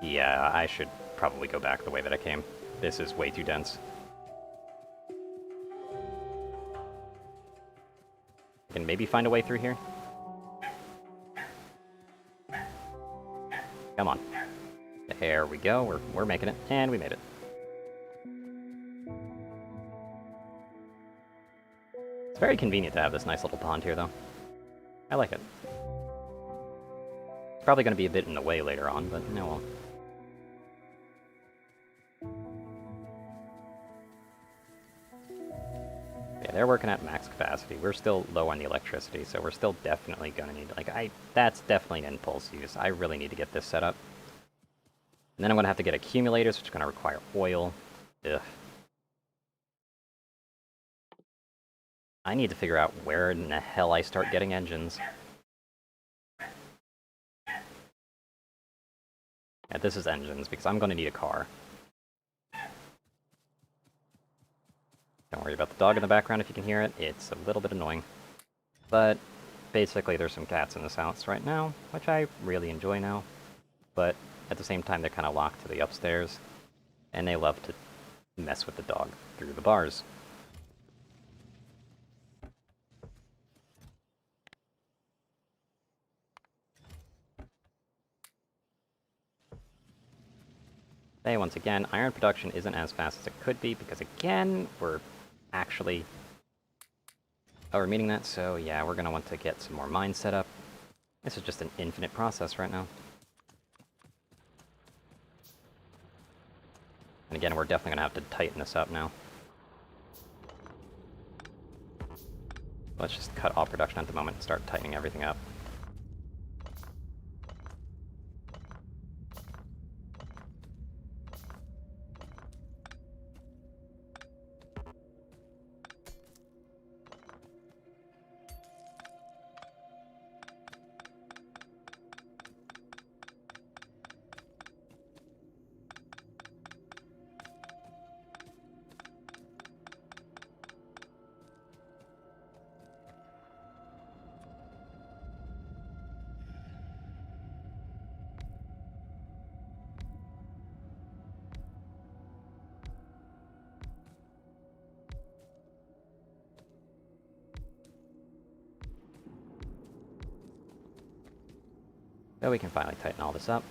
Yeah, I should probably go back the way that I came. This is way too dense. I can maybe find a way through here. Come on. There we go. We're making it. And we made it. It's very convenient to have this nice little pond here, though. I like it. It's probably going to be a bit in the way later on, but no, well. Yeah, they're working at max capacity. We're still low on the electricity, so we're still definitely going to need... that's definitely an impulse use. I really need to get this set up. And then I'm going to have to get accumulators, which are going to require oil. Ugh. I need to figure out where in the hell I start getting engines. Yeah, this is engines, because I'm going to need a car. Don't worry about the dog in the background if you can hear it. It's a little bit annoying. But basically there's some cats in this house right now, which I really enjoy now. But at the same time they're kind of locked to the upstairs. And they love to mess with the dog through the bars. Hey, once again, iron production isn't as fast as it could be, because again, we're actually over-meeting that, so yeah, we're going to want to get some more mines set up. This is just an infinite process right now. And again, we're definitely going to have to tighten this up now. Let's just cut all production at the moment and start tightening everything up. So we can finally tighten all this up.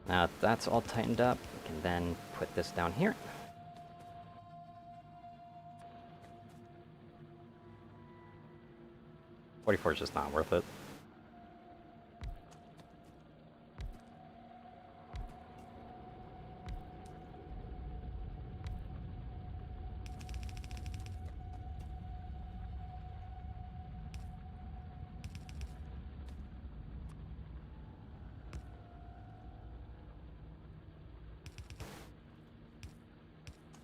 Now that that's all tightened up, we can then put this down here. $44 is just not worth it.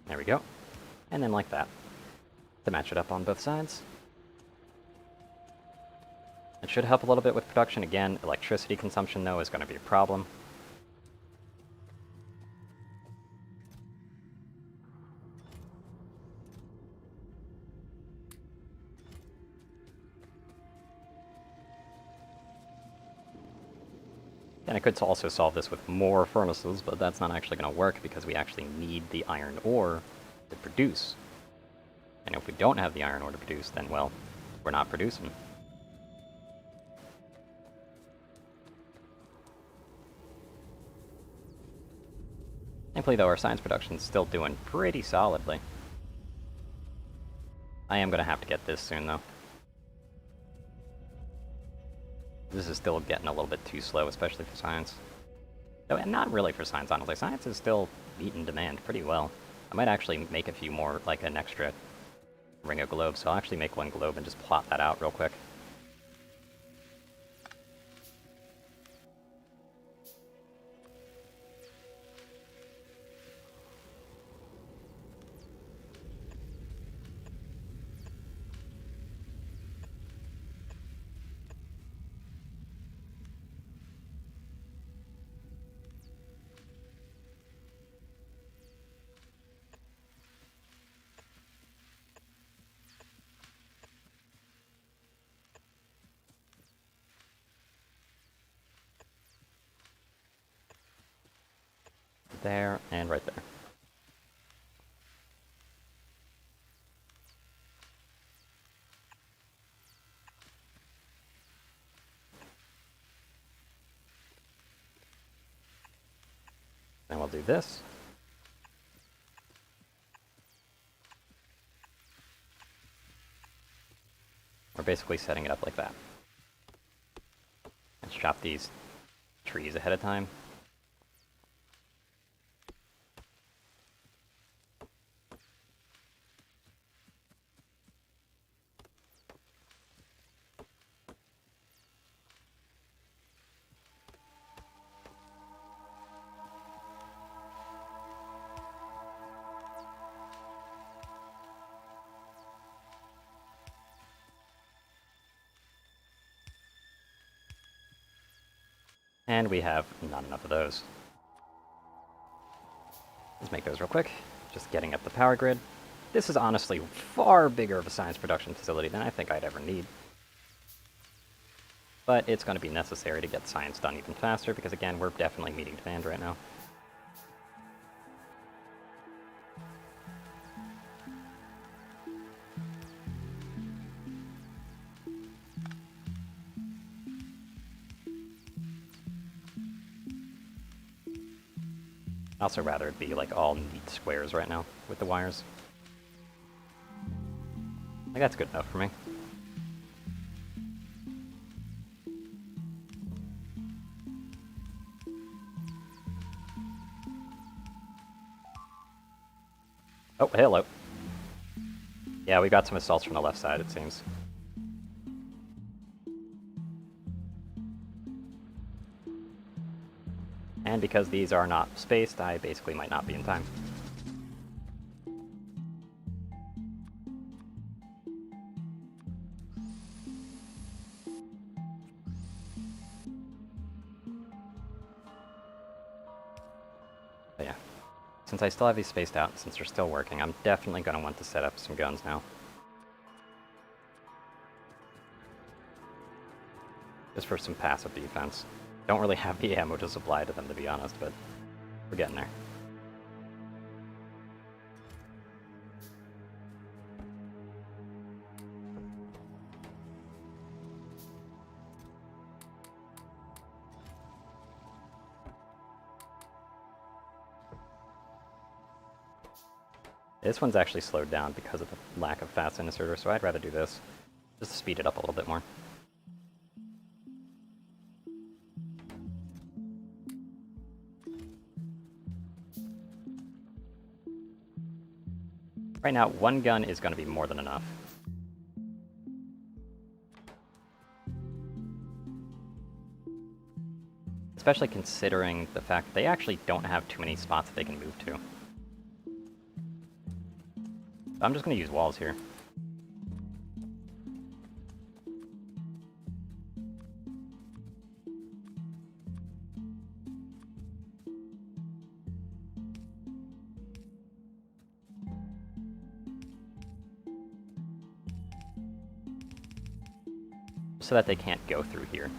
There we go. And then like that. To match it up on both sides. It should help a little bit with production. Again, electricity consumption, though, is going to be a problem. And I could also solve this with more furnaces, but that's not actually going to work because we actually need the iron ore to produce. And if we don't have the iron ore to produce, then, well, we're not producing. Thankfully, though, our science production is still doing pretty solidly. I am going to have to get this soon, though. This is still getting a little bit too slow, especially for science. No, and not really for science, honestly. Science is still meeting demand pretty well. I might actually make a few more, like an extra ring of globes, so I'll actually make one globe and just plot that out real quick. There, and right there. Then we'll do this. We're basically setting it up like that. Let's chop these trees ahead of time. And we have not enough of those. Let's make those real quick. Just getting up the power grid. This is honestly far bigger of a science production facility than I think I'd ever need. But it's going to be necessary to get science done even faster because, again, we're definitely meeting demand right now. also rather it be like all neat squares right now with the wires. Like that's good enough for me. Oh, hello. Yeah, we got some assaults from the left side, it seems. And because these are not spaced, I basically might not be in time. But yeah. Since I still have these spaced out, since they're still working, I'm definitely going to want to set up some guns now. Just for some passive defense. Don't really have the ammo to supply to them, to be honest, but we're getting there. This one's actually slowed down because of the lack of fast inserter, so I'd rather do this. Just to speed it up a little bit more. Right now, one gun is going to be more than enough. Especially considering the fact that they actually don't have too many spots that they can move to. I'm just going to use walls here. So that they can't go through here.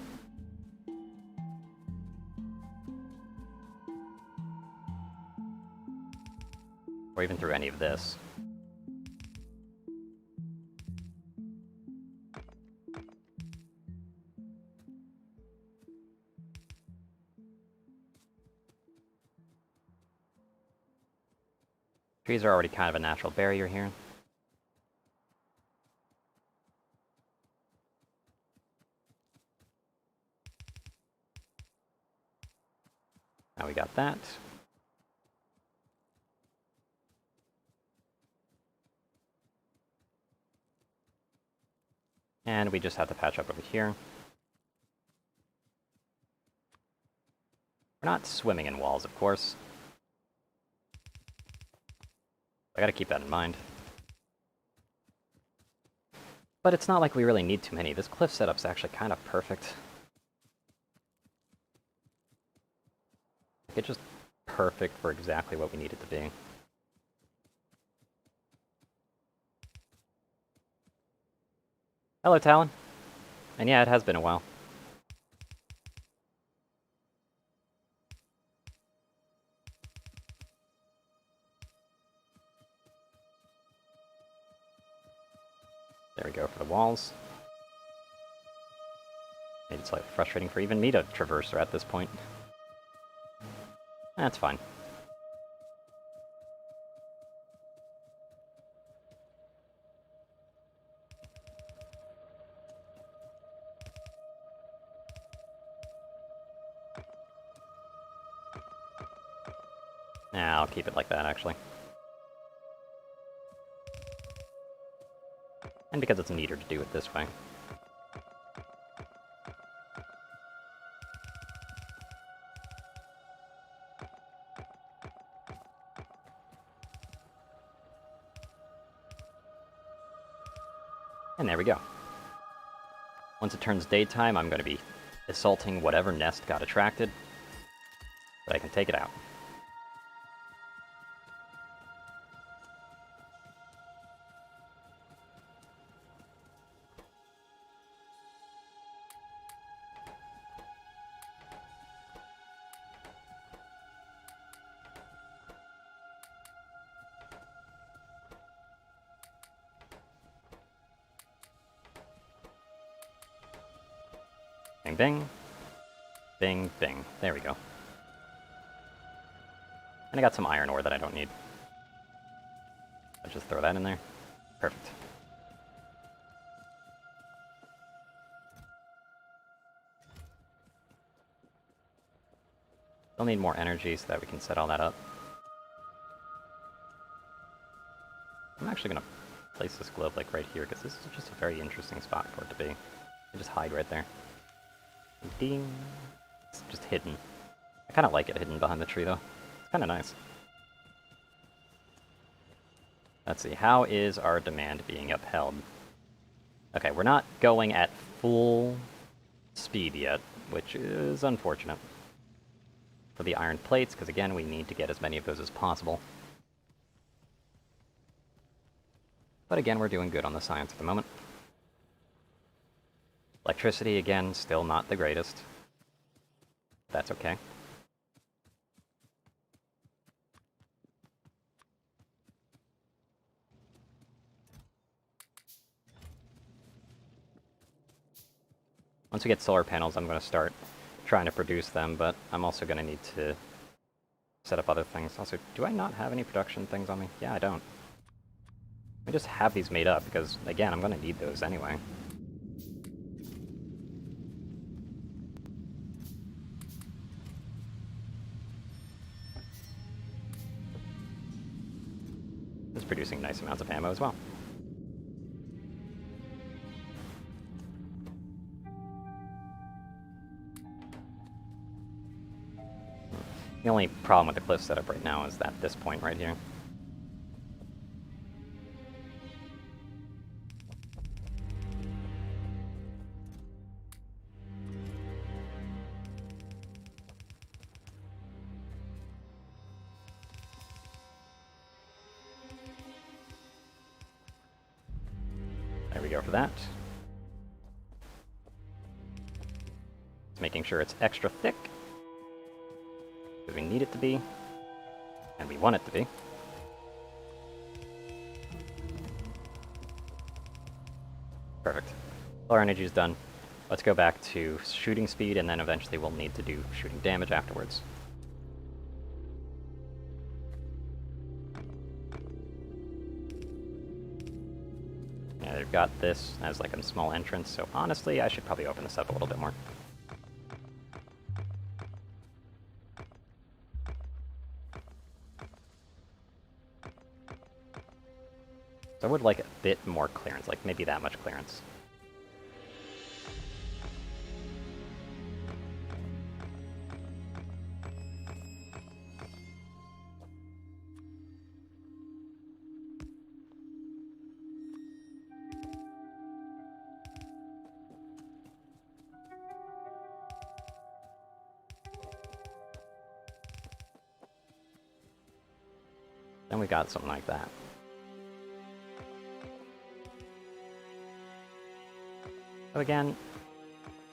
Or even through any of this. Trees are already kind of a natural barrier here. Now we got that. And we just have to patch up over here. We're not swimming in walls, of course. I gotta keep that in mind. But it's not like we really need too many. This cliff setup's actually kind of perfect. It's just perfect for exactly what we need it to be. Hello, Talon. And yeah, it has been a while. There we go for the walls. Maybe it's slightly frustrating for even me to traverse her at this point. That's fine. Nah, I'll keep it like that, actually. And because it's neater to do it this way. And there we go. Once it turns daytime, I'm going to be assaulting whatever nest got attracted, but I can take it out. Bing, bing. Bing, bing. There we go. And I got some iron ore that I don't need. I'll just throw that in there. Perfect. Still need more energy so that we can set all that up. I'm actually going to place this globe like right here, because this is just a very interesting spot for it to be. I just hide right there. Ding! It's just hidden. I kind of like it hidden behind the tree, though. It's kind of nice. Let's see, how is our demand being upheld? Okay, we're not going at full speed yet, which is unfortunate. For the iron plates, because again, we need to get as many of those as possible. But again, we're doing good on the science at the moment. Electricity, again, still not the greatest. That's okay. Once we get solar panels, I'm going to start trying to produce them, but I'm also going to need to set up other things. Also, do I not have any production things on me? Yeah, I don't. Let me just have these made up, because, again, I'm going to need those anyway. It's producing nice amounts of ammo as well. The only problem with the cliff setup right now is that this point right here. There we go for that. Just making sure it's extra thick, because we need it to be, and we want it to be. Perfect. All our energy is done. Let's go back to shooting speed, and then eventually we'll need to do shooting damage afterwards. Yeah, they've got this as like a small entrance, so honestly, I should probably open this up a little bit more. So I would like a bit more clearance, like maybe that much clearance. Then we got something like that. So again,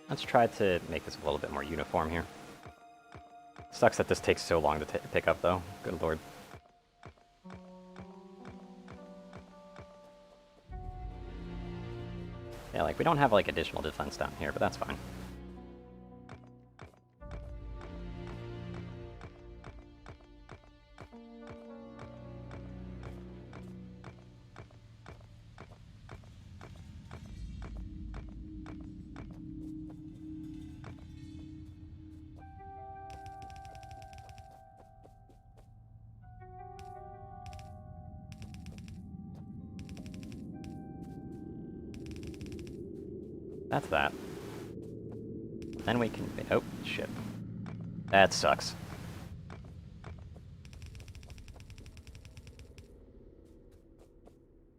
let's try to make this a little bit more uniform here. Sucks that this takes so long to pick up, though. Good lord. Yeah, like, we don't have, like, additional defense down here, but that's fine. That's that. Then we can... Oh, shit. That sucks.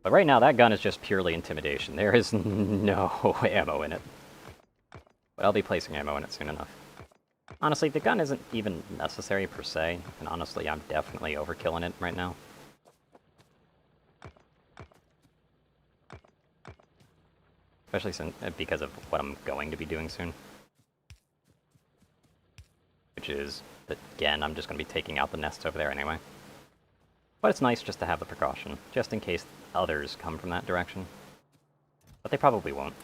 But right now, that gun is just purely intimidation. There is no ammo in it. But I'll be placing ammo in it soon enough. Honestly, the gun isn't even necessary per se, and honestly, I'm definitely overkilling it right now. Especially because of what I'm going to be doing soon. Which is, that again, I'm just going to be taking out the nests over there anyway. But it's nice just to have the precaution, just in case others come from that direction. But they probably won't.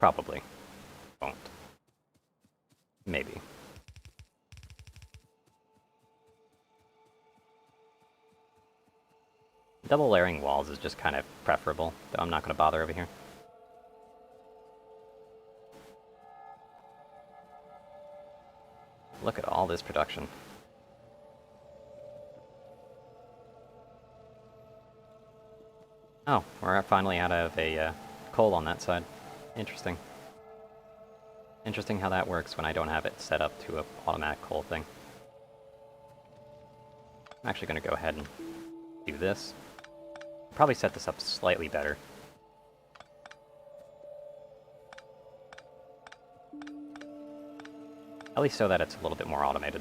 Probably. Won't. Maybe. Double layering walls is just kind of preferable, though I'm not going to bother over here. Look at all this production. Oh, we're finally out of a coal on that side. Interesting. Interesting how that works when I don't have it set up to an automatic coal thing. I'm actually going to go ahead and do this. Probably set this up slightly better. At least so that it's a little bit more automated.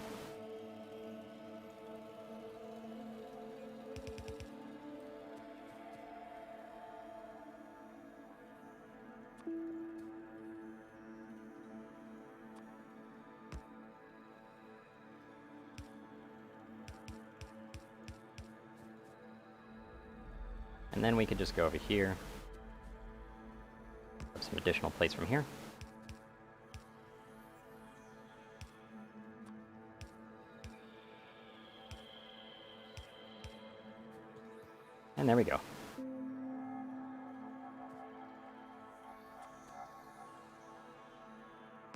And then we could just go over here. Put some additional plates from here. And there we go.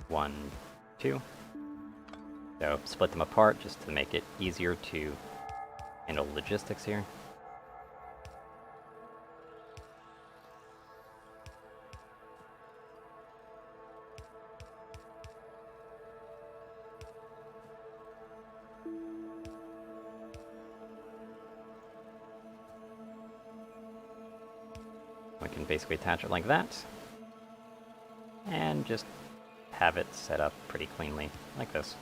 One, two. So split them apart just to make it easier to handle logistics here. We can basically attach it like that. And just have it set up pretty cleanly, like this.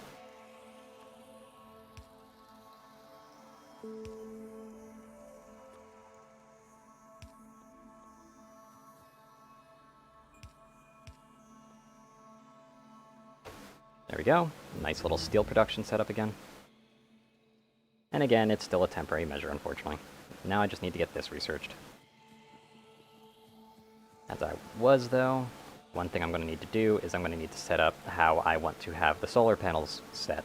There we go. Nice little steel production setup again. And again, it's still a temporary measure, unfortunately. Now I just need to get this researched. As I was, though, one thing I'm going to need to do is I'm going to need to set up how I want to have the solar panels set.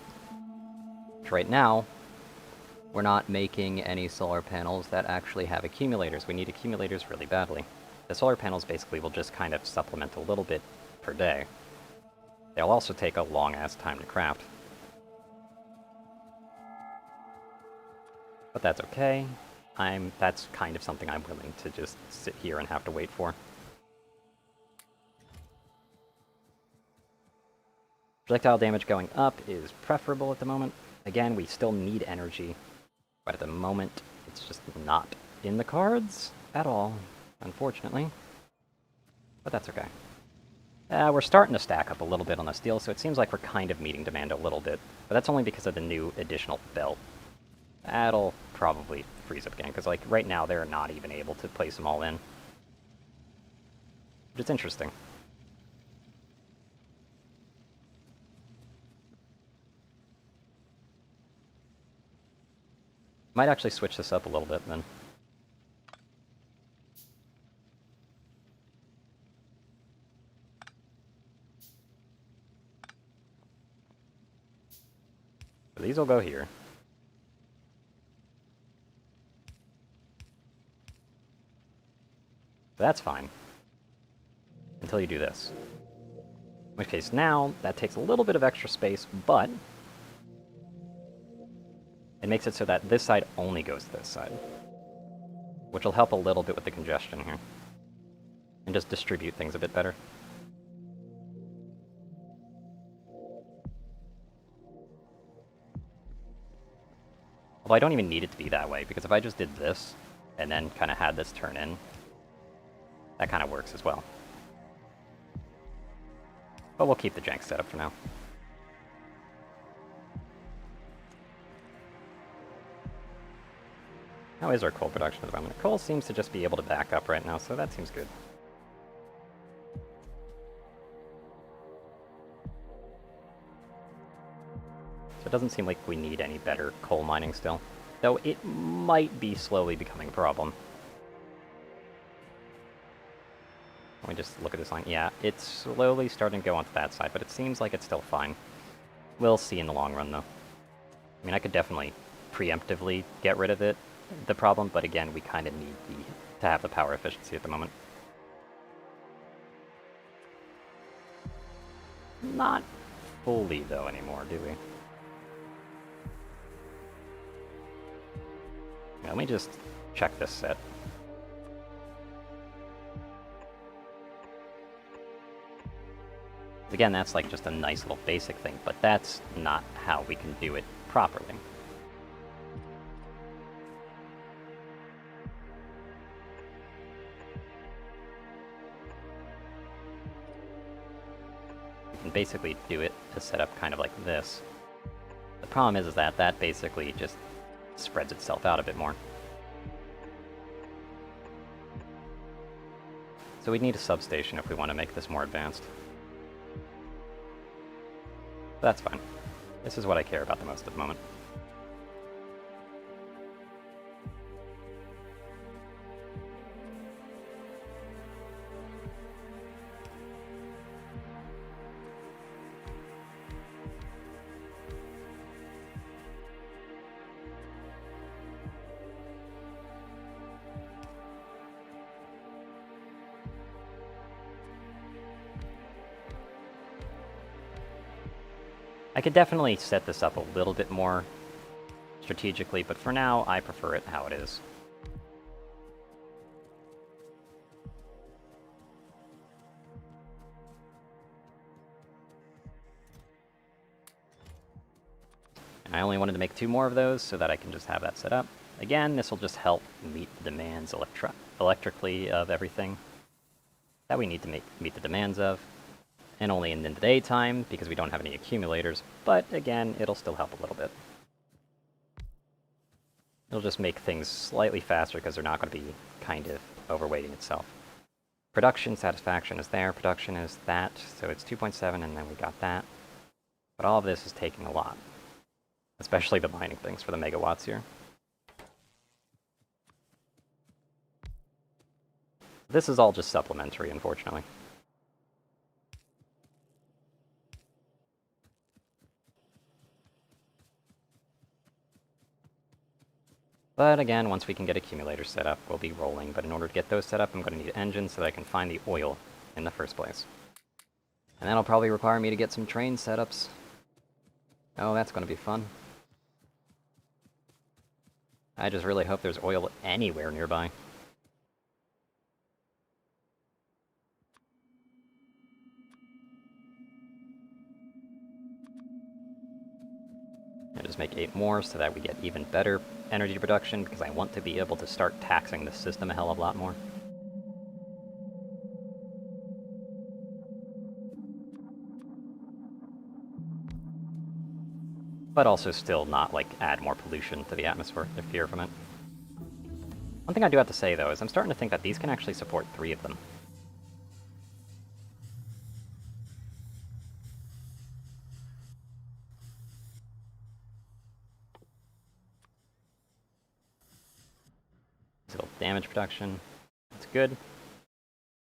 Right now, we're not making any solar panels that actually have accumulators. We need accumulators really badly. The solar panels basically will just kind of supplement a little bit per day. They'll also take a long-ass time to craft. But that's okay. That's kind of something I'm willing to just sit here and have to wait for. Projectile damage going up is preferable at the moment. Again, we still need energy, but at the moment, it's just not in the cards at all, unfortunately. But that's okay. We're starting to stack up a little bit on the steel, so it seems like we're kind of meeting demand a little bit. But that's only because of the new additional belt. That'll probably freeze up again, because like right now they're not even able to place them all in. But it's interesting. Might actually switch this up a little bit then. So these will go here. That's fine. Until you do this. In which case now, that takes a little bit of extra space, but it makes it so that this side only goes to this side. Which will help a little bit with the congestion here. And just distribute things a bit better. Although I don't even need it to be that way, because if I just did this, and then kind of had this turn in, that kind of works as well. But we'll keep the jank setup for now. How is our coal production at the moment? Coal seems to just be able to back up right now, so that seems good. So it doesn't seem like we need any better coal mining still. Though it might be slowly becoming a problem. Let me just look at this line. Yeah, it's slowly starting to go onto that side, but it seems like it's still fine. We'll see in the long run, though. I mean, I could definitely preemptively get rid of the problem, but again, we kind of need to have the power efficiency at the moment. Not fully, though, anymore, do we? Yeah, let me just check this set. Again, that's like just a nice little basic thing, but that's not how we can do it properly. We can basically do it to set up kind of like this. The problem is that that basically just spreads itself out a bit more. So we need a substation if we want to make this more advanced. That's fine. This is what I care about the most at the moment. I could definitely set this up a little bit more strategically, but for now, I prefer it how it is. And I only wanted to make 2 more of those so that I can just have that set up. Again, this will just help meet the demands electrically of everything that we need to meet the demands of. And only in the daytime, because we don't have any accumulators, but again, it'll still help a little bit. It'll just make things slightly faster because they're not going to be kind of overweighting itself. Production satisfaction is there, production is that, so it's 2.7 and then we got that. But all of this is taking a lot. Especially the mining things for the megawatts here. This is all just supplementary, unfortunately. But again, once we can get accumulators set up, we'll be rolling. But in order to get those set up, I'm going to need engines so that I can find the oil in the first place. And that'll probably require me to get some train setups. Oh, that's going to be fun. I just really hope there's oil anywhere nearby. I just make 8 more so that we get even better energy production, because I want to be able to start taxing the system a hell of a lot more. But also still not, like, add more pollution to the atmosphere from it. One thing I do have to say, though, is I'm starting to think that these can actually support 3 of them. Still damage production. That's good.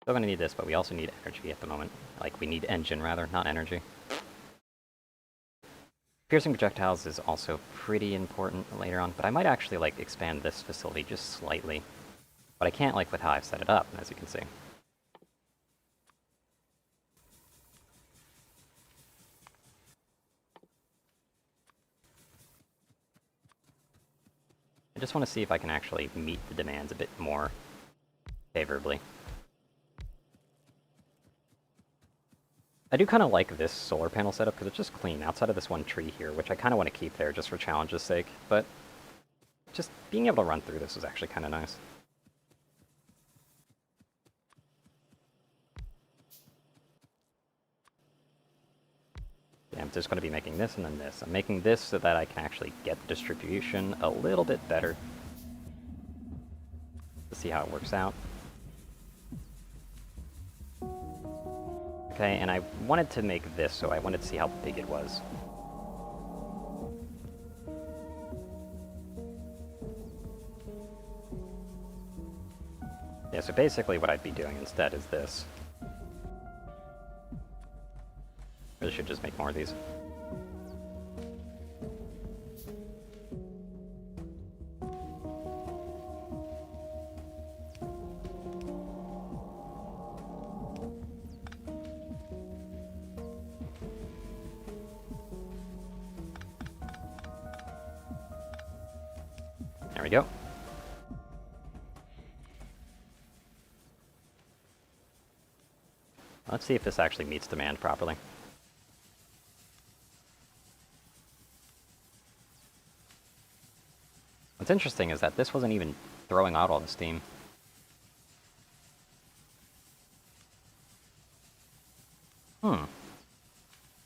Still gonna need this, but we also need energy at the moment. Like, we need engine, rather, not energy. Piercing projectiles is also pretty important later on, but I might actually, like, expand this facility just slightly. But I can't, like, with how I've set it up, as you can see. I just want to see if I can actually meet the demands a bit more favorably. I do kind of like this solar panel setup because it's just clean outside of this one tree here, which I kind of want to keep there just for challenge's sake, but just being able to run through this is actually kind of nice. Yeah, I'm just going to be making this and then this. I'm making this so that I can actually get distribution a little bit better. To see how it works out. Okay, and I wanted to make this, so I wanted to see how big it was. Yeah, so basically what I'd be doing instead is this. Really should just make more of these. There we go. Let's see if this actually meets demand properly. What's interesting is that this wasn't even throwing out all the steam.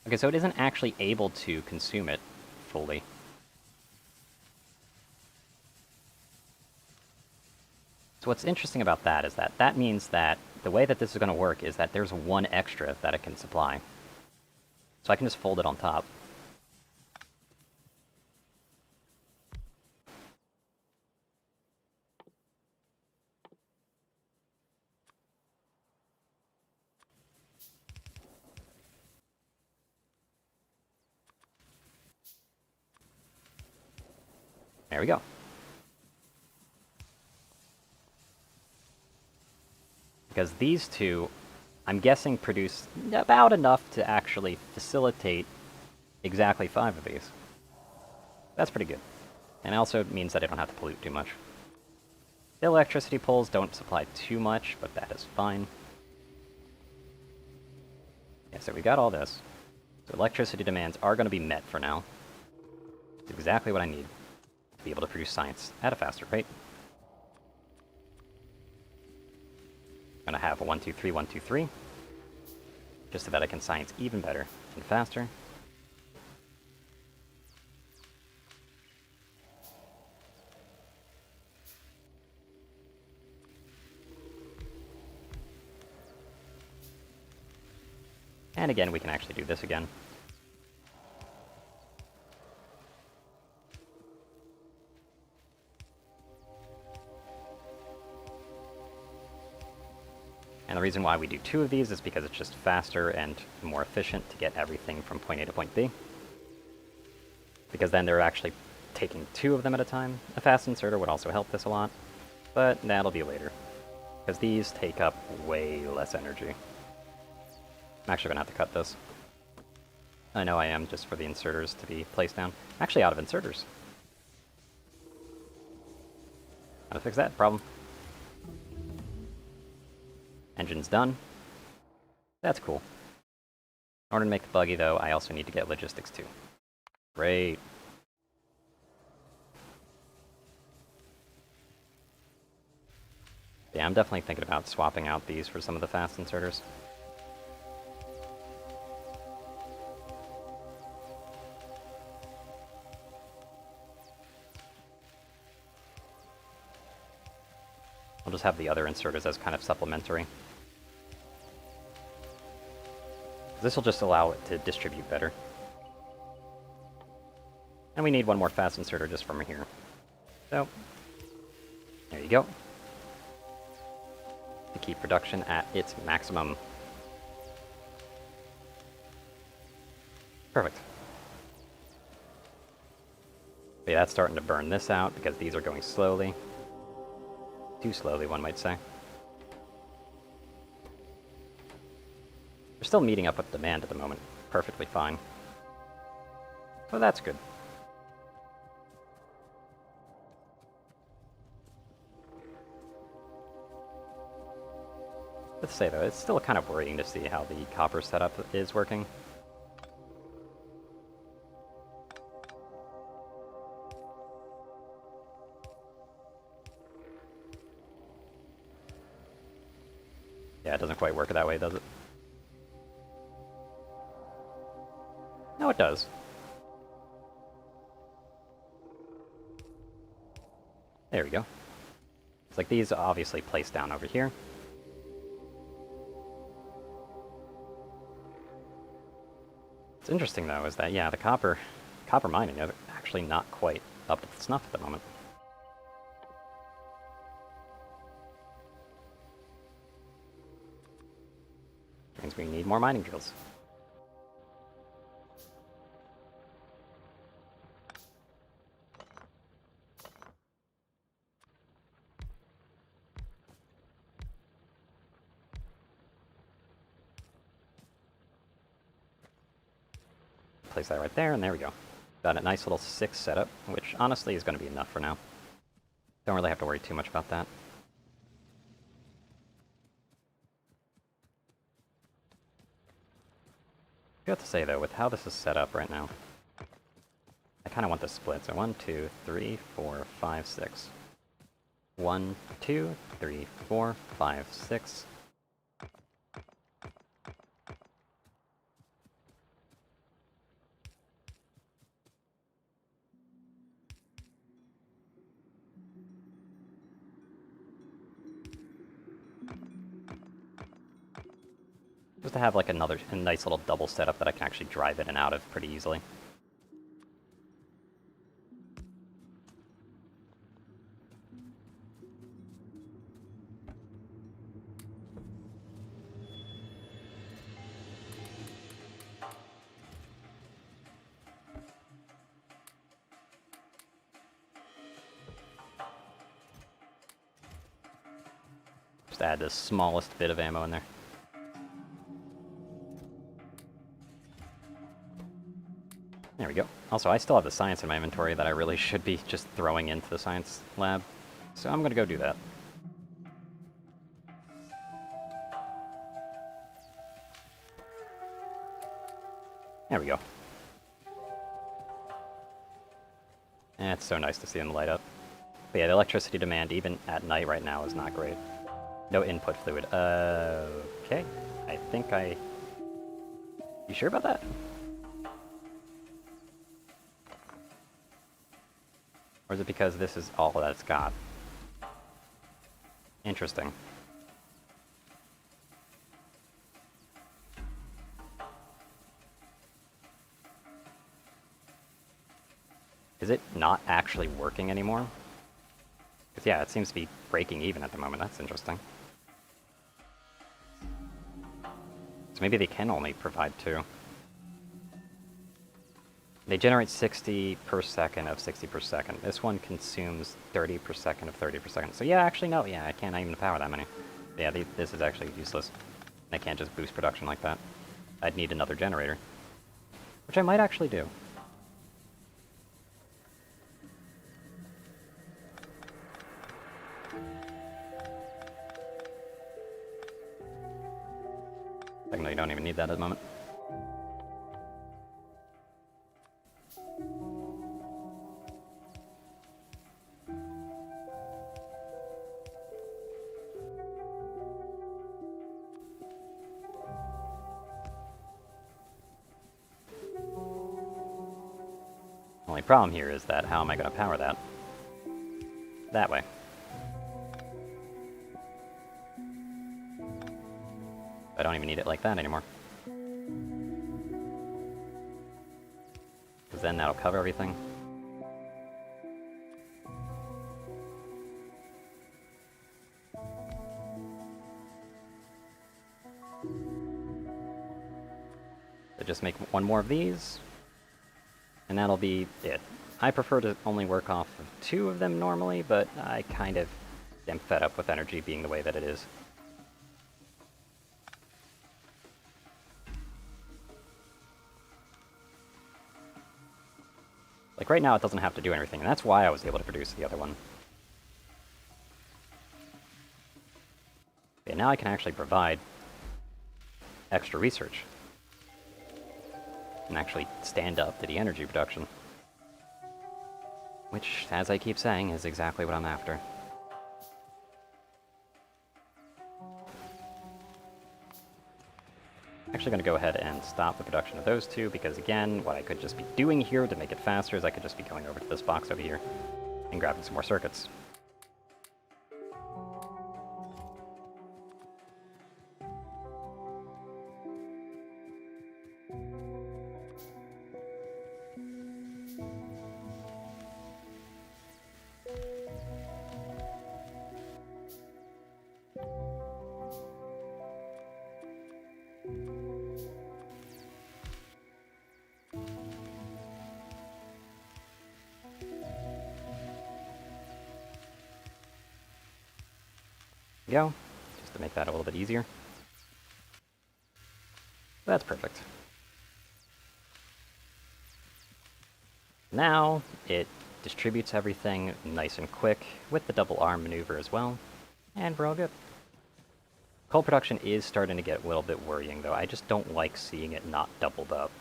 Okay, so it isn't actually able to consume it fully. So what's interesting about that is that that means that the way that this is going to work is that there's one extra that it can supply. So I can just fold it on top. There we go. Because these two, I'm guessing, produce about enough to actually facilitate exactly 5 of these. That's pretty good. And it also means that I don't have to pollute too much. The electricity poles don't supply too much, but that is fine. Yeah, so we got all this. So electricity demands are going to be met for now. It's exactly what I need to be able to produce science at a faster rate. I'm going to have a 1, 2, 3, 1, 2, 3. Just so that I can science even better and faster. And again, we can actually do this again. And the reason why we do 2 of these is because it's just faster and more efficient to get everything from point A to point B. Because then they're actually taking 2 of them at a time. A fast inserter would also help this a lot, but that'll be later. Because these take up way less energy. I'm actually going to have to cut this. I know I am, just for the inserters to be placed down. I'm actually out of inserters. How to fix that problem. Engine's done. That's cool. In order to make the buggy, though, I also need to get logistics, too. Great. Yeah, I'm definitely thinking about swapping out these for some of the fast inserters. I'll just have the other inserters as kind of supplementary. This will just allow it to distribute better. And we need one more fast inserter just from here. So, there you go. To keep production at its maximum. Perfect. But yeah, that's starting to burn this out because these are going slowly. Too slowly, one might say. We're still meeting up with demand at the moment. Perfectly fine. So that's good. Let's say, though, it's still kind of worrying to see how the copper setup is working. Yeah, it doesn't quite work that way, does it? No, it does. There we go. It's like these obviously placed down over here. What's interesting, though, is that, yeah, the copper mining is actually not quite up to snuff at the moment. Means we need more mining drills. place that right there, and there we go. Got a nice little 6 setup, which honestly is going to be enough for now. Don't really have to worry too much about that. I have to say, though, with how this is set up right now, I kind of want this split. So 1, 2, 3, 4, 5, 6. 1, 2, 3, 4, 5, 6. Just to have like a nice little double setup that I can actually drive in and out of pretty easily. Just add the smallest bit of ammo in there. There we go. Also, I still have the science in my inventory that I really should be just throwing into the science lab. So I'm gonna go do that. There we go. It's so nice to see them light up. But yeah, the electricity demand, even at night right now, is not great. No input fluid. Okay. I think I... You sure about that? Or is it because this is all that it's got? Interesting. Is it not actually working anymore? Because yeah, it seems to be breaking even at the moment. That's interesting. So maybe they can only provide 2. They generate 60 per second of 60 per second. This one consumes 30 per second of 30 per second. So yeah, actually no, yeah, I can't even power that many. Yeah, this is actually useless. I can't just boost production like that. I'd need another generator. Which I might actually do. Technically, you don't even need that at the moment. Only problem here is that how am I going to power that? That way. I don't even need it like that anymore. Because then that'll cover everything. So just make one more of these, and that'll be it. I prefer to only work off of 2 of them normally, but I kind of am fed up with energy being the way that it is. Like right now it doesn't have to do anything, and that's why I was able to produce the other one. Okay, now I can actually provide extra research. And actually stand up to the energy production. Which, as I keep saying, is exactly what I'm after. Actually going to go ahead and stop the production of those 2, because again, what I could just be doing here to make it faster is I could just be going over to this box over here and grabbing some more circuits. Go, just to make that a little bit easier. That's perfect. Now, it distributes everything nice and quick, with the double arm maneuver as well, and we're all good. Coal production is starting to get a little bit worrying, though. I just don't like seeing it not doubled up.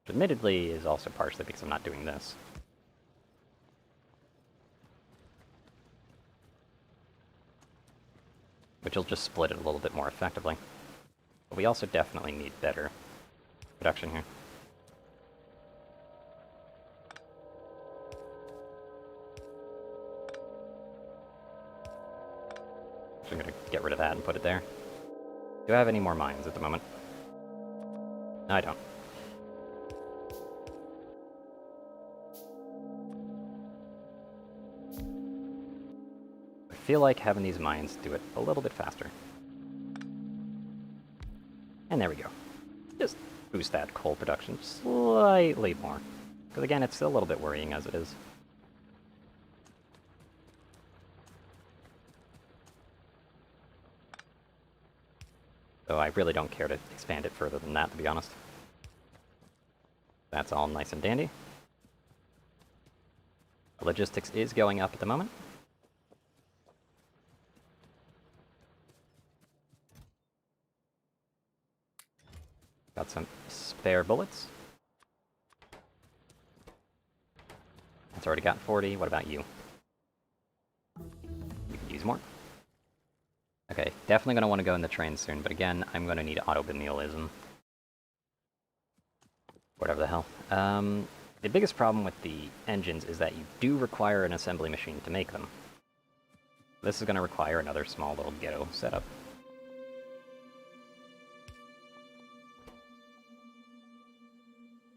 Which admittedly is also partially because I'm not doing this. Which will just split it a little bit more effectively. But we also definitely need better production here. So I'm gonna get rid of that and put it there. Do I have any more mines at the moment? No, I don't. I feel like having these mines do it a little bit faster. And there we go. Just boost that coal production slightly more. Because again, it's still a little bit worrying as it is. So I really don't care to expand it further than that, to be honest. That's all nice and dandy. Logistics is going up at the moment. Got some spare bullets. It's already got 40. What about you? You can use more. Okay, definitely going to want to go in the train soon, but again, I'm going to need autobinealism. Whatever the hell. The biggest problem with the engines is that you do require an assembly machine to make them. This is going to require another small little ghetto setup.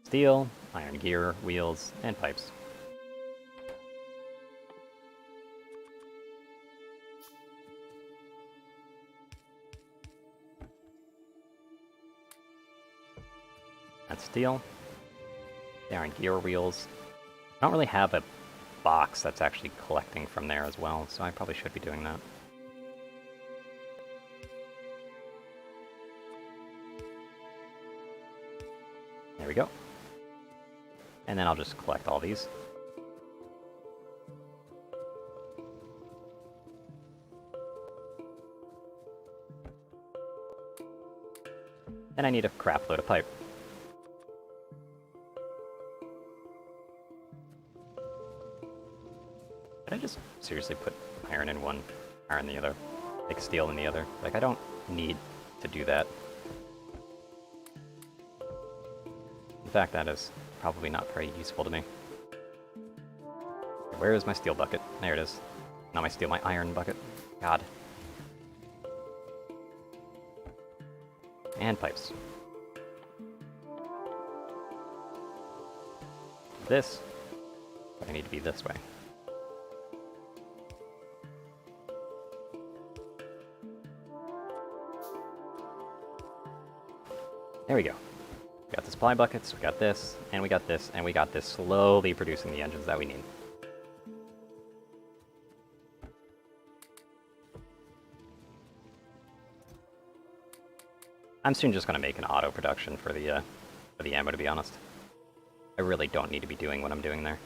Steel, iron gear, wheels, and pipes. That's steel. The iron gear wheels. I don't really have a box that's actually collecting from there as well, so I probably should be doing that. There we go. And then I'll just collect all these. And I need a crap load of pipe. Did I just seriously put iron in one, iron in the other, like steel in the other? Like, I don't need to do that. In fact, that is probably not very useful to me. Where is my steel bucket? There it is. Not my iron bucket. God. And pipes. This, but I need to be this way. There we go. We got the supply buckets, we got this, and we got this, and we got this slowly producing the engines that we need. I'm soon just going to make an auto production for the ammo, to be honest. I really don't need to be doing what I'm doing there.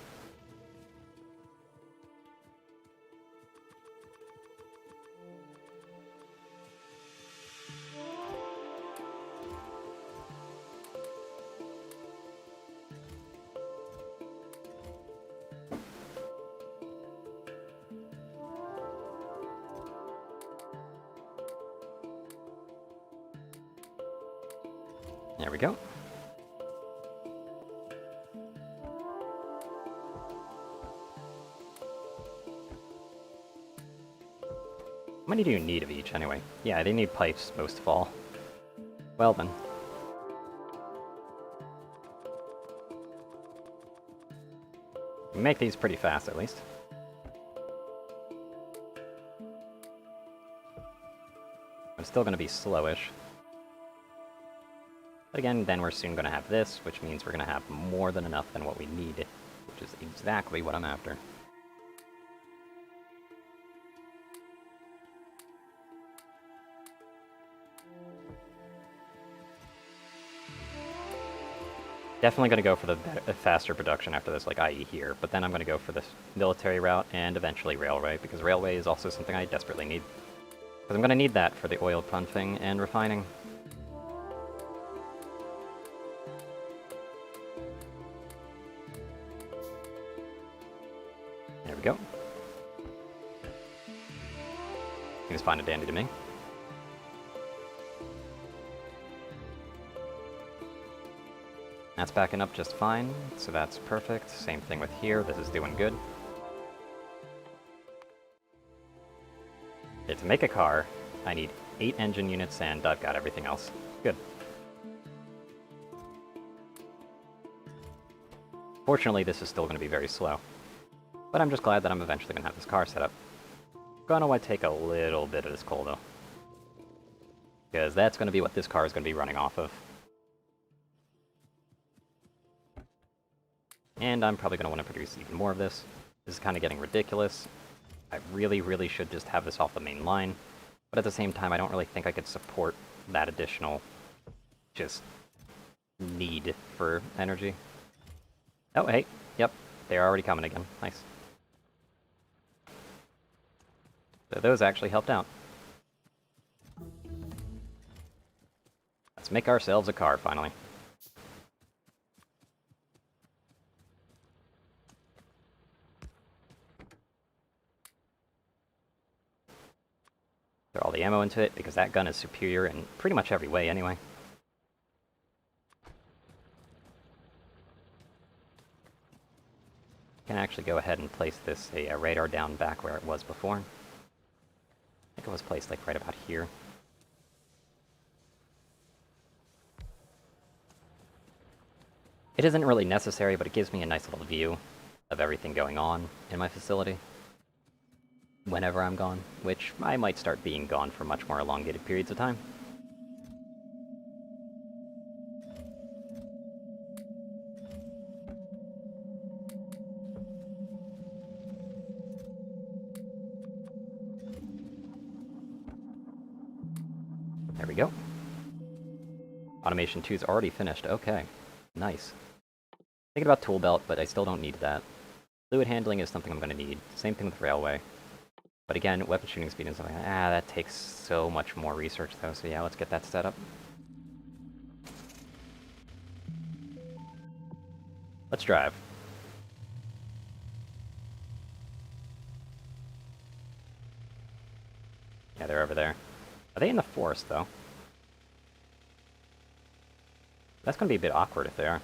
There we go. How many do you need of each, anyway? Yeah, they need pipes, most of all. Well then. We make these pretty fast, at least. It's still going to be slowish. But again, then we're soon going to have this, which means we're going to have more than enough than what we need, which is exactly what I'm after. Definitely going to go for the faster production after this, like i.e. here, but then I'm going to go for this military route and eventually railway, because railway is also something I desperately need. Because I'm going to need that for the oil pumping and refining. There we go. Seems fine and dandy to me. That's backing up just fine, so that's perfect. Same thing with here, this is doing good. Okay, to make a car, I need 8 engine units and I've got everything else. Good. Fortunately, this is still going to be very slow. But I'm just glad that I'm eventually going to have this car set up. Gonna want to take a little bit of this coal, though. Because that's going to be what this car is going to be running off of. And I'm probably going to want to produce even more of this. This is kind of getting ridiculous. I really, really should just have this off the main line. But at the same time, I don't really think I could support that additional just need for energy. Oh, hey. Yep. They're already coming again. Nice. So those actually helped out. Let's make ourselves a car, finally. Throw all the ammo into it, because that gun is superior in pretty much every way anyway. Can actually go ahead and place this radar down back where it was before. I think it was placed like right about here. It isn't really necessary, but it gives me a nice little view of everything going on in my facility whenever I'm gone, which I might start being gone for much more elongated periods of time. There we go. Automation 2 is already finished. Okay. Nice. Thinking about tool belt, but I still don't need that. Fluid handling is something I'm going to need. Same thing with railway. But again, weapon shooting speed and something like that, that takes so much more research though, so yeah, let's get that set up. Let's drive. Yeah, they're over there. Are they in the forest, though? That's going to be a bit awkward if they are.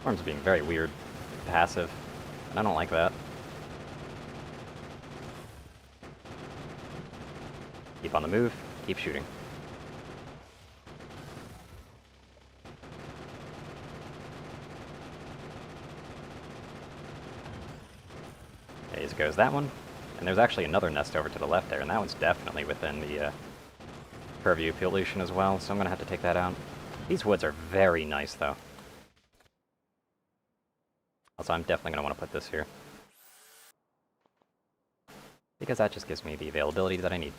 Storm's being very weird, passive, and I don't like that. Keep on the move, keep shooting. There goes that one. And there's actually another nest over to the left there, and that one's definitely within the purview pollution as well, so I'm going to have to take that out. These woods are very nice, though. Also, I'm definitely going to want to put this here. Because that just gives me the availability that I need.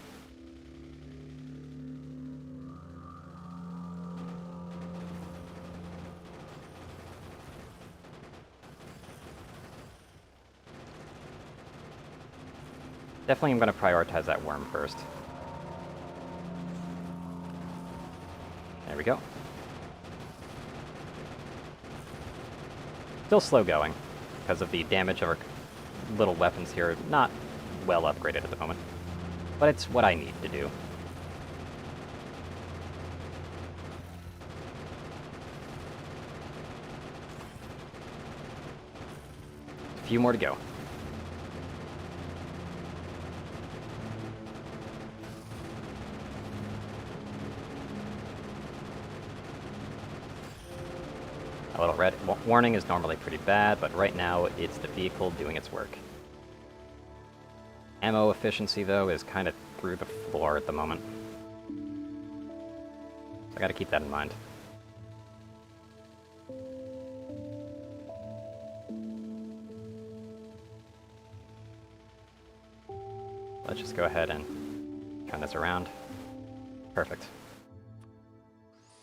Definitely I'm going to prioritize that worm first. There we go. Still slow going, because of the damage of our little weapons here. Not well upgraded at the moment. But it's what I need to do. A few more to go. A little red warning is normally pretty bad, but right now it's the vehicle doing its work. Ammo efficiency, though, is kind of through the floor at the moment. So I gotta keep that in mind. Let's just go ahead and turn this around. Perfect.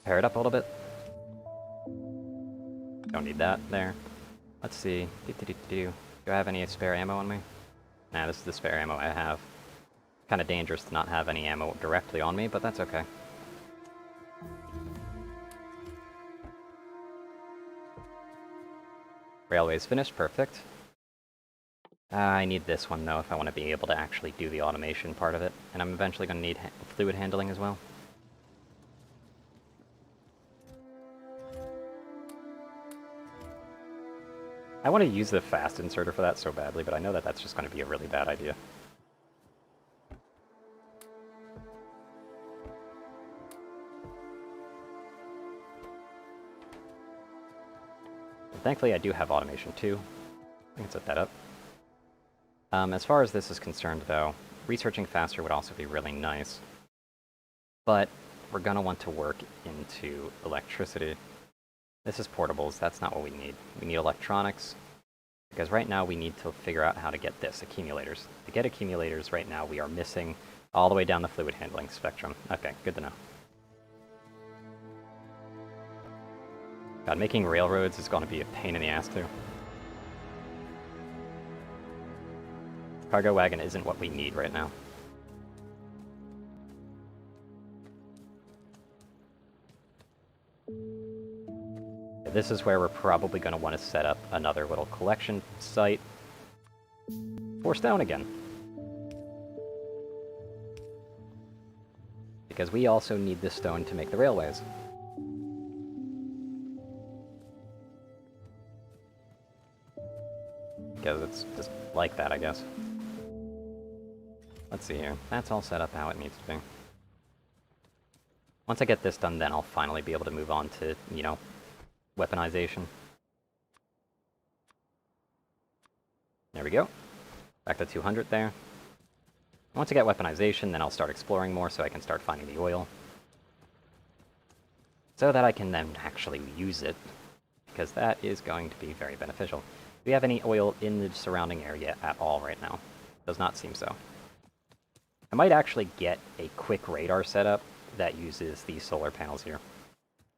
Pair it up a little bit. Don't need that there. Let's see. Do I have any spare ammo on me? Nah, this is the spare ammo I have. Kind of dangerous to not have any ammo directly on me, but that's okay. Railway's finished, perfect. I need this one though if I want to be able to actually do the automation part of it, and I'm eventually going to need fluid handling as well. I want to use the fast inserter for that so badly, but I know that that's just going to be a really bad idea. But thankfully I do have automation too. I can set that up. As far as this is concerned though, researching faster would also be really nice. But we're going to want to work into electricity. This is portables, that's not what we need. We need electronics, because right now we need to figure out how to get this, accumulators. To get accumulators right now we are missing all the way down the fluid handling spectrum. Okay, good to know. God, making railroads is going to be a pain in the ass too. Cargo wagon isn't what we need right now. This is where we're probably going to want to set up another little collection site for stone again. Because we also need this stone to make the railways. Because it's just like that, I guess. Let's see here. That's all set up how it needs to be. Once I get this done, then I'll finally be able to move on to, you know, weaponization. There we go. Back to 200 there. Once I get weaponization, then I'll start exploring more so I can start finding the oil. So that I can then actually use it, because that is going to be very beneficial. Do we have any oil in the surrounding area at all right now? Does not seem so. I might actually get a quick radar setup that uses these solar panels here.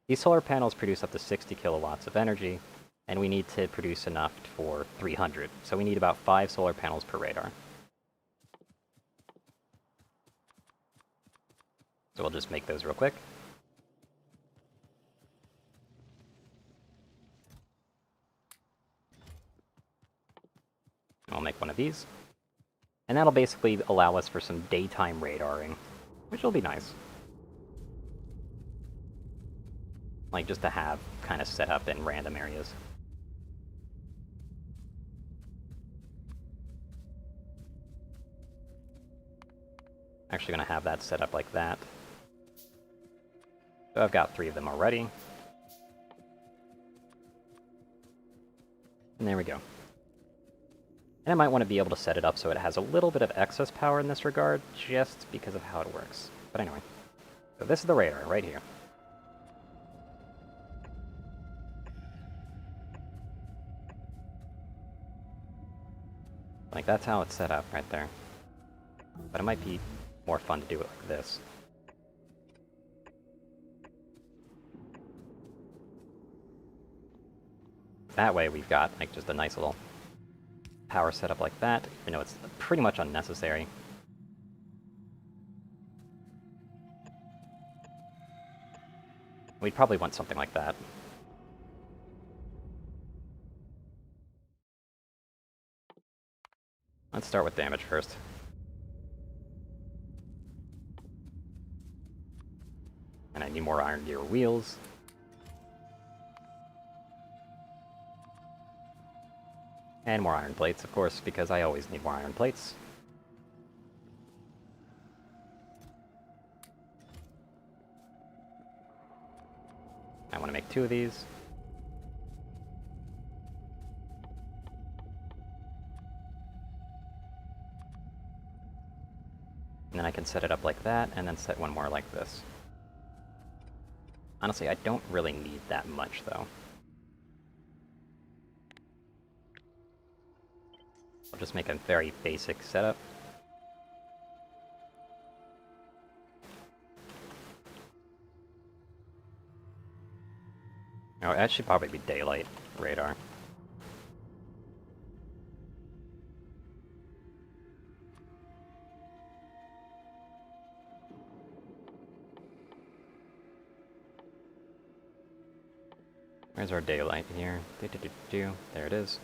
These solar panels produce up to 60 kilowatts of energy, and we need to produce enough for 300. So we need about 5 solar panels per radar. So we'll just make those real quick. I'll make one of these. And that'll basically allow us for some daytime radaring, which will be nice. Like, just to have kind of set up in random areas. Actually gonna have that set up like that. So I've got 3 of them already. And there we go. And I might want to be able to set it up so it has a little bit of excess power in this regard, just because of how it works. But anyway. So this is the radar, right here. Like, that's how it's set up right there. But it might be more fun to do it like this. That way we've got, like, just a nice little power setup like that, even though it's pretty much unnecessary. We'd probably want something like that. Let's start with damage first. And I need more iron gear wheels. And more iron plates, of course, because I always need more iron plates. I want to make 2 of these. And then I can set it up like that, and then set one more like this. Honestly, I don't really need that much, though. I'll just make a very basic setup. Oh, that should probably be daylight radar. Where's our daylight here? There it is.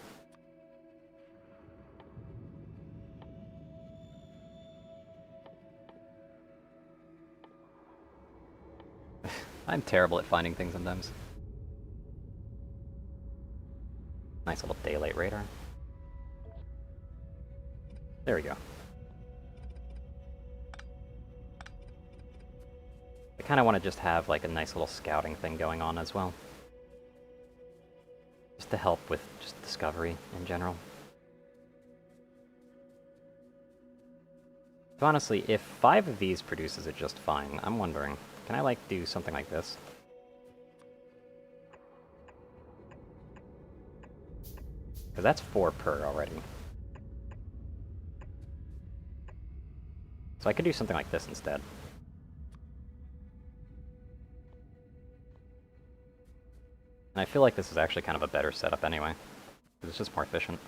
I'm terrible at finding things sometimes. Nice little daylight radar. There we go. I kind of want to just have like a nice little scouting thing going on as well. Just to help with just discovery in general. So honestly, if 5 of these produces it just fine, I'm wondering, can I like do something like this? Because that's 4 per already. So I could do something like this instead. And I feel like this is actually kind of a better setup anyway. It's just more efficient.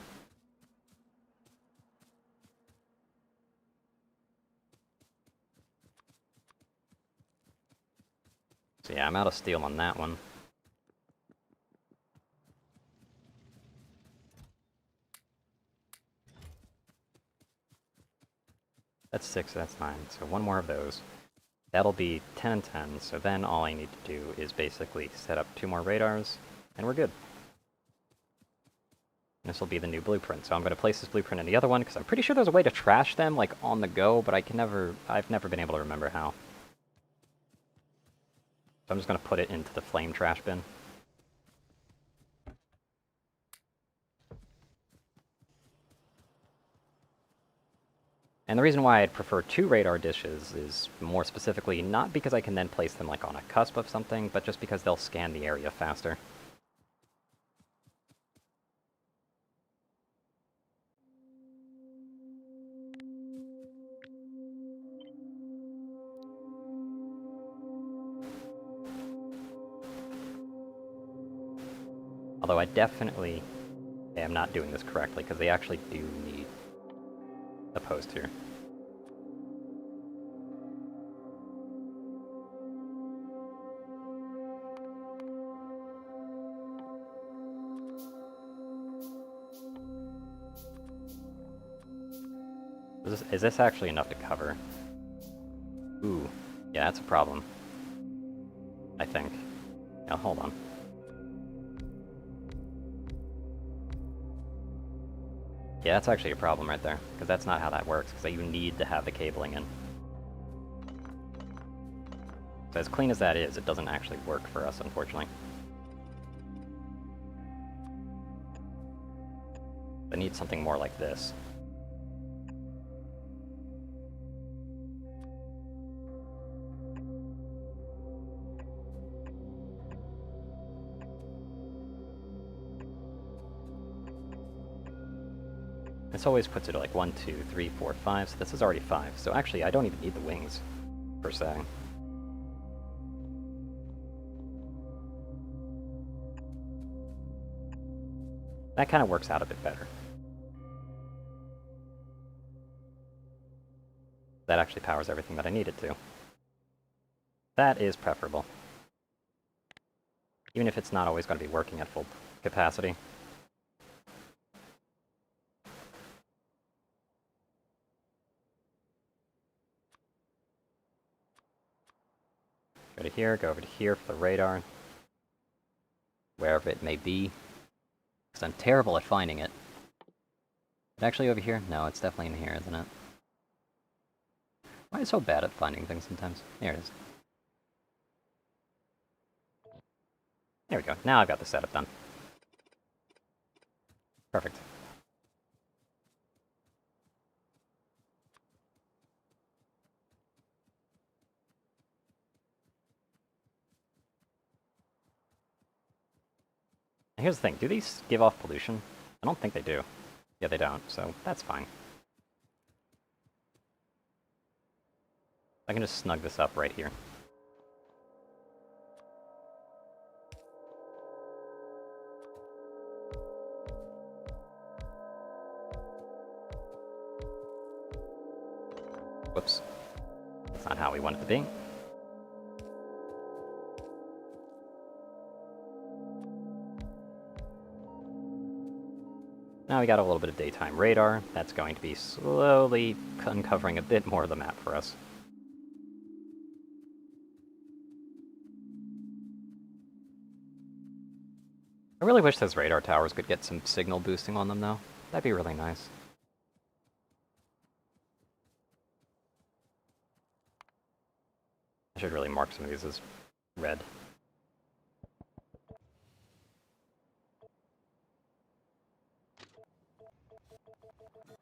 So yeah, I'm out of steel on that one. That's 6, that's 9. So one more of those. That'll be 10 and 10, so then all I need to do is basically set up 2 more radars, and we're good. This will be the new blueprint, so I'm going to place this blueprint in the other one, because I'm pretty sure there's a way to trash them, like, on the go, but I've never been able to remember how. So I'm just going to put it into the flame trash bin. And the reason why I'd prefer 2 radar dishes is more specifically not because I can then place them like on a cusp of something, but just because they'll scan the area faster. Although I definitely am not doing this correctly, because they actually do need a post here. Is this actually enough to cover? Ooh, yeah, that's a problem. I think. Now, hold on. Yeah, that's actually a problem right there, because that's not how that works, because you need to have the cabling in. So as clean as that is, it doesn't actually work for us, unfortunately. I need something more like this. This always puts it at like 1, 2, 3, 4, 5, so this is already 5. So actually, I don't even need the wings, per se. That kind of works out a bit better. That actually powers everything that I need it to. That is preferable. Even if it's not always going to be working at full capacity. Go to here, go over to here for the radar. Wherever it may be. Because I'm terrible at finding it. Is it actually over here? No, it's definitely in here, isn't it? Why am I so bad at finding things sometimes? There it is. There we go. Now I've got the setup done. Perfect. Here's the thing, do these give off pollution? I don't think they do. Yeah, they don't, so that's fine. I can just snug this up right here. Whoops. That's not how we want it to be. Now we got a little bit of daytime radar. That's going to be slowly uncovering a bit more of the map for us. I really wish those radar towers could get some signal boosting on them, though. That'd be really nice. I should really mark some of these as red.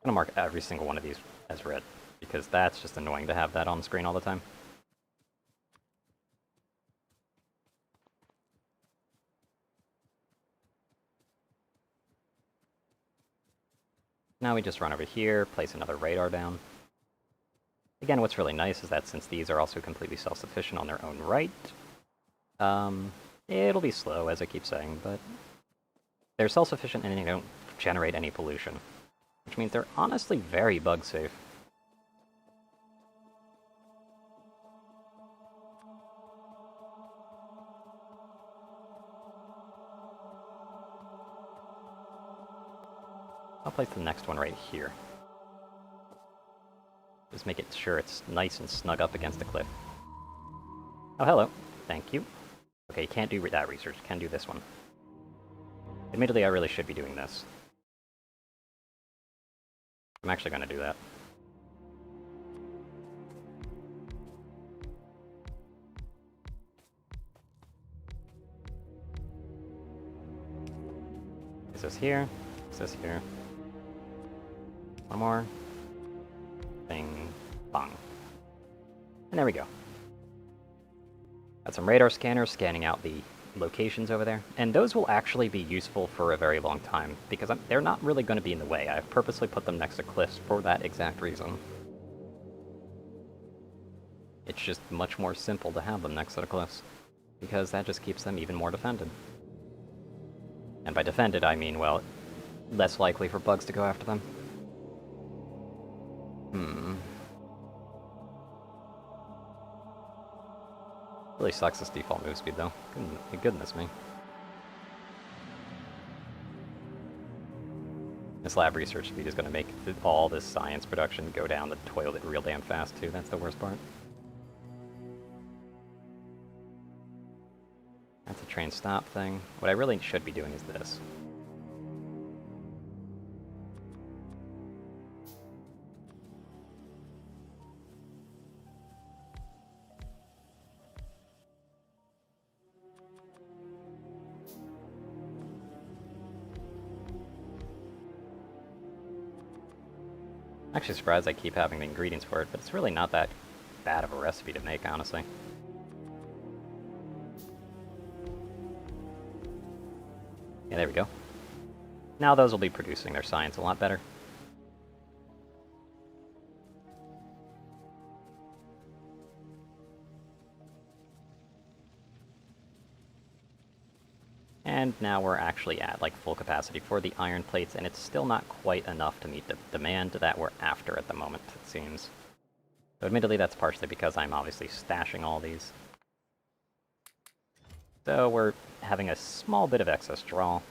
I'm gonna mark every single one of these as red, because that's just annoying to have that on screen all the time. Now we just run over here, place another radar down. Again, what's really nice is that since these are also completely self-sufficient on their own right, it'll be slow, as I keep saying, but they're self-sufficient and they don't generate any pollution, which means they're honestly very bug-safe. I'll place the next one right here. Just make it sure it's nice and snug up against the cliff. Oh, hello. Thank you. Okay, can't do that research. Can do this one. Admittedly, I really should be doing this. I'm actually going to do that. Is this here? Is this here? One more. Bing. Bong. And there we go. Got some radar scanners scanning out the locations over there. And those will actually be useful for a very long time, because they're not really going to be in the way. I've purposely put them next to cliffs for that exact reason. It's just much more simple to have them next to the cliffs, because that just keeps them even more defended. And by defended, I mean, well, less likely for bugs to go after them. Really sucks this default move speed, though. Goodness me. This lab research speed is going to make all this science production go down the toilet real damn fast, too. That's the worst part. That's a train stop thing. What I really should be doing is this. Actually surprised I keep having the ingredients for it, but it's really not that bad of a recipe to make, honestly. Yeah, there we go. Now those will be producing their science a lot better. And now we're actually at like full capacity for the iron plates, and it's still not quite enough to meet the demand that we're after at the moment, it seems. So admittedly, that's partially because I'm obviously stashing all these. So we're having a small bit of excess draw.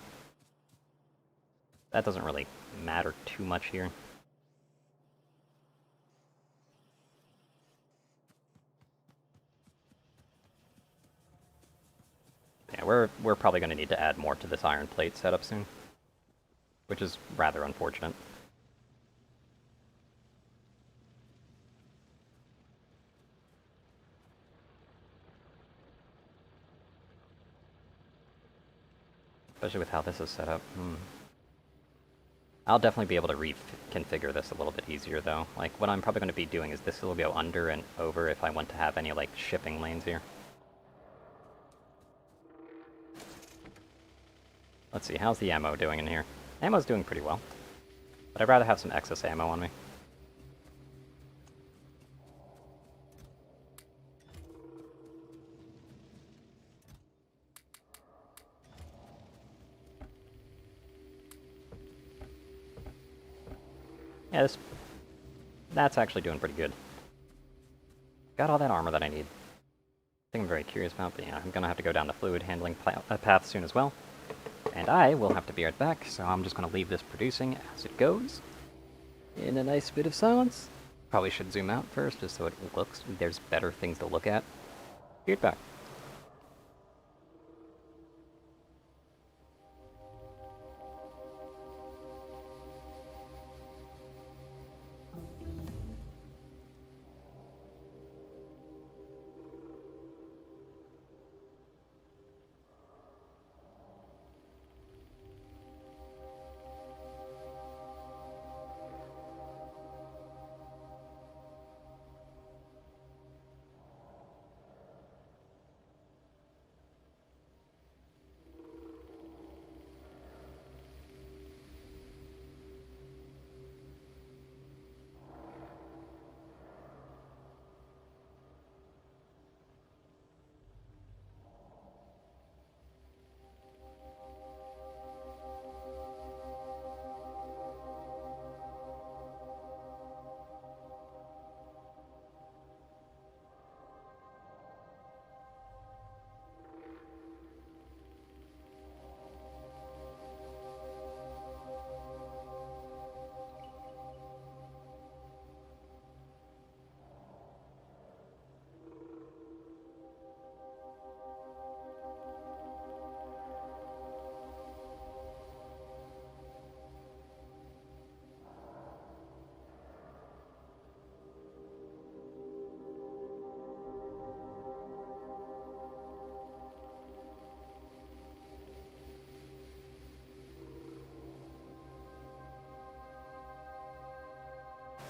That doesn't really matter too much here. Yeah, we're probably going to need to add more to this iron plate setup soon, which is rather unfortunate. Especially with how this is set up. I'll definitely be able to reconfigure this a little bit easier, though. Like, what I'm probably going to be doing is this will go under and over if I want to have any, like, shipping lanes here. Let's see, how's the ammo doing in here? Ammo's doing pretty well. But I'd rather have some excess ammo on me. Yeah, that's actually doing pretty good. Got all that armor that I need. Thing I'm very curious about, but yeah, I'm gonna have to go down the fluid handling path soon as well. And I will have to be right back, so I'm just gonna leave this producing as it goes. In a nice bit of silence. Probably should zoom out first, just so it looks, there's better things to look at. Be right back.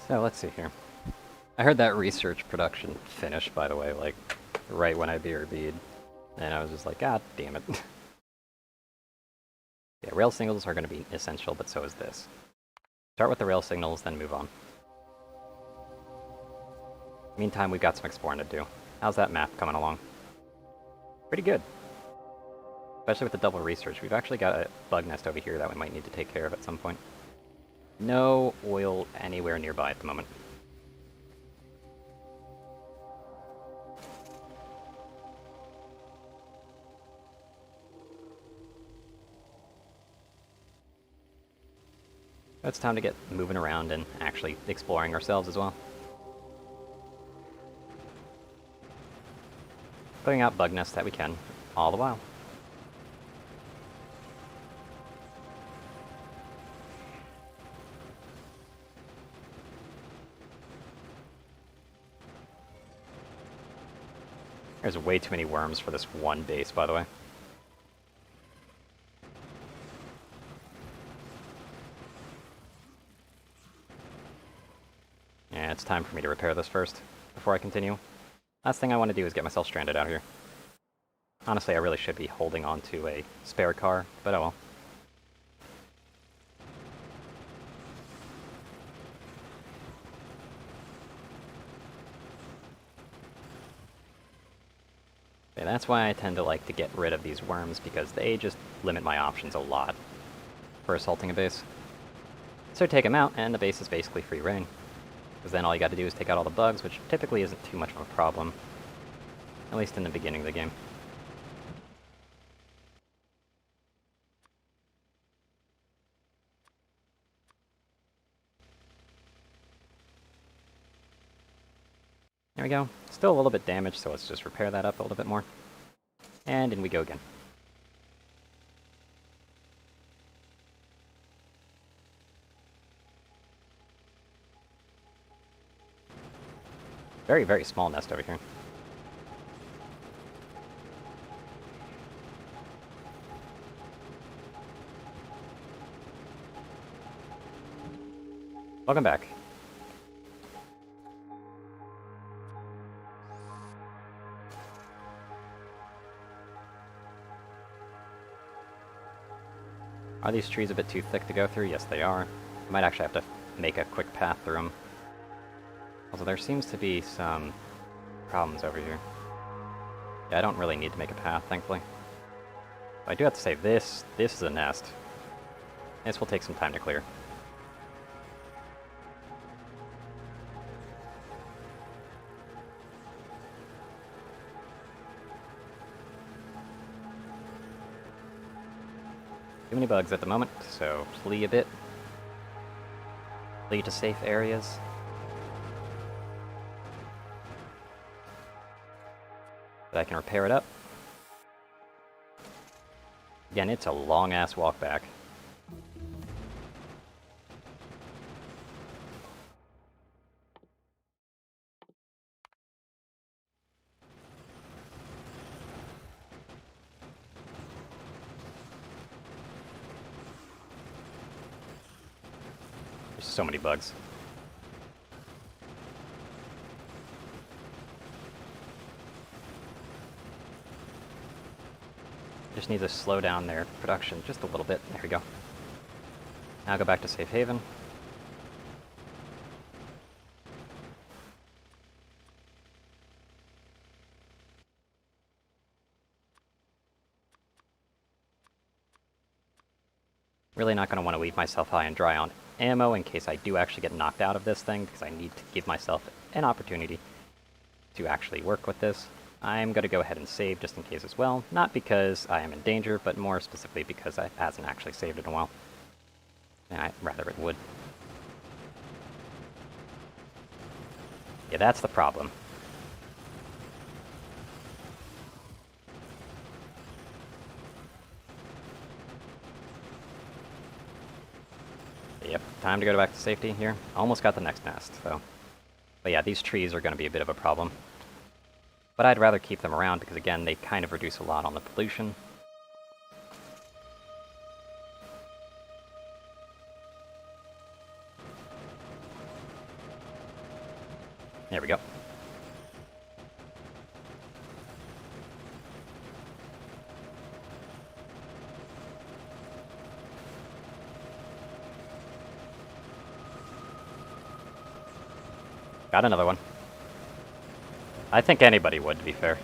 So let's see here. I heard that research production finished, by the way, like, right when I BRB'd. And I was just like, God damn it. Yeah, rail signals are going to be essential, but so is this. Start with the rail signals, then move on. Meantime, we've got some exploring to do. How's that map coming along? Pretty good. Especially with the double research. We've actually got a bug nest over here that we might need to take care of at some point. No oil anywhere nearby at the moment. It's time to get moving around and actually exploring ourselves as well. Putting out bug nests that we can, all the while. There's way too many worms for this one base, by the way. Yeah, it's time for me to repair this first, before I continue. Last thing I want to do is get myself stranded out here. Honestly, I really should be holding on to a spare car, but oh well. Yeah, that's why I tend to like to get rid of these worms, because they just limit my options a lot for assaulting a base. So take them out, and the base is basically free reign. Because then all you got to do is take out all the bugs, which typically isn't too much of a problem. At least in the beginning of the game. There we go. Still a little bit damaged, so let's just repair that up a little bit more. And in we go again. Very, very small nest over here. Welcome back. Are these trees a bit too thick to go through? Yes, they are. I might actually have to make a quick path through them. Also, there seems to be some problems over here. Yeah, I don't really need to make a path, thankfully. But I do have to say, this is a nest. This will take some time to clear. Too many bugs at the moment, so flee a bit. Flee to safe areas. But I can repair it up. Again, it's a long-ass walk back. There's so many bugs. Just need to slow down their production just a little bit. There we go. Now go back to safe haven. Really not going to want to leave myself high and dry on ammo in case I do actually get knocked out of this thing, because I need to give myself an opportunity to actually work with this. I'm going to go ahead and save just in case as well. Not because I am in danger, but more specifically because it hasn't actually saved in a while. And I'd rather it would. Yeah, that's the problem. Yep, time to go back to safety here. Almost got the next nest, though. But yeah, these trees are going to be a bit of a problem. But I'd rather keep them around because, again, they kind of reduce a lot on the pollution. There we go. Got another one. I think anybody would, to be fair.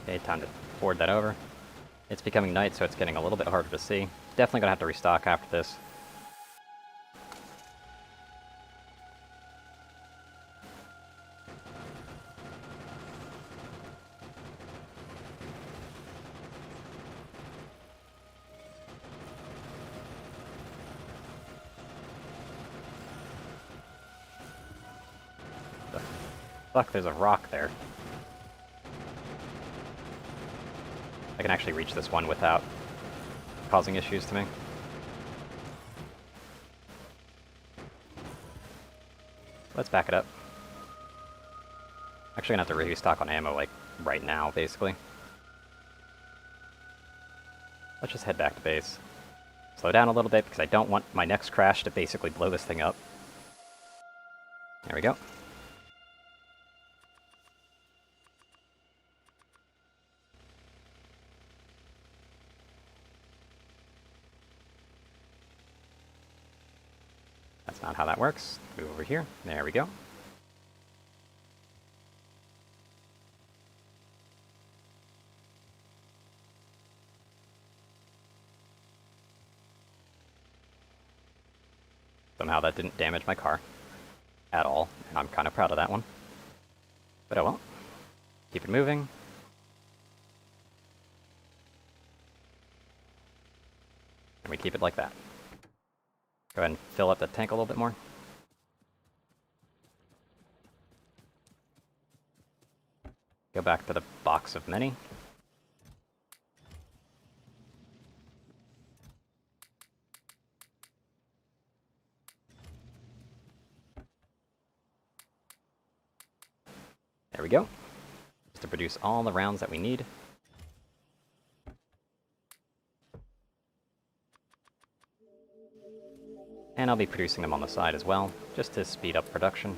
Okay, time to forward that over. It's becoming night, so it's getting a little bit harder to see. Definitely gonna have to restock after this. Fuck, there's a rock there. I can actually reach this one without causing issues to me. Let's back it up. Actually gonna have to restock on ammo, like, right now, basically. Let's just head back to base. Slow down a little bit, because I don't want my next crash to basically blow this thing up. There we go. That's not how that works. Move over here. There we go. Somehow that didn't damage my car. At all. And I'm kind of proud of that one. But oh well. Keep it moving. And we keep it like that. Go ahead and fill up the tank a little bit more. Go back to the box of many. There we go. Just to produce all the rounds that we need. And I'll be producing them on the side as well, just to speed up production.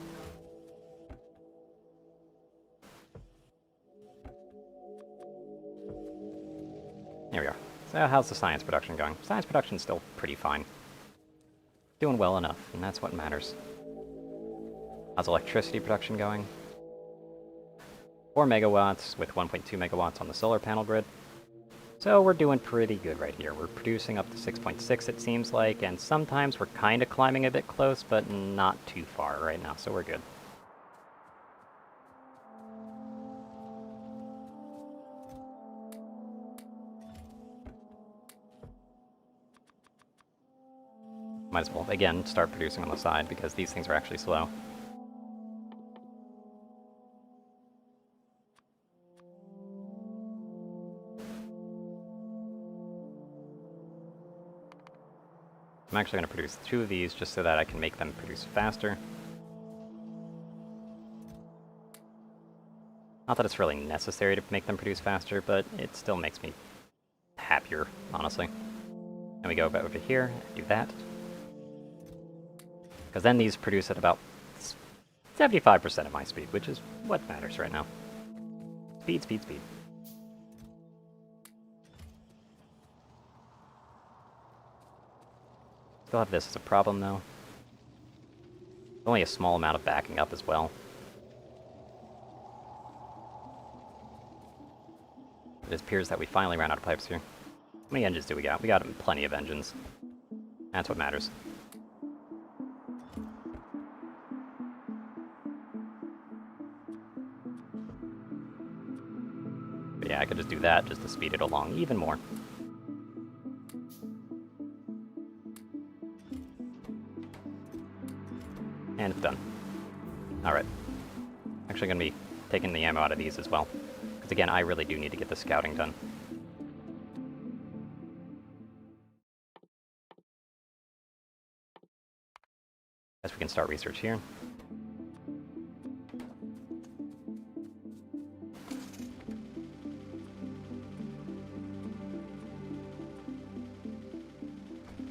There we are. So how's the science production going? Science production's still pretty fine. Doing well enough, and that's what matters. How's electricity production going? 4 megawatts with 1.2 megawatts on the solar panel grid. So we're doing pretty good right here. We're producing up to 6.6 it seems like, and sometimes we're kind of climbing a bit close, but not too far right now, so we're good. Might as well, again, start producing on the side, because these things are actually slow. I'm actually going to produce 2 of these just so that I can make them produce faster. Not that it's really necessary to make them produce faster, but it still makes me happier, honestly. And we go back over here, do that. Because then these produce at about 75% of my speed, which is what matters right now. Speed, speed, speed. Still have this as a problem, though. Only a small amount of backing up as well. It appears that we finally ran out of pipes here. How many engines do we got? We got plenty of engines. That's what matters. But yeah, I could just do that just to speed it along even more. And it's done. Alright. Actually gonna be taking the ammo out of these as well. Because again, I really do need to get the scouting done. Guess we can start research here.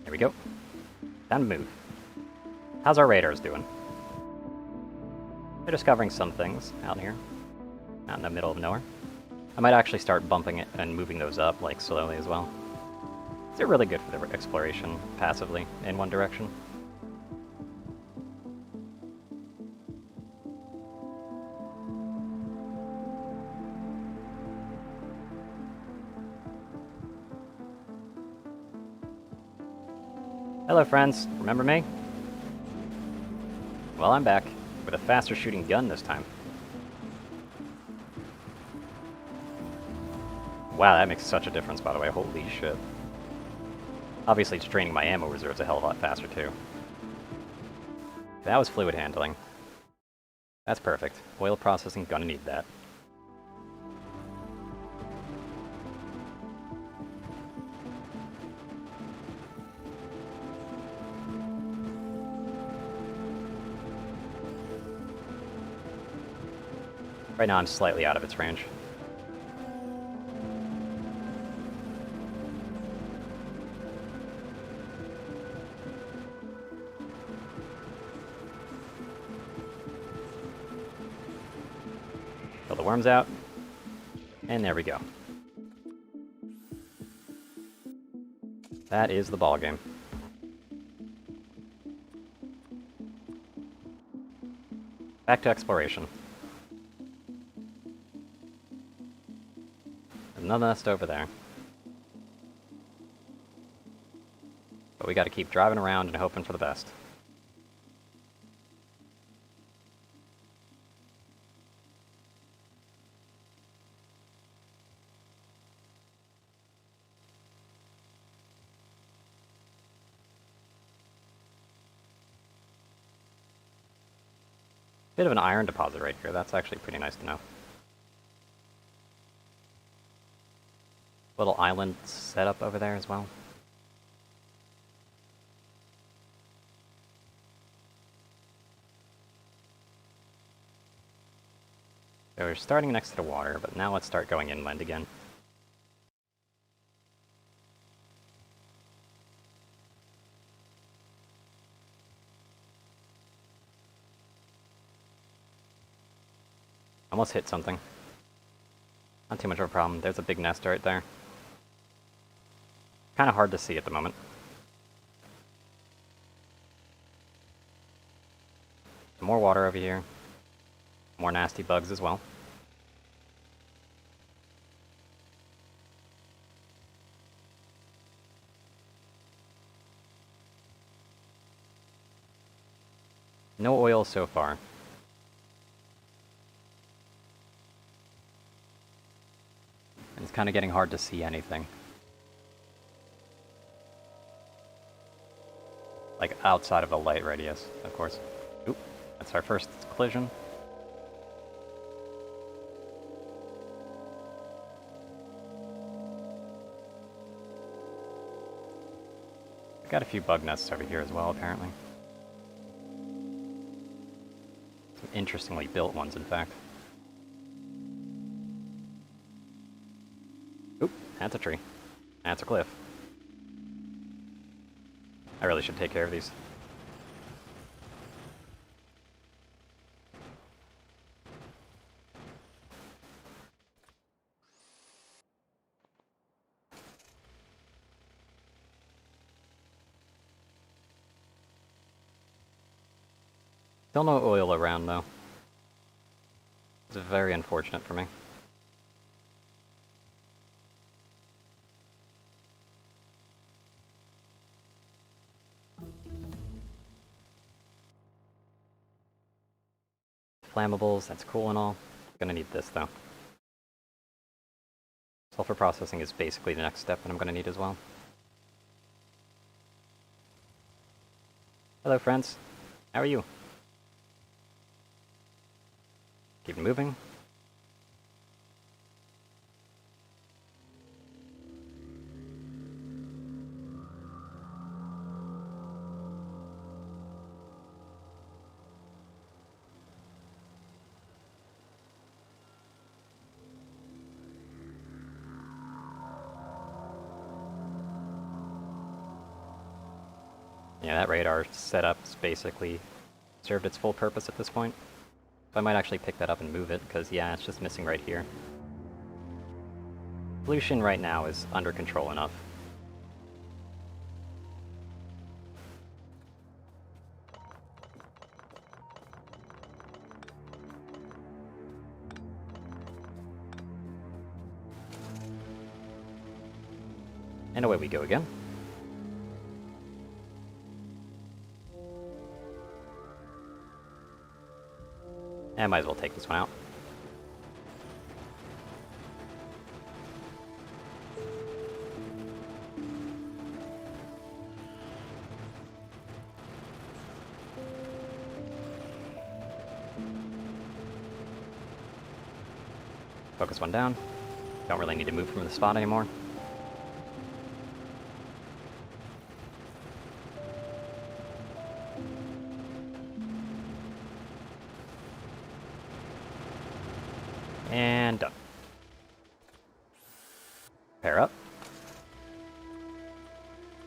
There we go. Time to move. How's our radars doing? They're discovering some things out here. Out in the middle of nowhere. I might actually start bumping it and moving those up, like, slowly as well. They're really good for the exploration, passively, in one direction. Hello, friends. Remember me? Well, I'm back, with a faster shooting gun this time. Wow, that makes such a difference, by the way. Holy shit. Obviously, it's draining my ammo reserves a hell of a lot faster, too. That was fluid handling. That's perfect. Oil processing, gonna need that. Right now, I'm slightly out of its range. Kill the worms out. And there we go. That is the ball game. Back to exploration. Another nest over there. But we gotta keep driving around and hoping for the best. Bit of an iron deposit right here. That's actually pretty nice to know. Little island set up over there as well. So we're starting next to the water, but now let's start going inland again. Almost hit something. Not too much of a problem. There's a big nest right there. Kind of hard to see at the moment. Some more water over here. More nasty bugs as well. No oil so far. It's kind of getting hard to see anything. Like outside of the light radius, of course. Oop, that's our first collision. Got a few bug nests over here as well, apparently. Some interestingly built ones, in fact. Oop, that's a tree. That's a cliff. I really should take care of these. Still no oil around, though. It's very unfortunate for me. Flammables, that's cool and all. Gonna need this, though. Sulfur processing is basically the next step that I'm gonna need as well. Hello, friends. How are you? Keep moving. Yeah, that radar setup's basically served its full purpose at this point. So I might actually pick that up and move it, because yeah, it's just missing right here. Pollution right now is under control enough. And away we go again. And might as well take this one out. Focus one down. Don't really need to move from the spot anymore. And done. Pair up.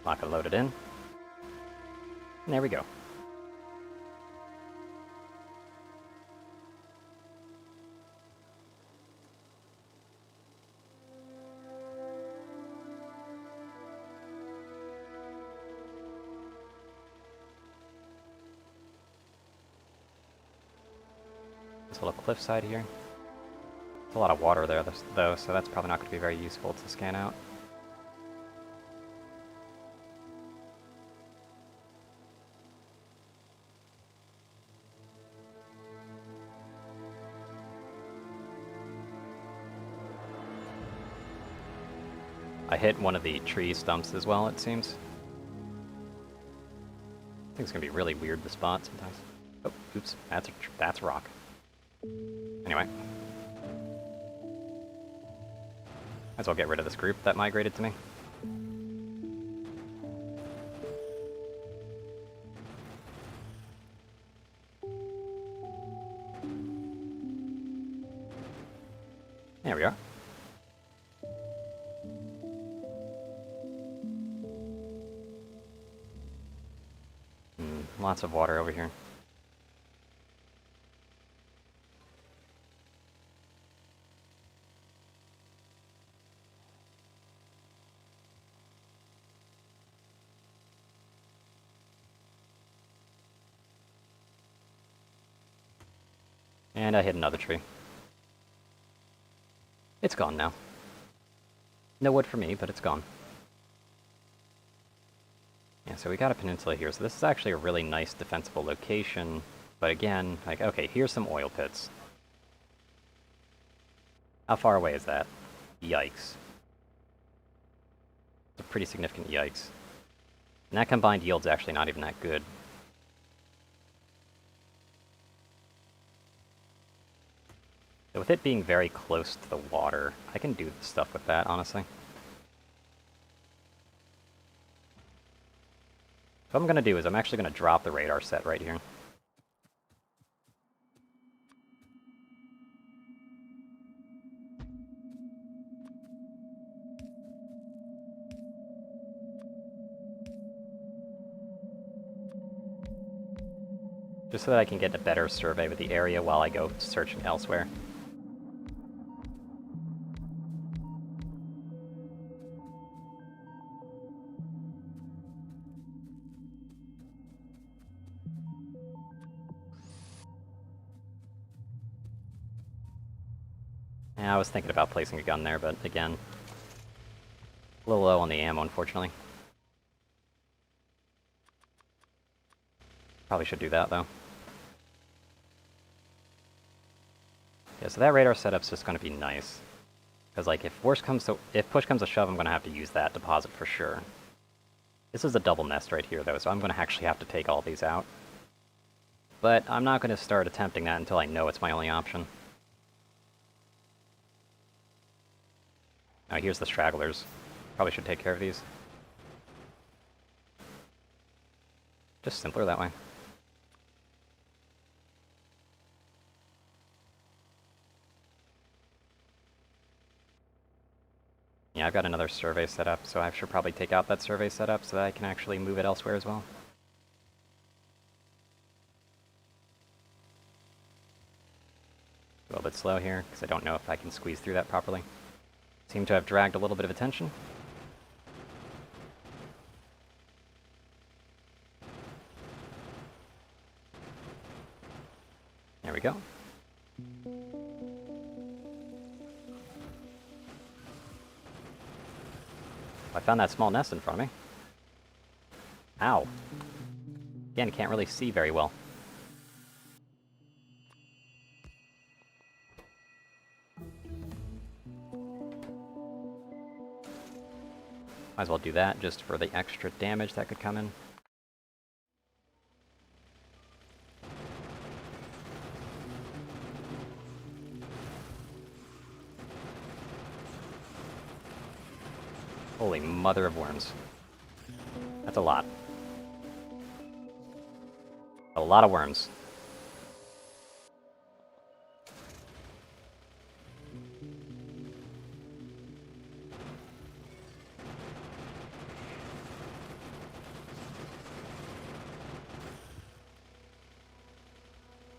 Not gonna load it in. And there we go. This little cliffside here. There's a lot of water there, though, so that's probably not going to be very useful to scan out. I hit one of the tree stumps as well, it seems. I think it's going to be really weird to spot sometimes. Oh, oops, that's rock. Anyway. Might as well get rid of this group that migrated to me. There we are. Lots of water over here. And I hit another tree. It's gone now. No wood for me, but it's gone. Yeah, so we got a peninsula here. So this is actually a really nice defensible location. But again, like, okay, here's some oil pits. How far away is that? Yikes. It's a pretty significant yikes. And that combined yield's actually not even that good. So with it being very close to the water, I can do stuff with that, honestly. What I'm going to do is I'm actually going to drop the radar set right here. Just so that I can get a better survey of the area while I go searching elsewhere. Yeah, I was thinking about placing a gun there, but again, a little low on the ammo, unfortunately. Probably should do that, though. Yeah, so that radar setup's just going to be nice. Because, like, if push comes to shove, I'm going to have to use that deposit for sure. This is a double nest right here, though, so I'm going to actually have to take all these out. But I'm not going to start attempting that until I know it's my only option. Now, here's the stragglers. Probably should take care of these. Just simpler that way. Yeah, I've got another survey set up, so I should probably take out that survey setup so that I can actually move it elsewhere as well. A little bit slow here, because I don't know if I can squeeze through that properly. Seem to have dragged a little bit of attention. There we go. I found that small nest in front of me. Ow. Again, can't really see very well. Might as well do that just for the extra damage that could come in. Holy mother of worms. That's a lot. A lot of worms.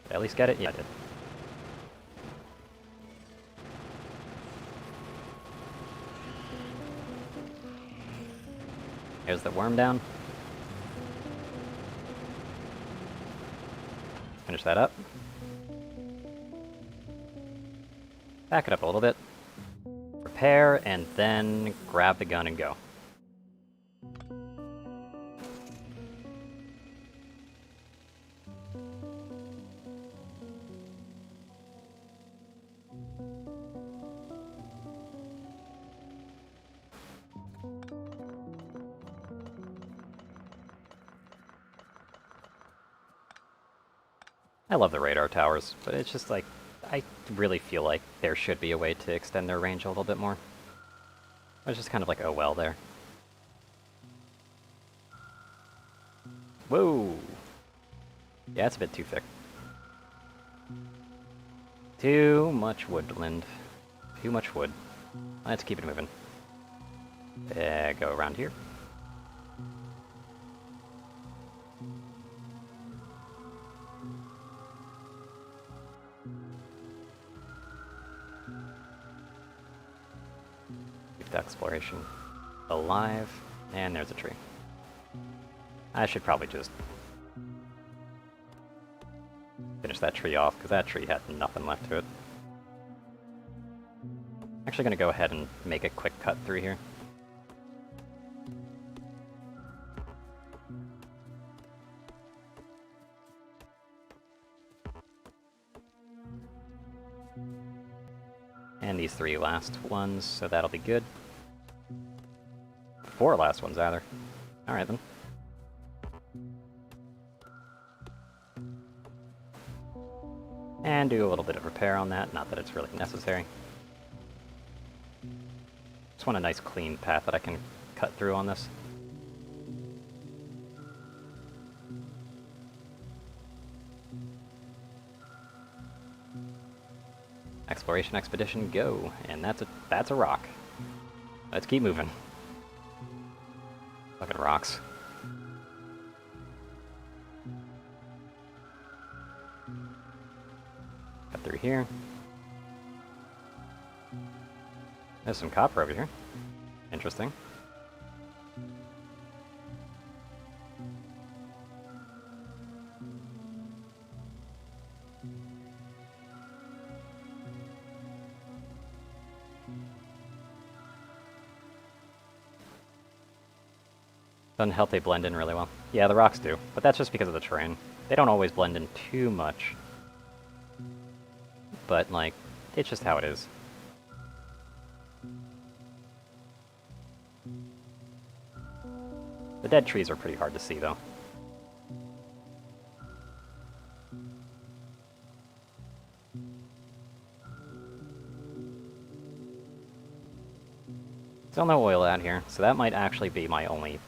Did I at least get it? Yeah, I did. There's the worm down. Finish that up. Back it up a little bit. Repair, and then grab the gun and go. I love the radar towers, but it's just like, I really feel like there should be a way to extend their range a little bit more. It's just kind of like, oh well there. Whoa! Yeah, it's a bit too thick. Too much woodland. too much wood. Let's keep it moving. Go around here. Keep the exploration alive. And there's a tree. I should probably just finish that tree off, because that tree had nothing left to it. Actually gonna go ahead and make a quick cut through here. And these 3 last ones, so that'll be good. 4 last ones, either. Alright then. And do a little bit of repair on that, not that it's really necessary. Just want a nice clean path that I can cut through on this. Exploration expedition, go! And that's a rock. Let's keep moving. Fucking rocks. Cut through here. There's some copper over here. Interesting. Doesn't help they blend in really well. Yeah, the rocks do, but that's just because of the terrain. They don't always blend in too much. But, like, it's just how it is. The dead trees are pretty hard to see, though. Still no oil out here, so that might actually be my only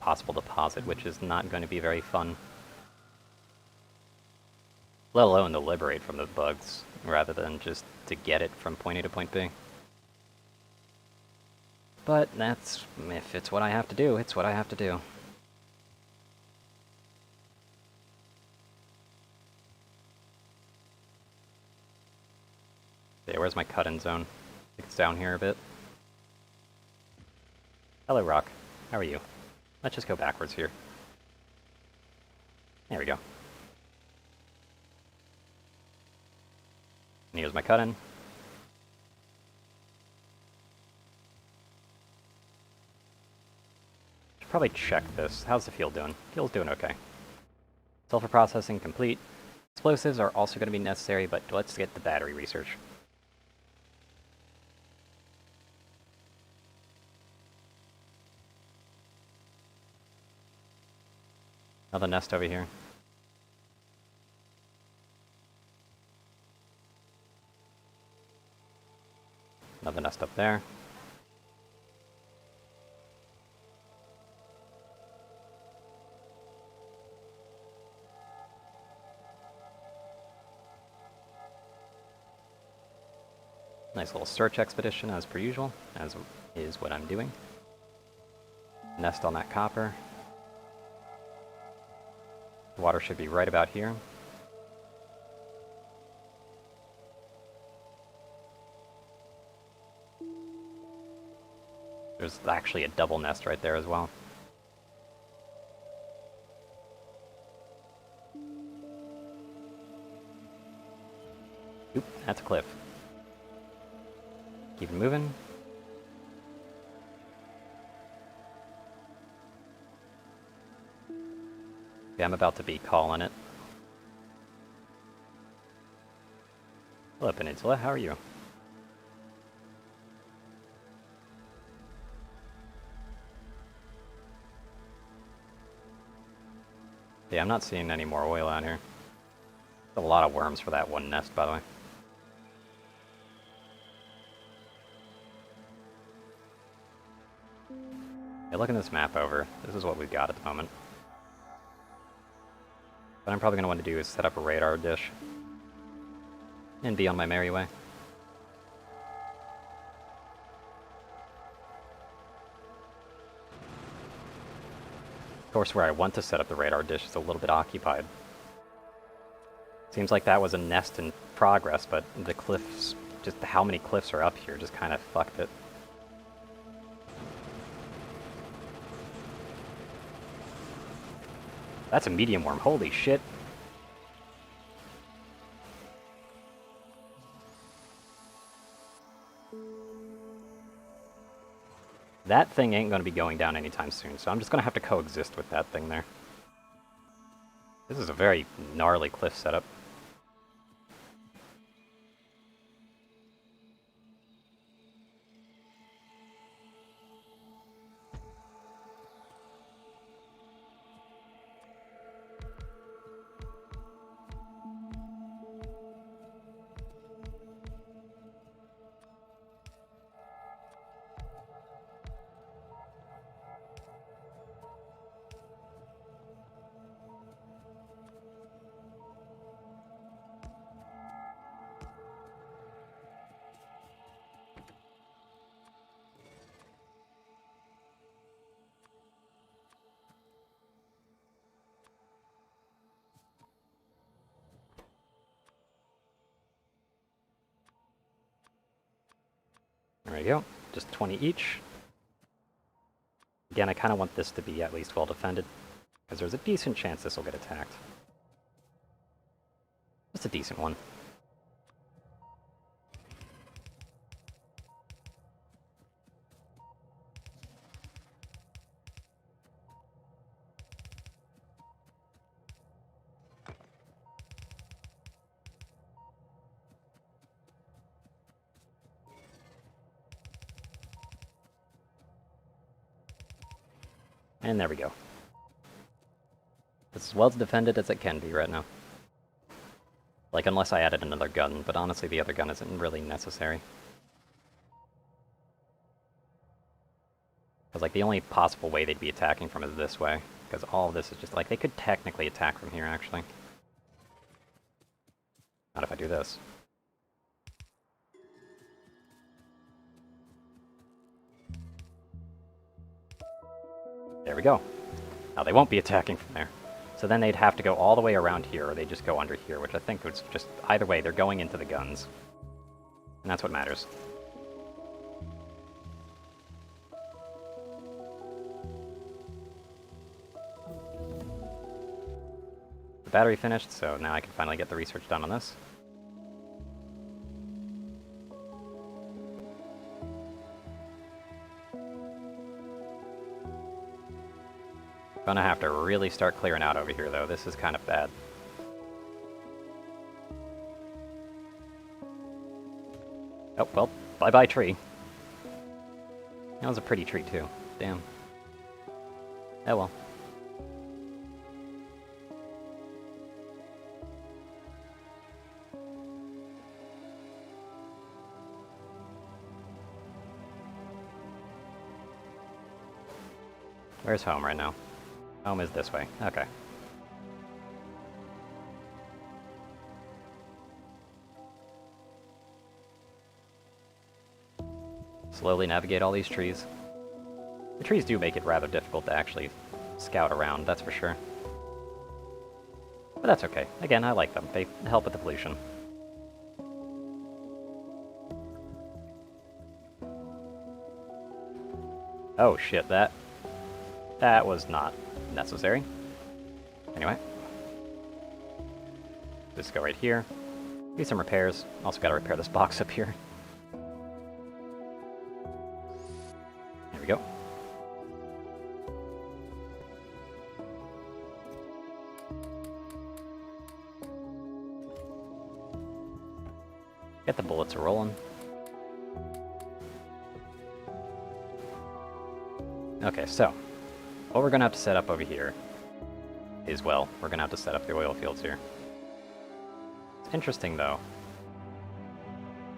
possible deposit, which is not going to be very fun. Let alone to liberate from the bugs, rather than just to get it from point A to point B. But that's, if it's what I have to do, it's what I have to do. Okay, where's my cut-in zone? I think it's down here a bit. Hello, rock. How are you? Let's just go backwards here. There we go. And here's my cut-in. Should probably check this. How's the field doing? Field's doing okay. Sulfur processing complete. Explosives are also going to be necessary, but let's get the battery research. Another nest over here. Another nest up there. Nice little search expedition as per usual, as is what I'm doing. Nest on that copper. Water should be right about here. There's actually a double nest right there as well. Oop, that's a cliff. Keep it moving. Okay, I'm about to be calling it. Hello, Peninsula, how are you? Yeah, I'm not seeing any more oil out here. There's a lot of worms for that one nest, by the way. Yeah, looking this map over, this is what we've got at the moment. What I'm probably going to want to do is set up a radar dish and be on my merry way. Of course, where I want to set up the radar dish is a little bit occupied. Seems like that was a nest in progress, but the cliffs, just how many cliffs are up here, just kind of fucked it. That's a medium worm, holy shit. That thing ain't gonna be going down anytime soon, so I'm just gonna have to coexist with that thing there. This is a very gnarly cliff setup. There we go. Just 20 each. Again, I kind of want this to be at least well defended, because there's a decent chance this will get attacked. Just a decent one. And there we go. It's as well defended as it can be right now. Like, unless I added another gun, but honestly the other gun isn't really necessary. Because, like, the only possible way they'd be attacking from is this way. Because all of this is just, like, they could technically attack from here, actually. Not if I do this. There we go. Now they won't be attacking from there. So then they'd have to go all the way around here, or they just go under here, which I think was just... Either way, they're going into the guns. And that's what matters. The battery finished, so now I can finally get the research done on this. Gonna have to really start clearing out over here, though. This is kind of bad. Oh, well, bye-bye tree. That was a pretty tree, too. Damn. Oh well. Where's home right now? Home is this way. Okay. Slowly navigate all these trees. The trees do make it rather difficult to actually scout around, that's for sure. But that's okay. Again, I like them. They help with the pollution. Oh shit, that was not necessary. Anyway. Just go right here. Do some repairs. Also gotta repair this box up here. There we go. Get the bullets rolling. Okay, so what we're gonna have to set up over here is, well, we're gonna have to set up the oil fields here. It's interesting, though,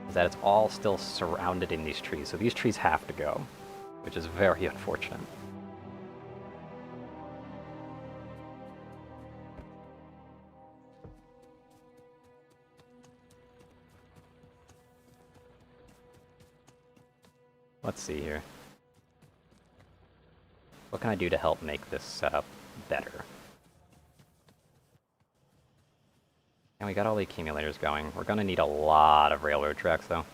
is that it's all still surrounded in these trees, so these trees have to go, which is very unfortunate. Let's see here. What can I do to help make this setup? better. And we got all the accumulators going. We're gonna need a lot of railroad tracks, though.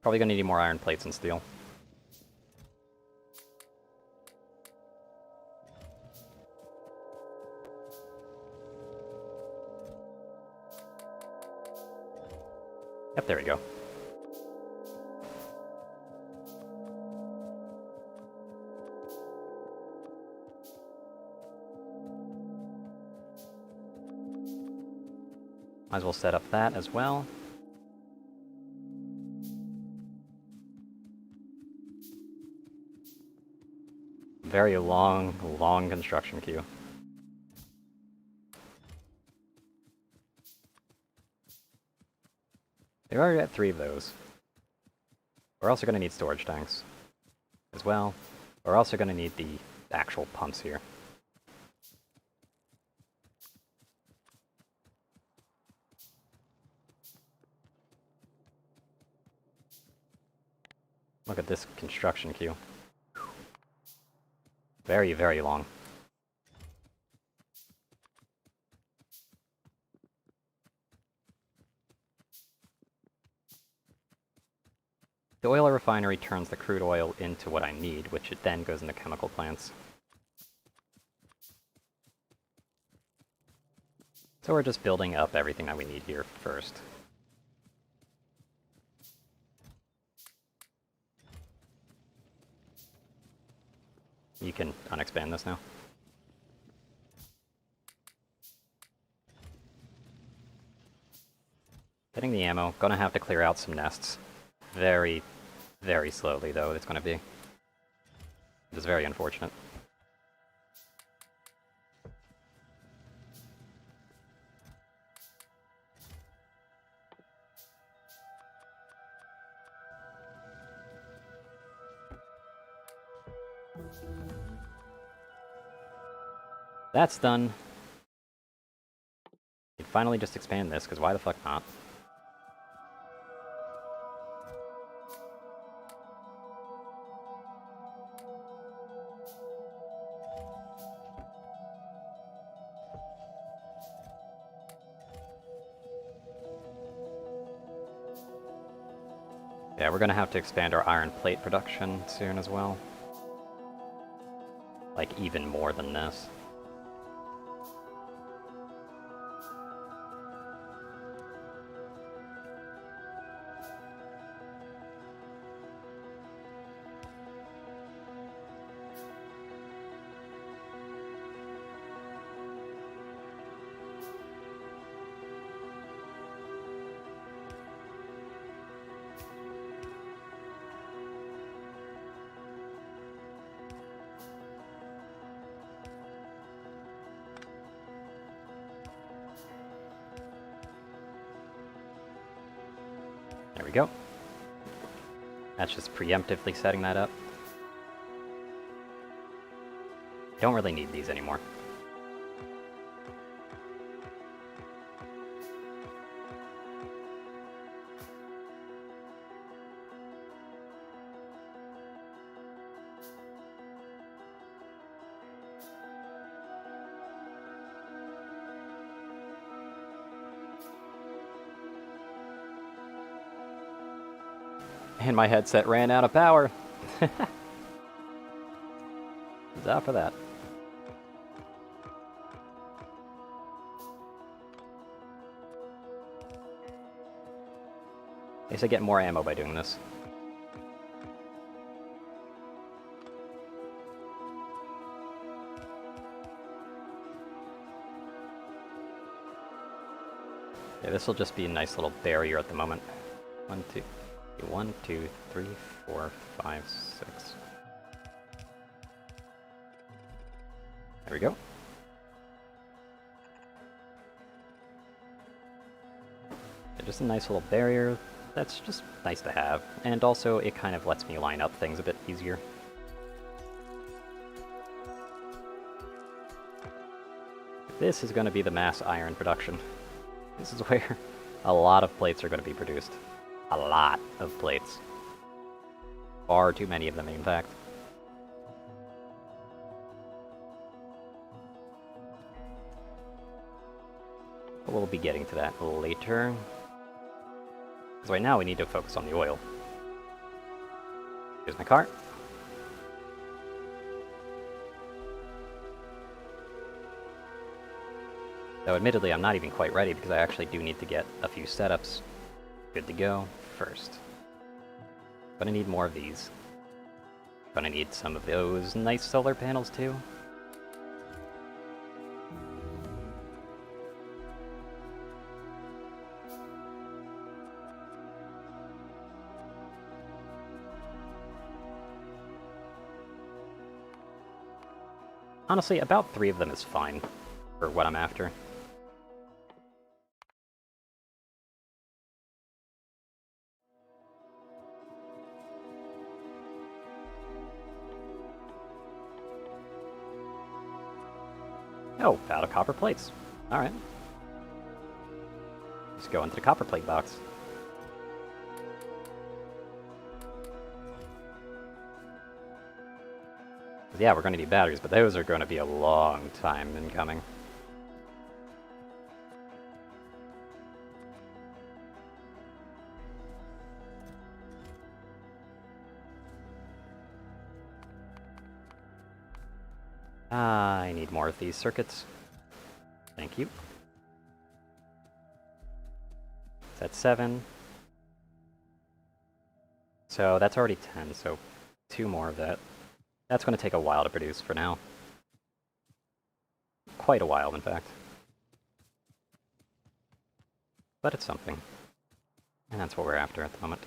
Probably gonna need more iron plates and steel. Yep, there we go. Might as well set up that as well. Very long, long construction queue. We've already got 3 of those. We're also going to need storage tanks as well. We're also going to need the actual pumps here. Look at this construction queue. Very, very long. The oil refinery turns the crude oil into what I need, which it then goes into chemical plants. So we're just building up everything that we need here first. You can unexpand this now. Getting the ammo. Gonna have to clear out some nests. Very, very slowly, though, it's gonna be. It is very unfortunate. That's done. You can finally just expand this, because why the fuck not? Yeah, we're gonna have to expand our iron plate production soon as well. Like, even more than this. There we go. That's just preemptively setting that up. Don't really need these anymore. And my headset ran out of power. Huzzah for that. At least I get more ammo by doing this. Yeah, this will just be a nice little barrier at the moment. 1, 2, 3, 4, 5, 6. There we go. Just a nice little barrier that's just nice to have, and also it kind of lets me line up things a bit easier. This is going to be the mass iron production. This is where a lot of plates are going to be produced. A lot of plates. Far too many of them, in fact. But we'll be getting to that later. Because right now we need to focus on the oil. Here's my car. Though admittedly I'm not even quite ready because I actually do need to get a few setups good to go first. Gonna need more of these. Gonna need some of those nice solar panels too. Honestly, about 3 of them is fine for what I'm after. Oh, out of copper plates. Alright. Let's go into the copper plate box. Yeah, we're going to need batteries, but those are going to be a long time in coming. I need more of these circuits. Thank you. That's 7. So that's already 10, so 2 more of that. That's going to take a while to produce for now. Quite a while, in fact. But it's something. And that's what we're after at the moment.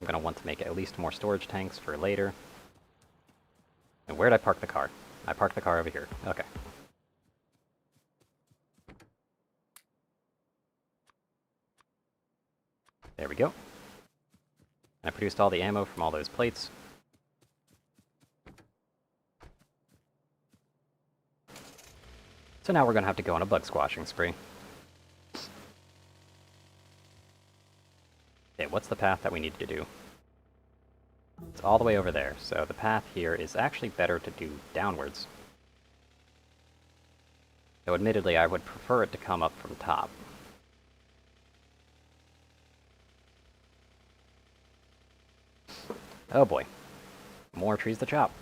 I'm going to want to make at least more storage tanks for later. And where'd I park the car? I parked the car over here. Okay. There we go. And I produced all the ammo from all those plates. So now we're going to have to go on a bug squashing spree. Okay, what's the path that we need to do? It's all the way over there, so the path here is actually better to do downwards. Though admittedly, I would prefer it to come up from top. Oh boy. More trees to chop.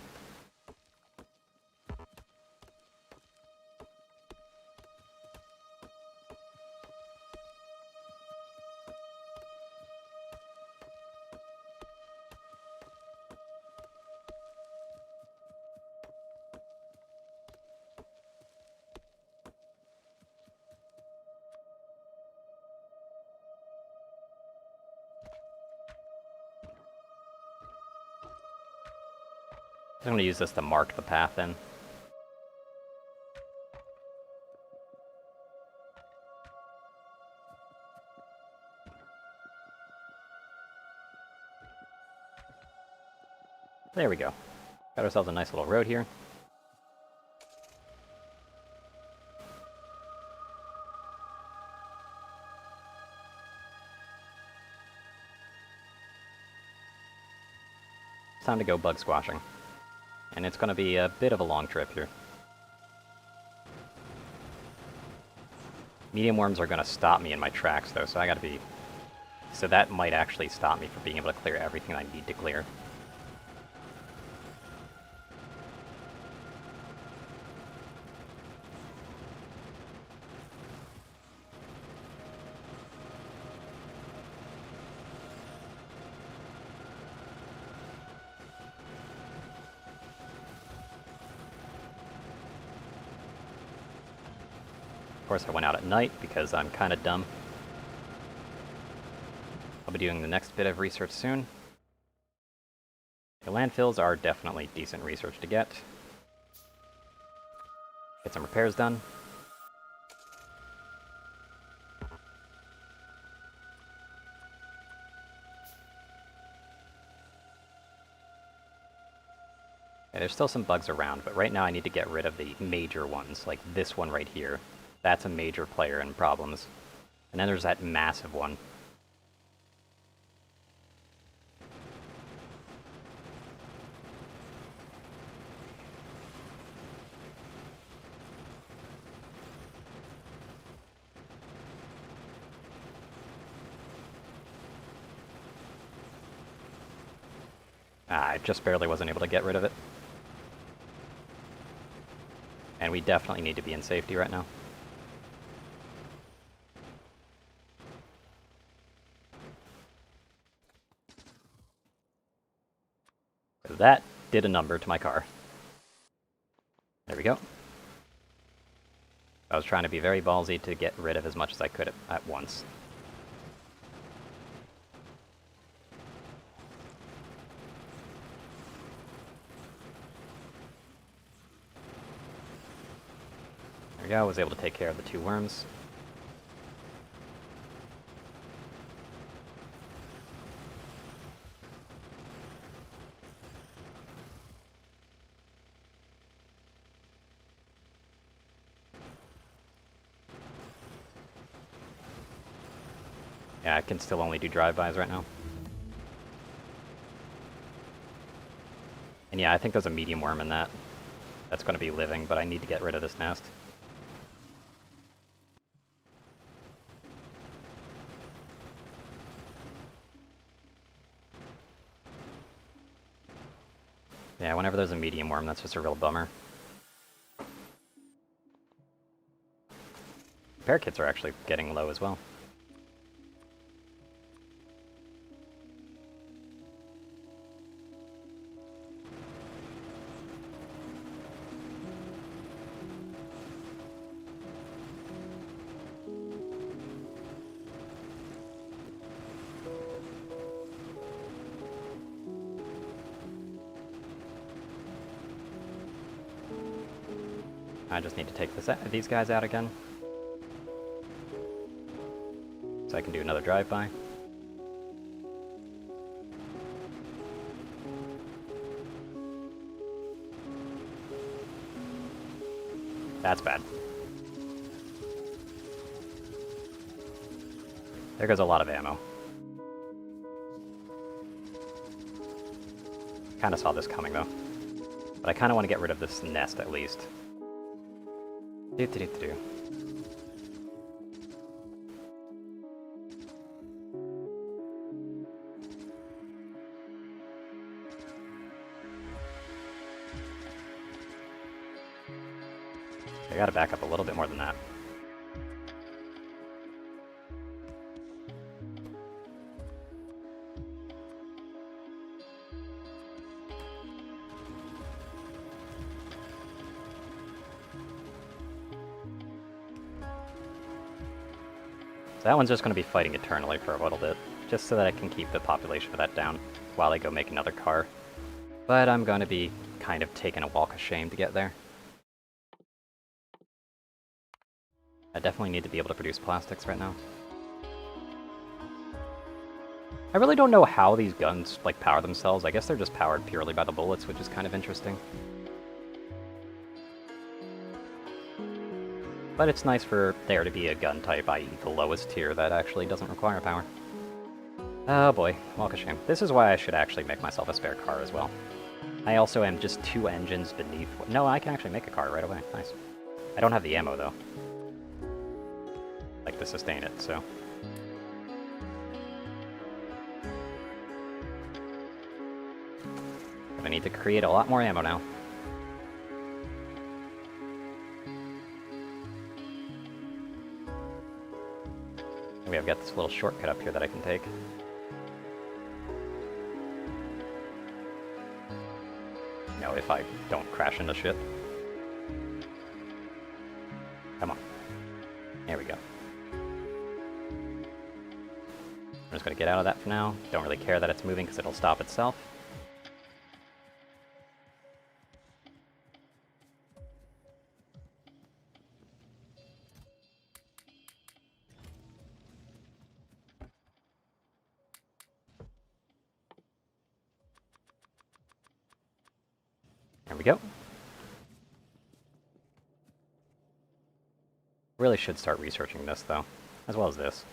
I'm going to use this to mark the path then. There we go. Got ourselves a nice little road here. It's time to go bug squashing. And it's going to be a bit of a long trip here. Medium worms are going to stop me in my tracks though, so I gotta be... So that might actually stop me from being able to clear everything I need to clear. Of course, I went out at night because I'm kind of dumb. I'll be doing the next bit of research soon. The landfills are definitely decent research to get. Get some repairs done. there's still some bugs around, but right now I need to get rid of the major ones, like this one right here. That's a major player in problems. And then there's that massive one. I just barely wasn't able to get rid of it. And we definitely need to be in safety right now. So that did a number to my car. There we go. I was trying to be very ballsy to get rid of as much as I could at once. There we go, I was able to take care of the 2 worms. Yeah, I can still only do drive-bys right now. And yeah, I think there's a medium worm in that. That's going to be living, but I need to get rid of this nest. Yeah, whenever there's a medium worm, that's just a real bummer. Repair kits are actually getting low as well. I just need to take these guys out again. So I can do another drive-by. That's bad. There goes a lot of ammo. Kinda saw this coming though. But I kinda want to get rid of this nest at least. Do. I gotta back up a little bit more than that. So that one's just going to be fighting eternally for a little bit, just so that I can keep the population of that down while I go make another car. But I'm going to be kind of taking a walk of shame to get there. I definitely need to be able to produce plastics right now. I really don't know how these guns, like, power themselves. I guess they're just powered purely by the bullets, which is kind of interesting. But it's nice for there to be a gun type, i.e. the lowest tier, that actually doesn't require power. Oh boy, walk of shame. This is why I should actually make myself a spare car as well. I also am just 2 engines beneath... No, I can actually make a car right away. Nice. I don't have the ammo, though. Like, to sustain it, so... I need to create a lot more ammo now. Maybe I've got this little shortcut up here that I can take. You know, if I don't crash into shit. Come on. There we go. I'm just gonna get out of that for now. Don't really care that it's moving because it'll stop itself. we go. Really should start researching this, though, as well as this.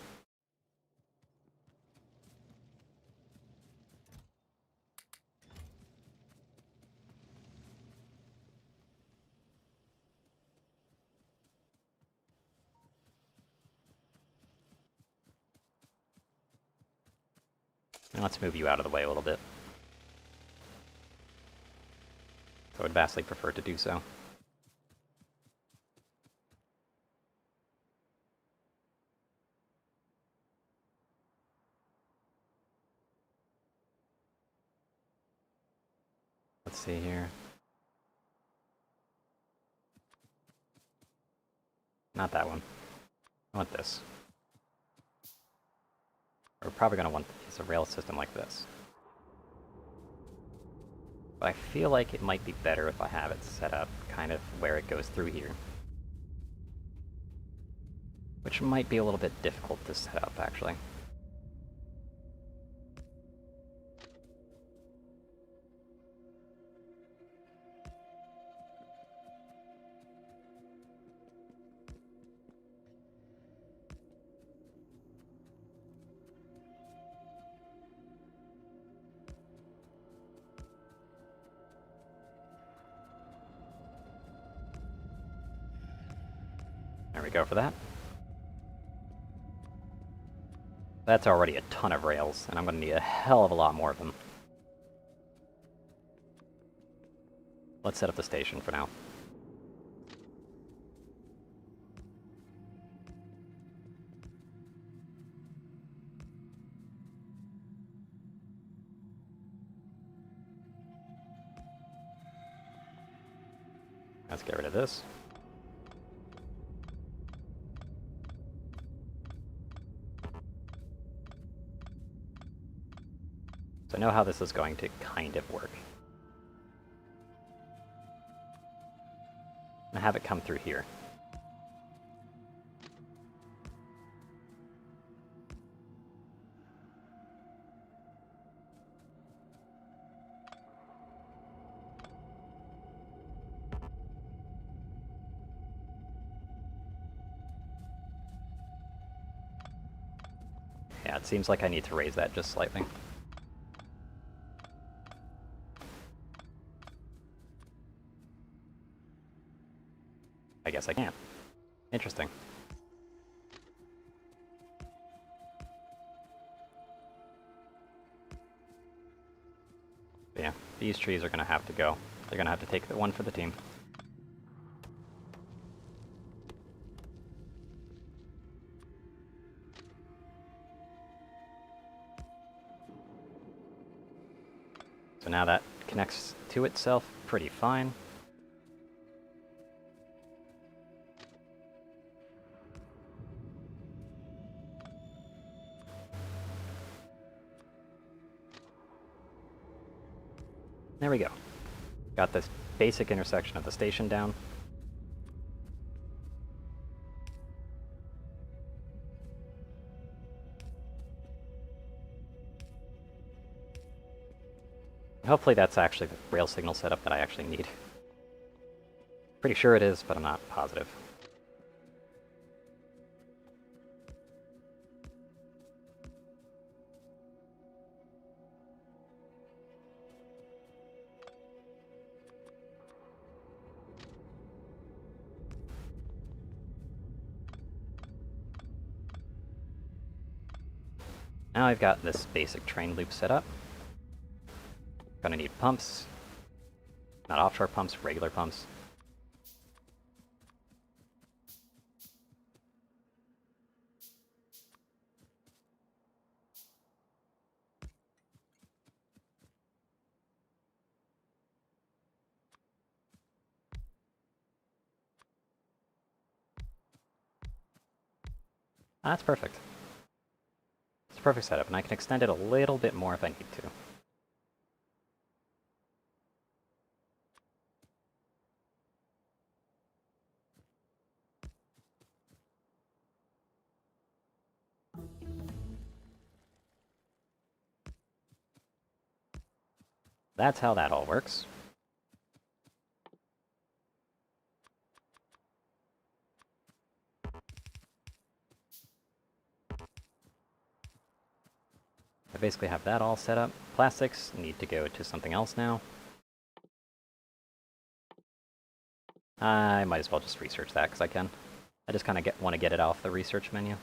And let's move you out of the way a little bit. So I would vastly prefer to do so. Let's see here. Not that one. I want this. We're probably going to want a piece of rail system like this. But I feel like it might be better if I have it set up kind of where it goes through here. Which might be a little bit difficult to set up, actually. There we go for that. That's already a ton of rails, and I'm going to need a hell of a lot more of them. Let's set up the station for now. Let's get rid of this. So I know how this is going to kind of work. And have it come through here. Yeah, it seems like I need to raise that just slightly. I guess I can't. Interesting. But yeah, these trees are going to have to go. They're going to have to take the one for the team. So now that connects to itself pretty fine. There we go. Got this basic intersection of the station down. Hopefully that's actually the rail signal setup that I actually need. Pretty sure it is, but I'm not positive. Now I've got this basic train loop set up. Gonna need pumps. Not offshore pumps, regular pumps. That's perfect. It's a perfect setup, and I can extend it a little bit more if I need to. That's how that all works. basically have that all set up. Plastics need to go to something else now. I might as well just research that because I can. I just kind of want to get it off the research menu.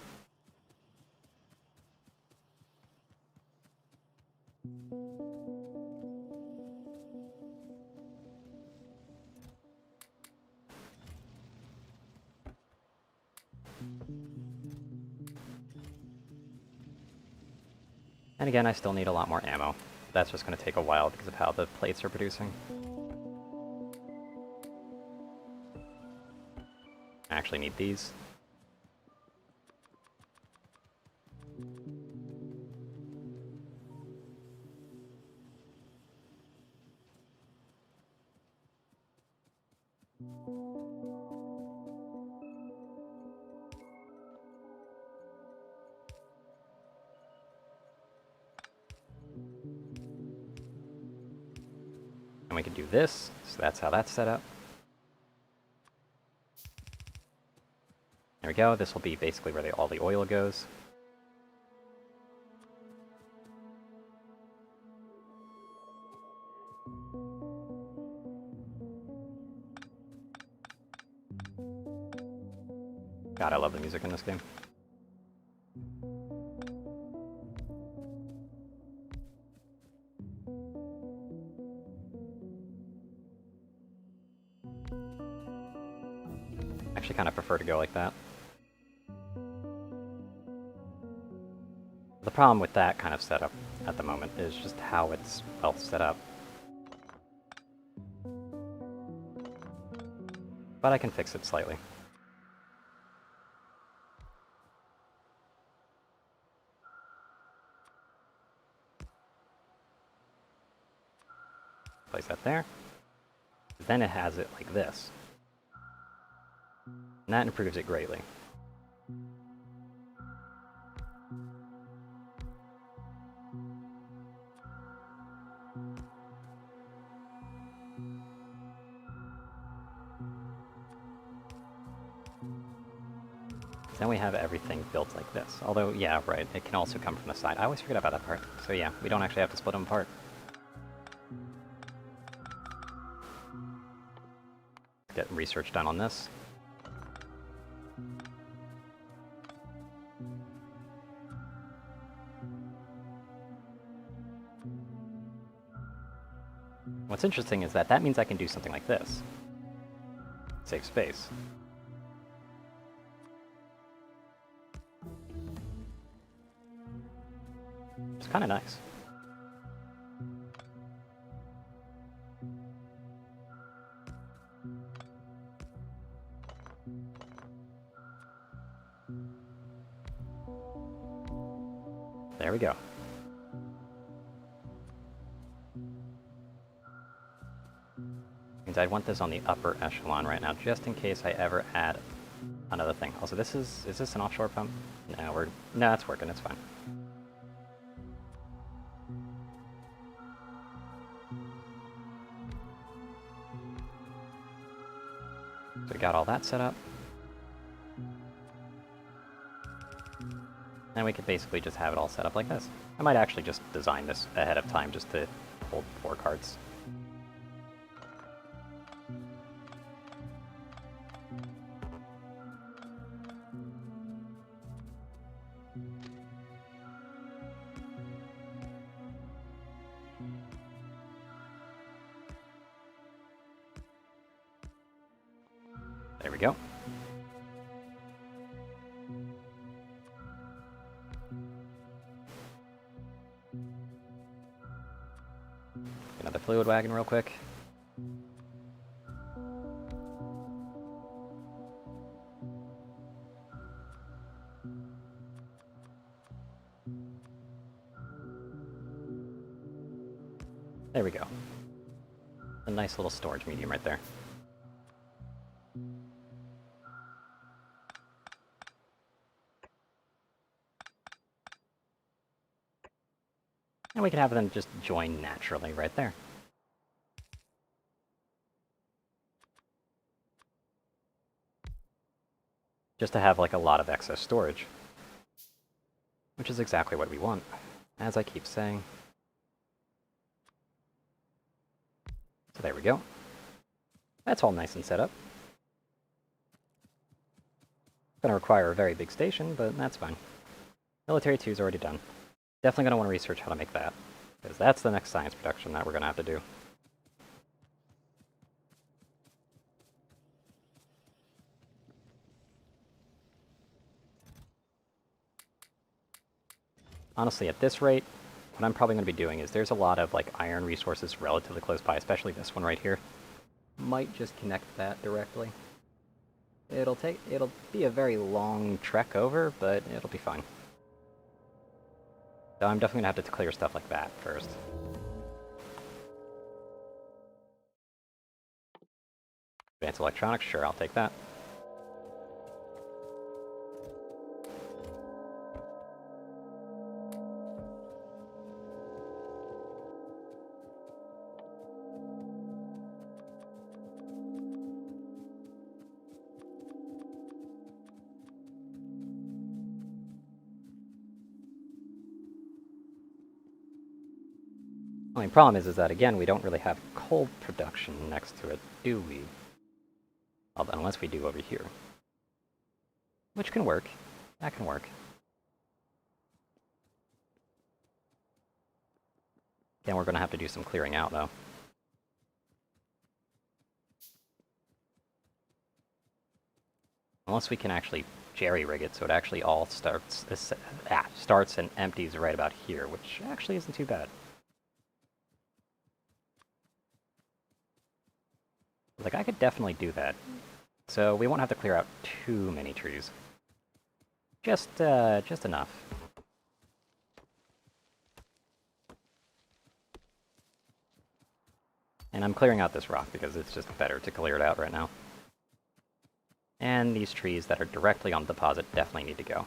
And again, I still need a lot more ammo. That's just going to take a while because of how the plates are producing. I actually need these. And we can do this, so that's how that's set up. There we go, this will be basically where all the oil goes. God, I love the music in this game. I actually kind of prefer to go like that. The problem with that kind of setup at the moment is just how it's well set up. But I can fix it slightly. Place that there. Then it has it like this. And that improves it greatly. Then we have everything built like this. Although, yeah, right, it can also come from the side. I always forget about that part. So yeah, we don't actually have to split them apart. Get research done on this. What's interesting is that means I can do something like this. Save space. It's kind of nice. There we go. Means I'd want this on the upper echelon right now, just in case I ever add another thing. Also, is this an offshore pump? No, it's working, it's fine. So we got all that set up. And we could basically just have it all set up like this. I might actually just design this ahead of time just to hold 4 carts. There we go. Another fluid wagon real quick. There we go. A nice little storage medium right there. And we can have them just join naturally right there. Just to have like a lot of excess storage. Which is exactly what we want. as I keep saying. So there we go. That's all nice and set up. Gonna require a very big station, but that's fine. Military 2 is already done. Definitely gonna want to research how to make that, because that's the next science production that we're gonna have to do. Honestly, at this rate, what I'm probably going to be doing is there's a lot of like iron resources relatively close by, especially this one right here. Might just connect that directly. It'll be a very long trek over, but it'll be fine. So I'm definitely going to have to clear stuff like that first. Advanced electronics, sure, I'll take that. Only problem is that, again, we don't really have coal production next to it, do we? Although, unless we do over here. Which can work. That can work. Again, we're going to have to do some clearing out, though. Unless we can actually jerry-rig it so it actually all starts and empties right about here, which actually isn't too bad. Like, I could definitely do that. So we won't have to clear out too many trees. Just enough. And I'm clearing out this rock because it's just better to clear it out right now. And these trees that are directly on the deposit definitely need to go.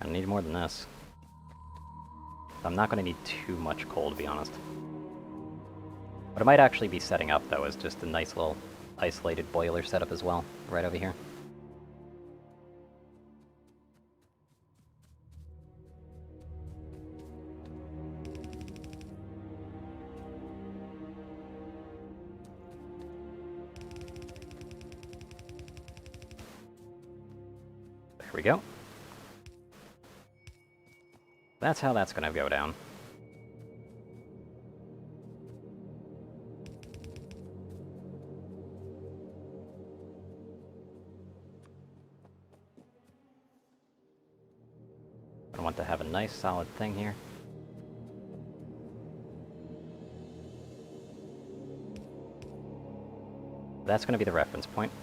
I need more than this. I'm not going to need too much coal, to be honest. What I might actually be setting up, though, is just a nice little isolated boiler setup as well, right over here. There we go. That's how that's going to go down. I want to have a nice solid thing here. That's going to be the reference point.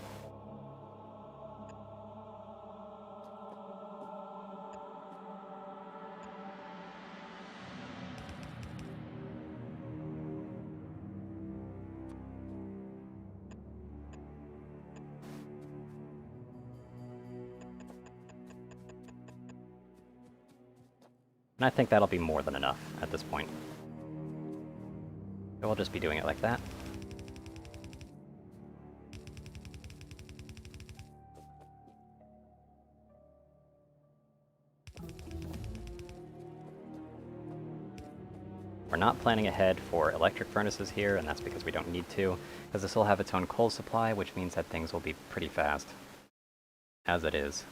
And I think that'll be more than enough at this point. So we'll just be doing it like that. We're not planning ahead for electric furnaces here, and that's because we don't need to, because this will have its own coal supply, which means that things will be pretty fast. As it is.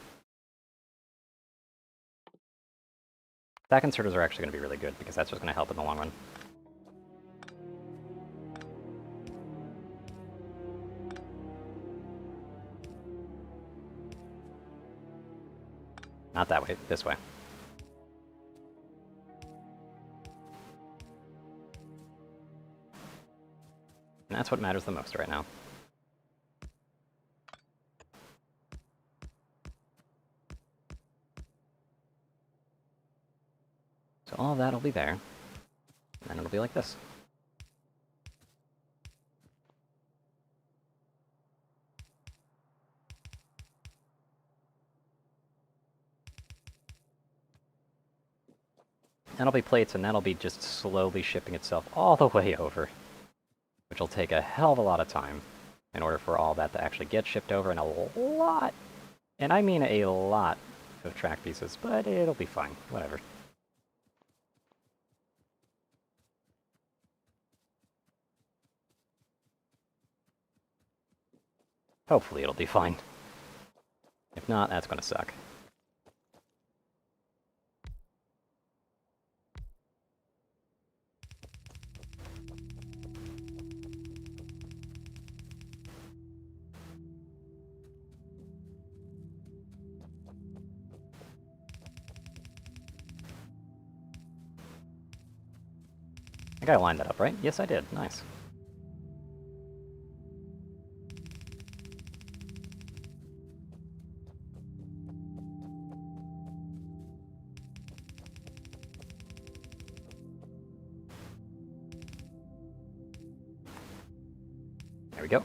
Stack inserters are actually going to be really good, because that's just going to help in the long run. Not that way, this way. And that's what matters the most right now. So all of that'll be there, and then it'll be like this. That'll be plates, and that'll be just slowly shipping itself all the way over, which will take a hell of a lot of time in order for all that to actually get shipped over, and a lot, and I mean a lot, of track pieces, but it'll be fine, whatever. Hopefully it'll be fine. If not, that's gonna suck. I think I lined that up, right? Yes, I did. Nice. There we go.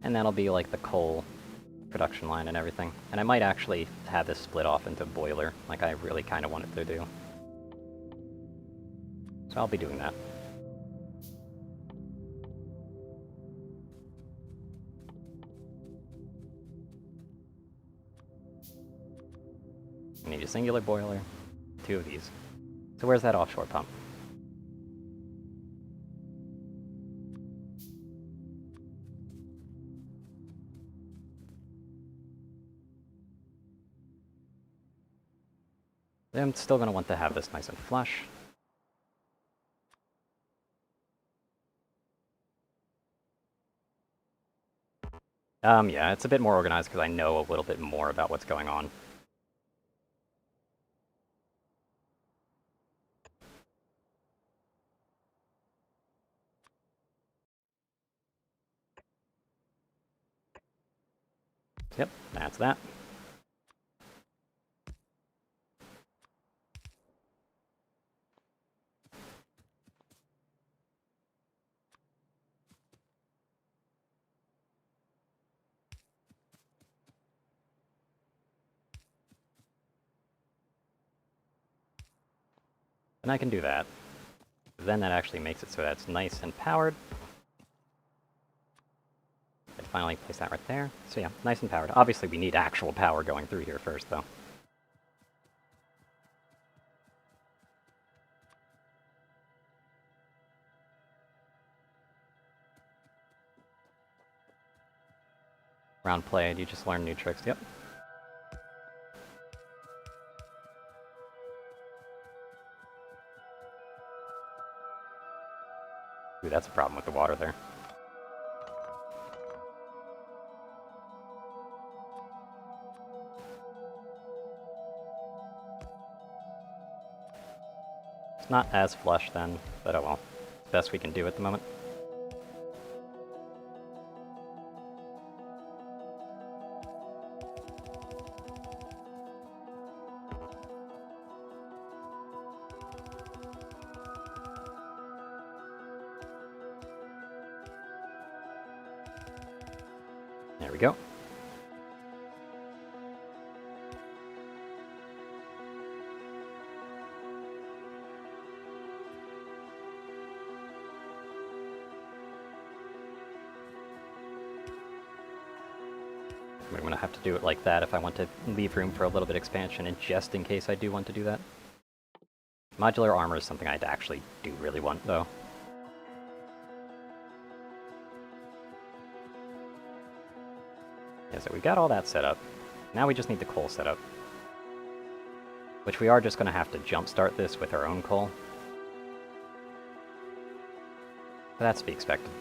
And that'll be like the coal production line and everything. And I might actually have this split off into boiler, like I really kind of wanted to do. So I'll be doing that. I need a singular boiler, 2 of these. So where's that offshore pump? I'm still going to want to have this nice and flush. Yeah, it's a bit more organized because I know a little bit more about what's going on. Yep, that's that. And I can do that. Then that actually makes it so that's nice and powered. I'd finally place that right there. So yeah, nice and powered. Obviously we need actual power going through here first, though. Round played, you just learn new tricks, yep. Ooh, that's a problem with the water there. It's not as flush then, but oh well. It's best we can do at the moment. There we go. I'm gonna have to do it like that if I want to leave room for a little bit of expansion, and just in case I do want to do that. Modular armor is something I'd actually do really want, though. Yeah, so we got all that set up. Now we just need the coal set up. Which we are just gonna have to jumpstart this with our own coal. But that's to be expected.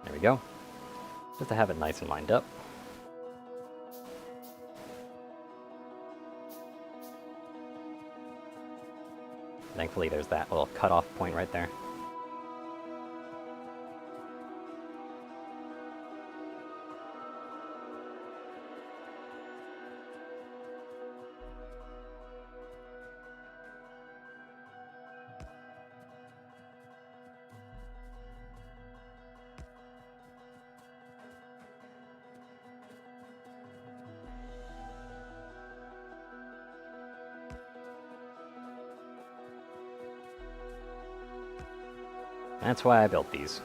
There we go. Just to have it nice and lined up. Thankfully there's that little cutoff point right there. That's why I built these.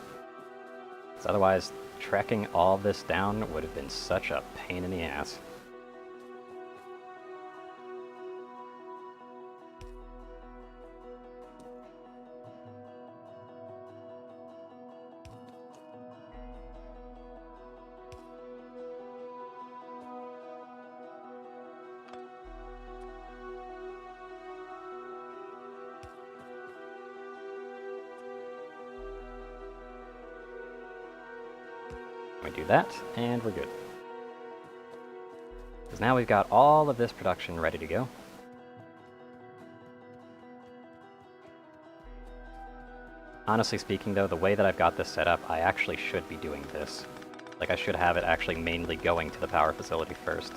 Because otherwise, trekking all this down would have been such a pain in the ass. We do that, and we're good. Because now we've got all of this production ready to go. Honestly speaking though, the way that I've got this set up, I actually should be doing this. Like I should have it actually mainly going to the power facility first.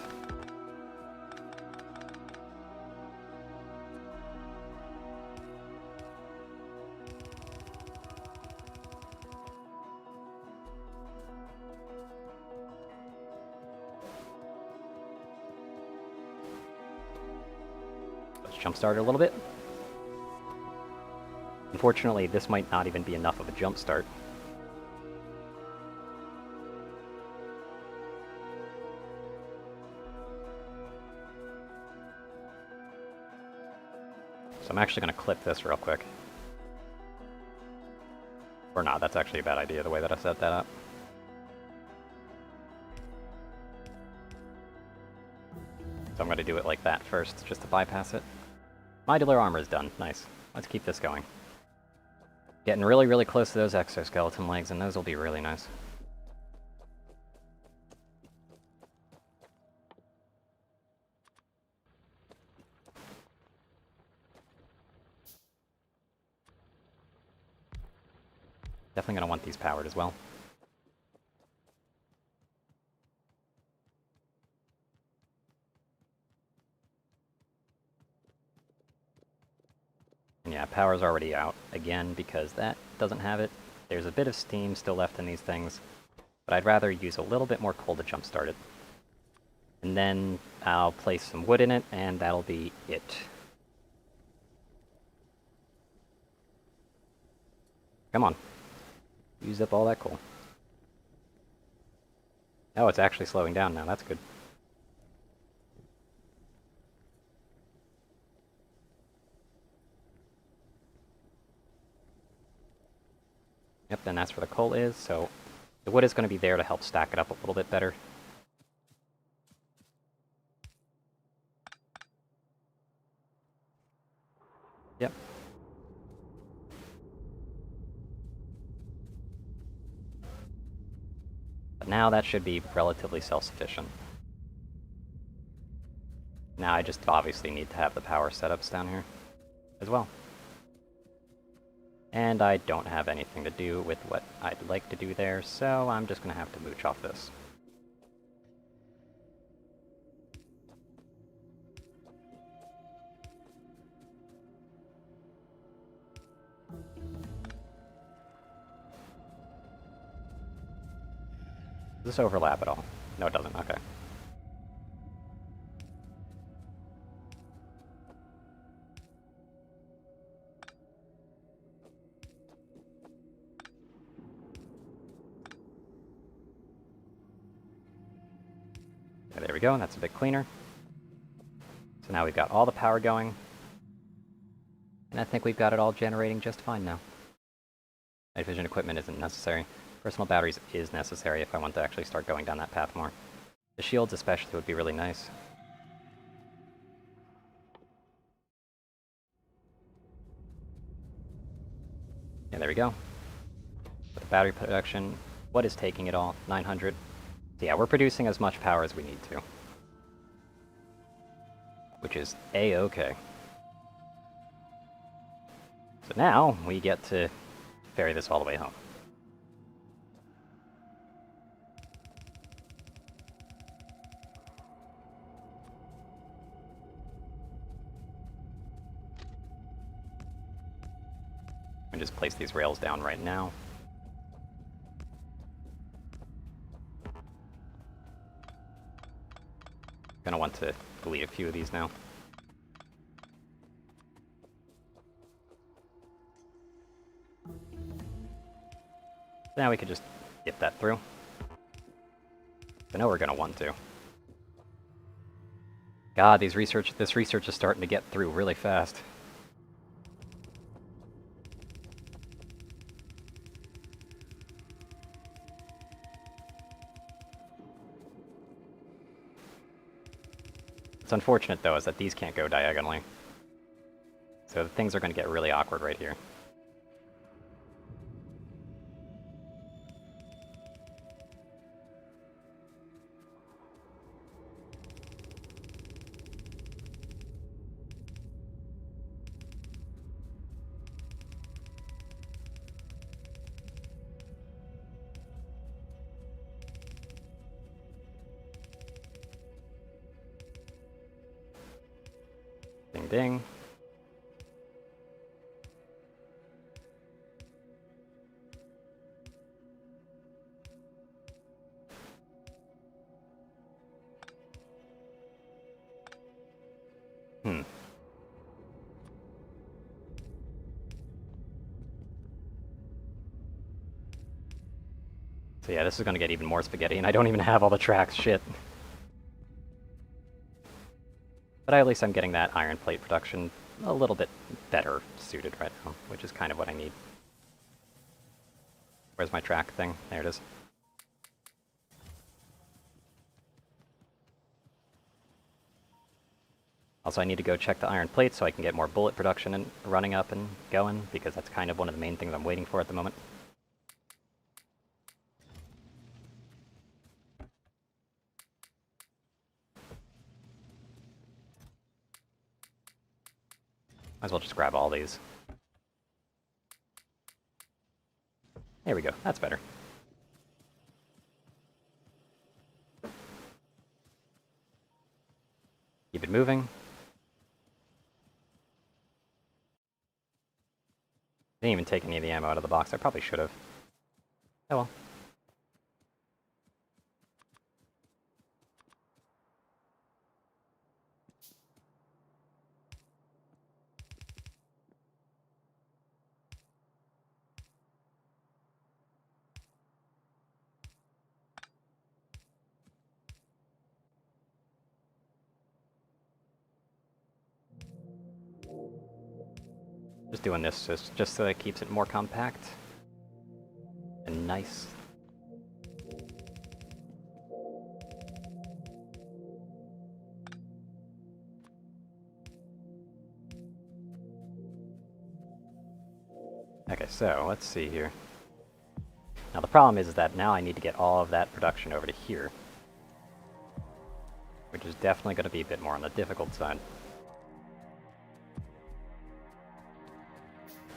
Let's jumpstart it a little bit. Unfortunately, this might not even be enough of a jump start. So I'm actually going to clip this real quick. Or not, that's actually a bad idea the way that I set that up. So I'm going to do it like that first, just to bypass it. Modular armor is done. Nice. Let's keep this going. Getting really, really close to those exoskeleton legs, and those will be really nice. Definitely going to want these powered as well. And yeah, power's already out again because that doesn't have it. There's a bit of steam still left in these things, but I'd rather use a little bit more coal to jumpstart it. And then I'll place some wood in it, and that'll be it. Come on. Use up all that coal. Oh, it's actually slowing down now. That's good. Yep, and that's where the coal is, so the wood is going to be there to help stack it up a little bit better. Yep. But now that should be relatively self-sufficient. Now I just obviously need to have the power setups down here as well. And I don't have anything to do with what I'd like to do there, so I'm just going to have to mooch off this. Does this overlap at all? No, it doesn't. Okay. There we go, and that's a bit cleaner. So now we've got all the power going. And I think we've got it all generating just fine now. Night vision equipment isn't necessary. Personal batteries is necessary if I want to actually start going down that path more. The shields especially would be really nice. Yeah, there we go. With the battery production, What is taking it all? 900. So yeah, we're producing as much power as we need to. Which is A-okay. So now, we get to ferry this all the way home. And just place these rails down right now. Gonna want to delete a few of these now. Now we could just get that through. I know we're gonna want to. God, this research is starting to get through really fast. What's unfortunate, though, is that these can't go diagonally. So things are going to get really awkward right here. Ding ding. So yeah, this is going to get even more spaghetti, and I don't even have all the tracks. Shit. But at least I'm getting that iron plate production a little bit better suited right now, which is kind of what I need. Where's my track thing? There it is. Also, I need to go check the iron plate so I can get more bullet production and running up and going, because that's kind of one of the main things I'm waiting for at the moment. Might as well just grab all these. There we go, that's better. Keep it moving. Didn't even take any of the ammo out of the box, I probably should have. Oh well. Just doing this just so it keeps it more compact and nice. Okay, so let's see here. Now the problem is that now I need to get all of that production over to here, which is definitely going to be a bit more on the difficult side.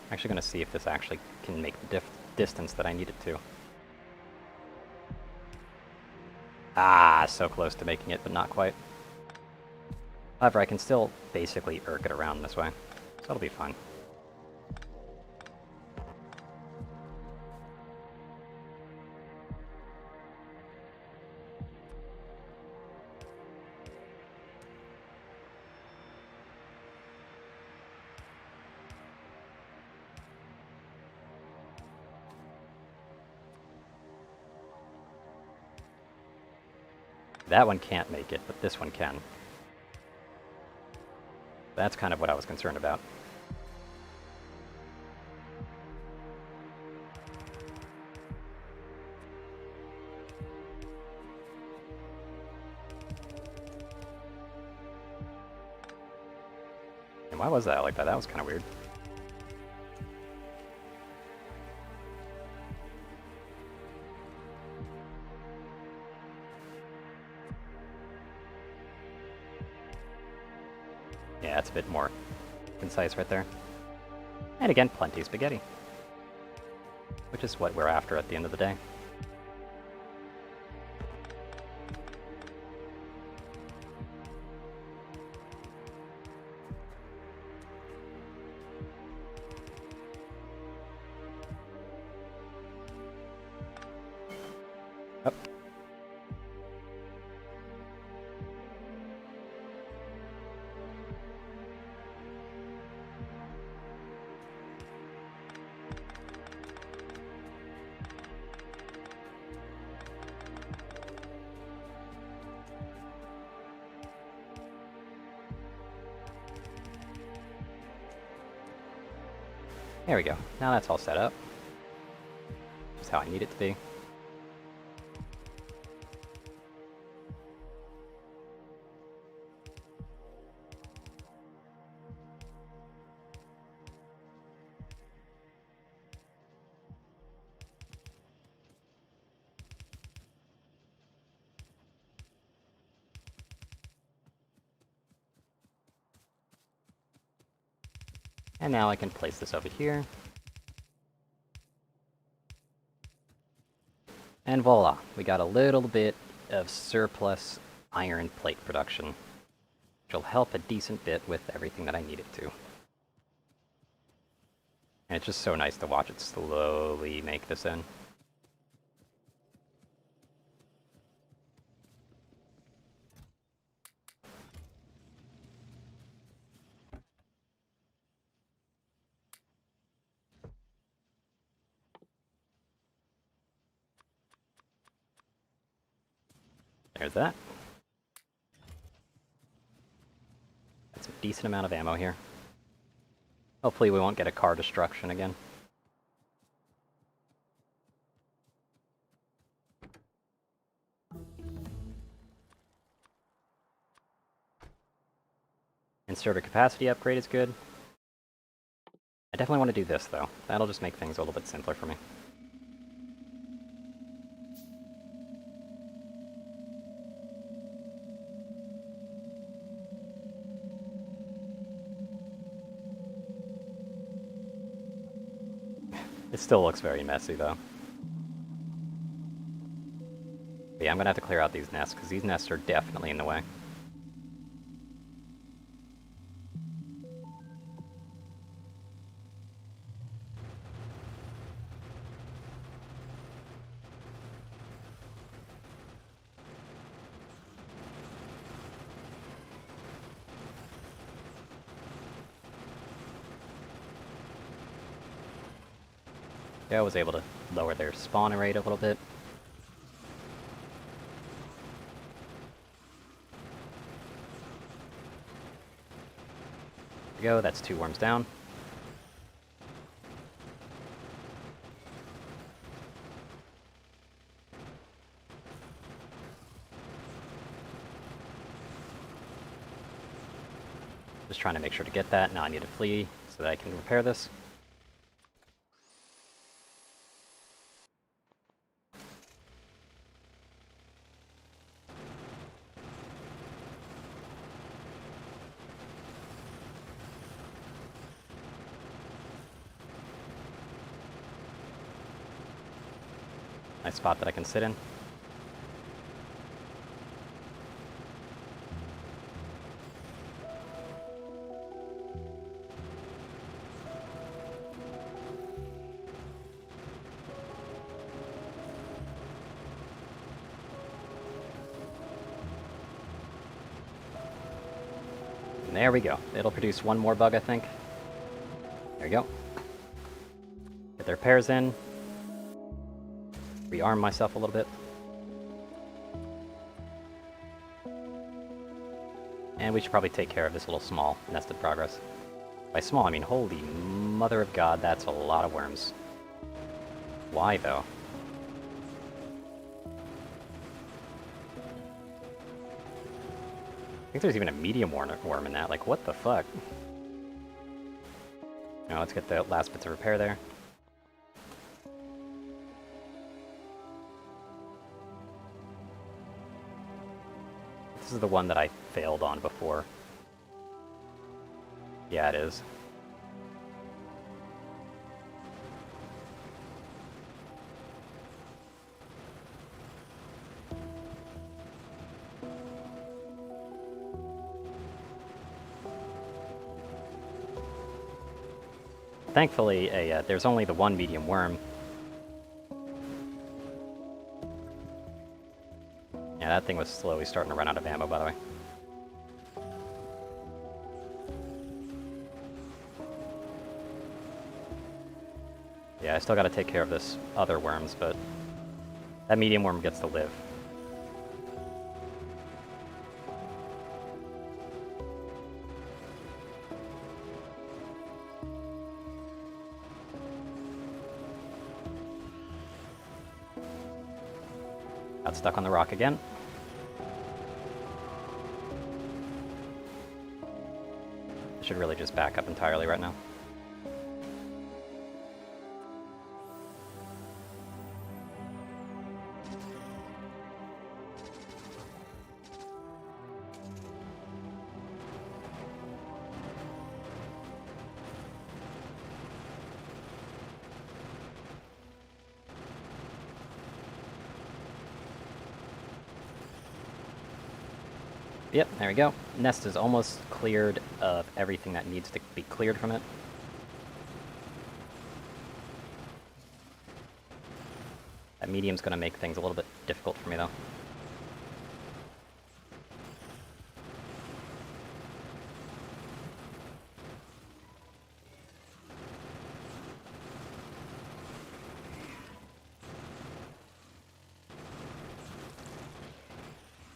I'm actually going to see if this actually can make the distance that I need it to. Ah, so close to making it, but not quite. However, I can still basically erg it around this way, so that'll be fine. That one can't make it, but this one can. That's kind of what I was concerned about. And why was that like that? That was kind of weird. a bit more concise right there. And again, plenty of spaghetti. Which is what we're after at the end of the day. Oh. There we go. Now that's all set up. Just how I need it to be. And now I can place this over here. And voila, we got a little bit of surplus iron plate production, which will help a decent bit with everything that I need it to. And it's just so nice to watch it slowly make this in. There's that. That's a decent amount of ammo here. Hopefully we won't get a car destruction again. Inserter capacity upgrade is good. I definitely want to do this though. That'll just make things a little bit simpler for me. It still looks very messy though. But yeah, I'm gonna have to clear out these nests, because these nests are definitely in the way. Yeah, I was able to lower their spawn rate a little bit. There we go, that's 2 worms down. Just trying to make sure to get that. Now I need to flee so that I can repair this. Nice spot that I can sit in. And there we go. It'll produce 1 more bug, I think. There we go. Get the repairs in. Rearm myself a little bit. And we should probably take care of this little small nested progress. By small, I mean holy mother of God, that's a lot of worms. Why, though? I think there's even a medium worm in that. Like, what the fuck? Now let's get the last bits of repair there. This is the one that I failed on before. Yeah, it is. Thankfully, there's only the one medium worm. Yeah, that thing was slowly starting to run out of ammo, by the way. Yeah, I still gotta take care of this other worms, but that medium worm gets to live. Got stuck on the rock again. I should really just back up entirely right now. Yep, there we go. Nest is almost cleared of everything that needs to be cleared from it. That medium's gonna make things a little bit difficult for me, though.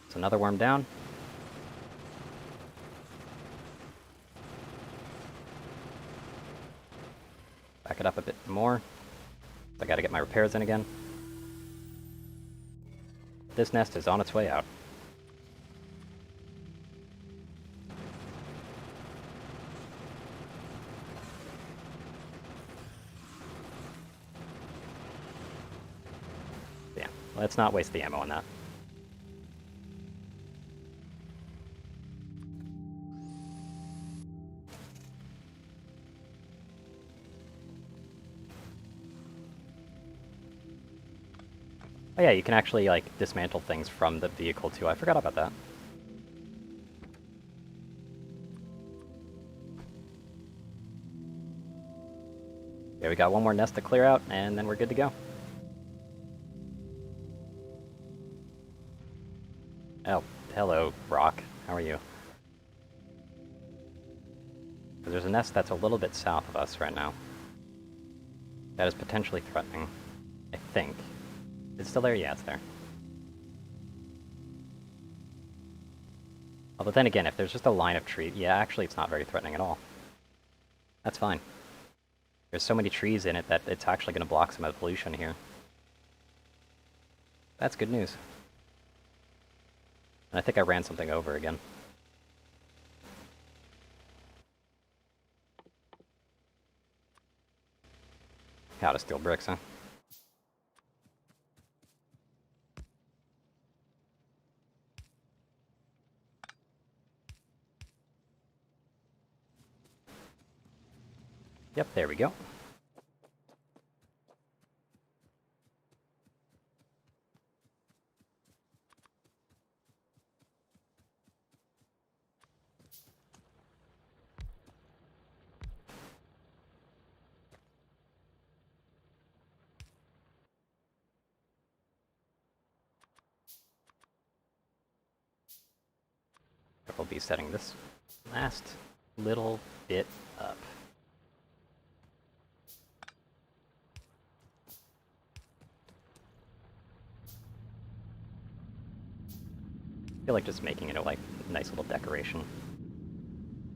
So another worm down. Back it up a bit more. I gotta get my repairs in again. This nest is on its way out. Yeah, let's not waste the ammo on that. Oh yeah, you can actually, like, dismantle things from the vehicle, too. I forgot about that. Yeah, we got one more nest to clear out, and then we're good to go. Oh, hello, Rock. How are you? There's a nest that's a little bit south of us right now. That is potentially threatening. I think. Is it still there? Yeah, it's there. Although then again, if there's just a line of trees... Yeah, actually it's not very threatening at all. That's fine. There's so many trees in it that it's actually going to block some of the pollution here. That's good news. And I think I ran something over again. How to steal bricks, huh? Yep, there we go. We'll be setting this last little bit up. I feel like just making it a, like, nice little decoration.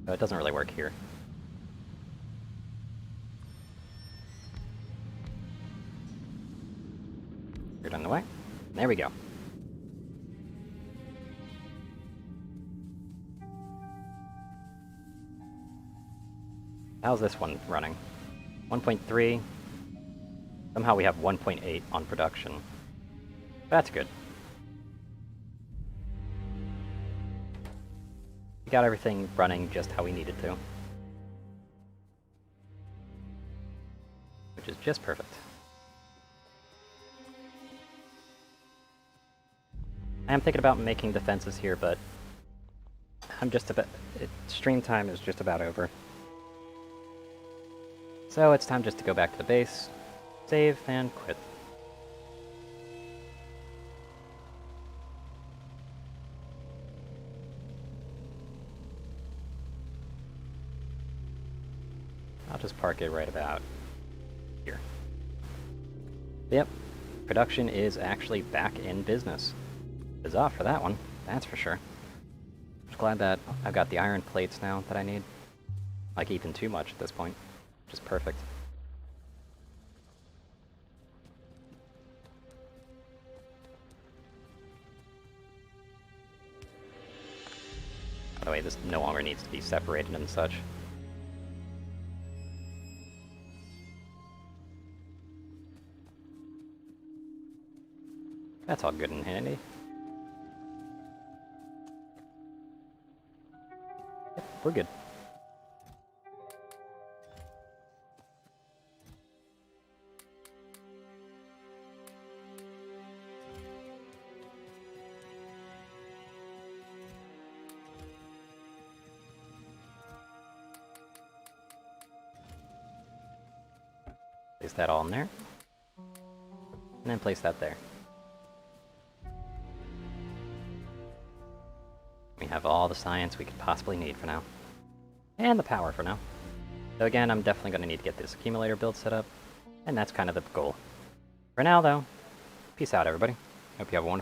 But it doesn't really work here. You're done the way. There we go. How's this one running? 1.3. Somehow we have 1.8 on production. That's good. We got everything running just how we needed to. which is just perfect. I am thinking about making defenses here, but I'm just about... stream time is just about over. So it's time just to go back to the base, save, and quit. I'll just park it right about here. Yep, production is actually back in business. Huzzah for that one, that's for sure. Just glad that I've got the iron plates now that I need. Like, even too much at this point. Which is perfect. By the way, this no longer needs to be separated and such. That's all good and handy. Yep, we're good. Place that all in there. And then place that there. We have all the science we could possibly need for now. And the power for now. So again, I'm definitely going to need to get this accumulator build set up. And that's kind of the goal. For now, though, peace out, everybody. Hope you have a wonderful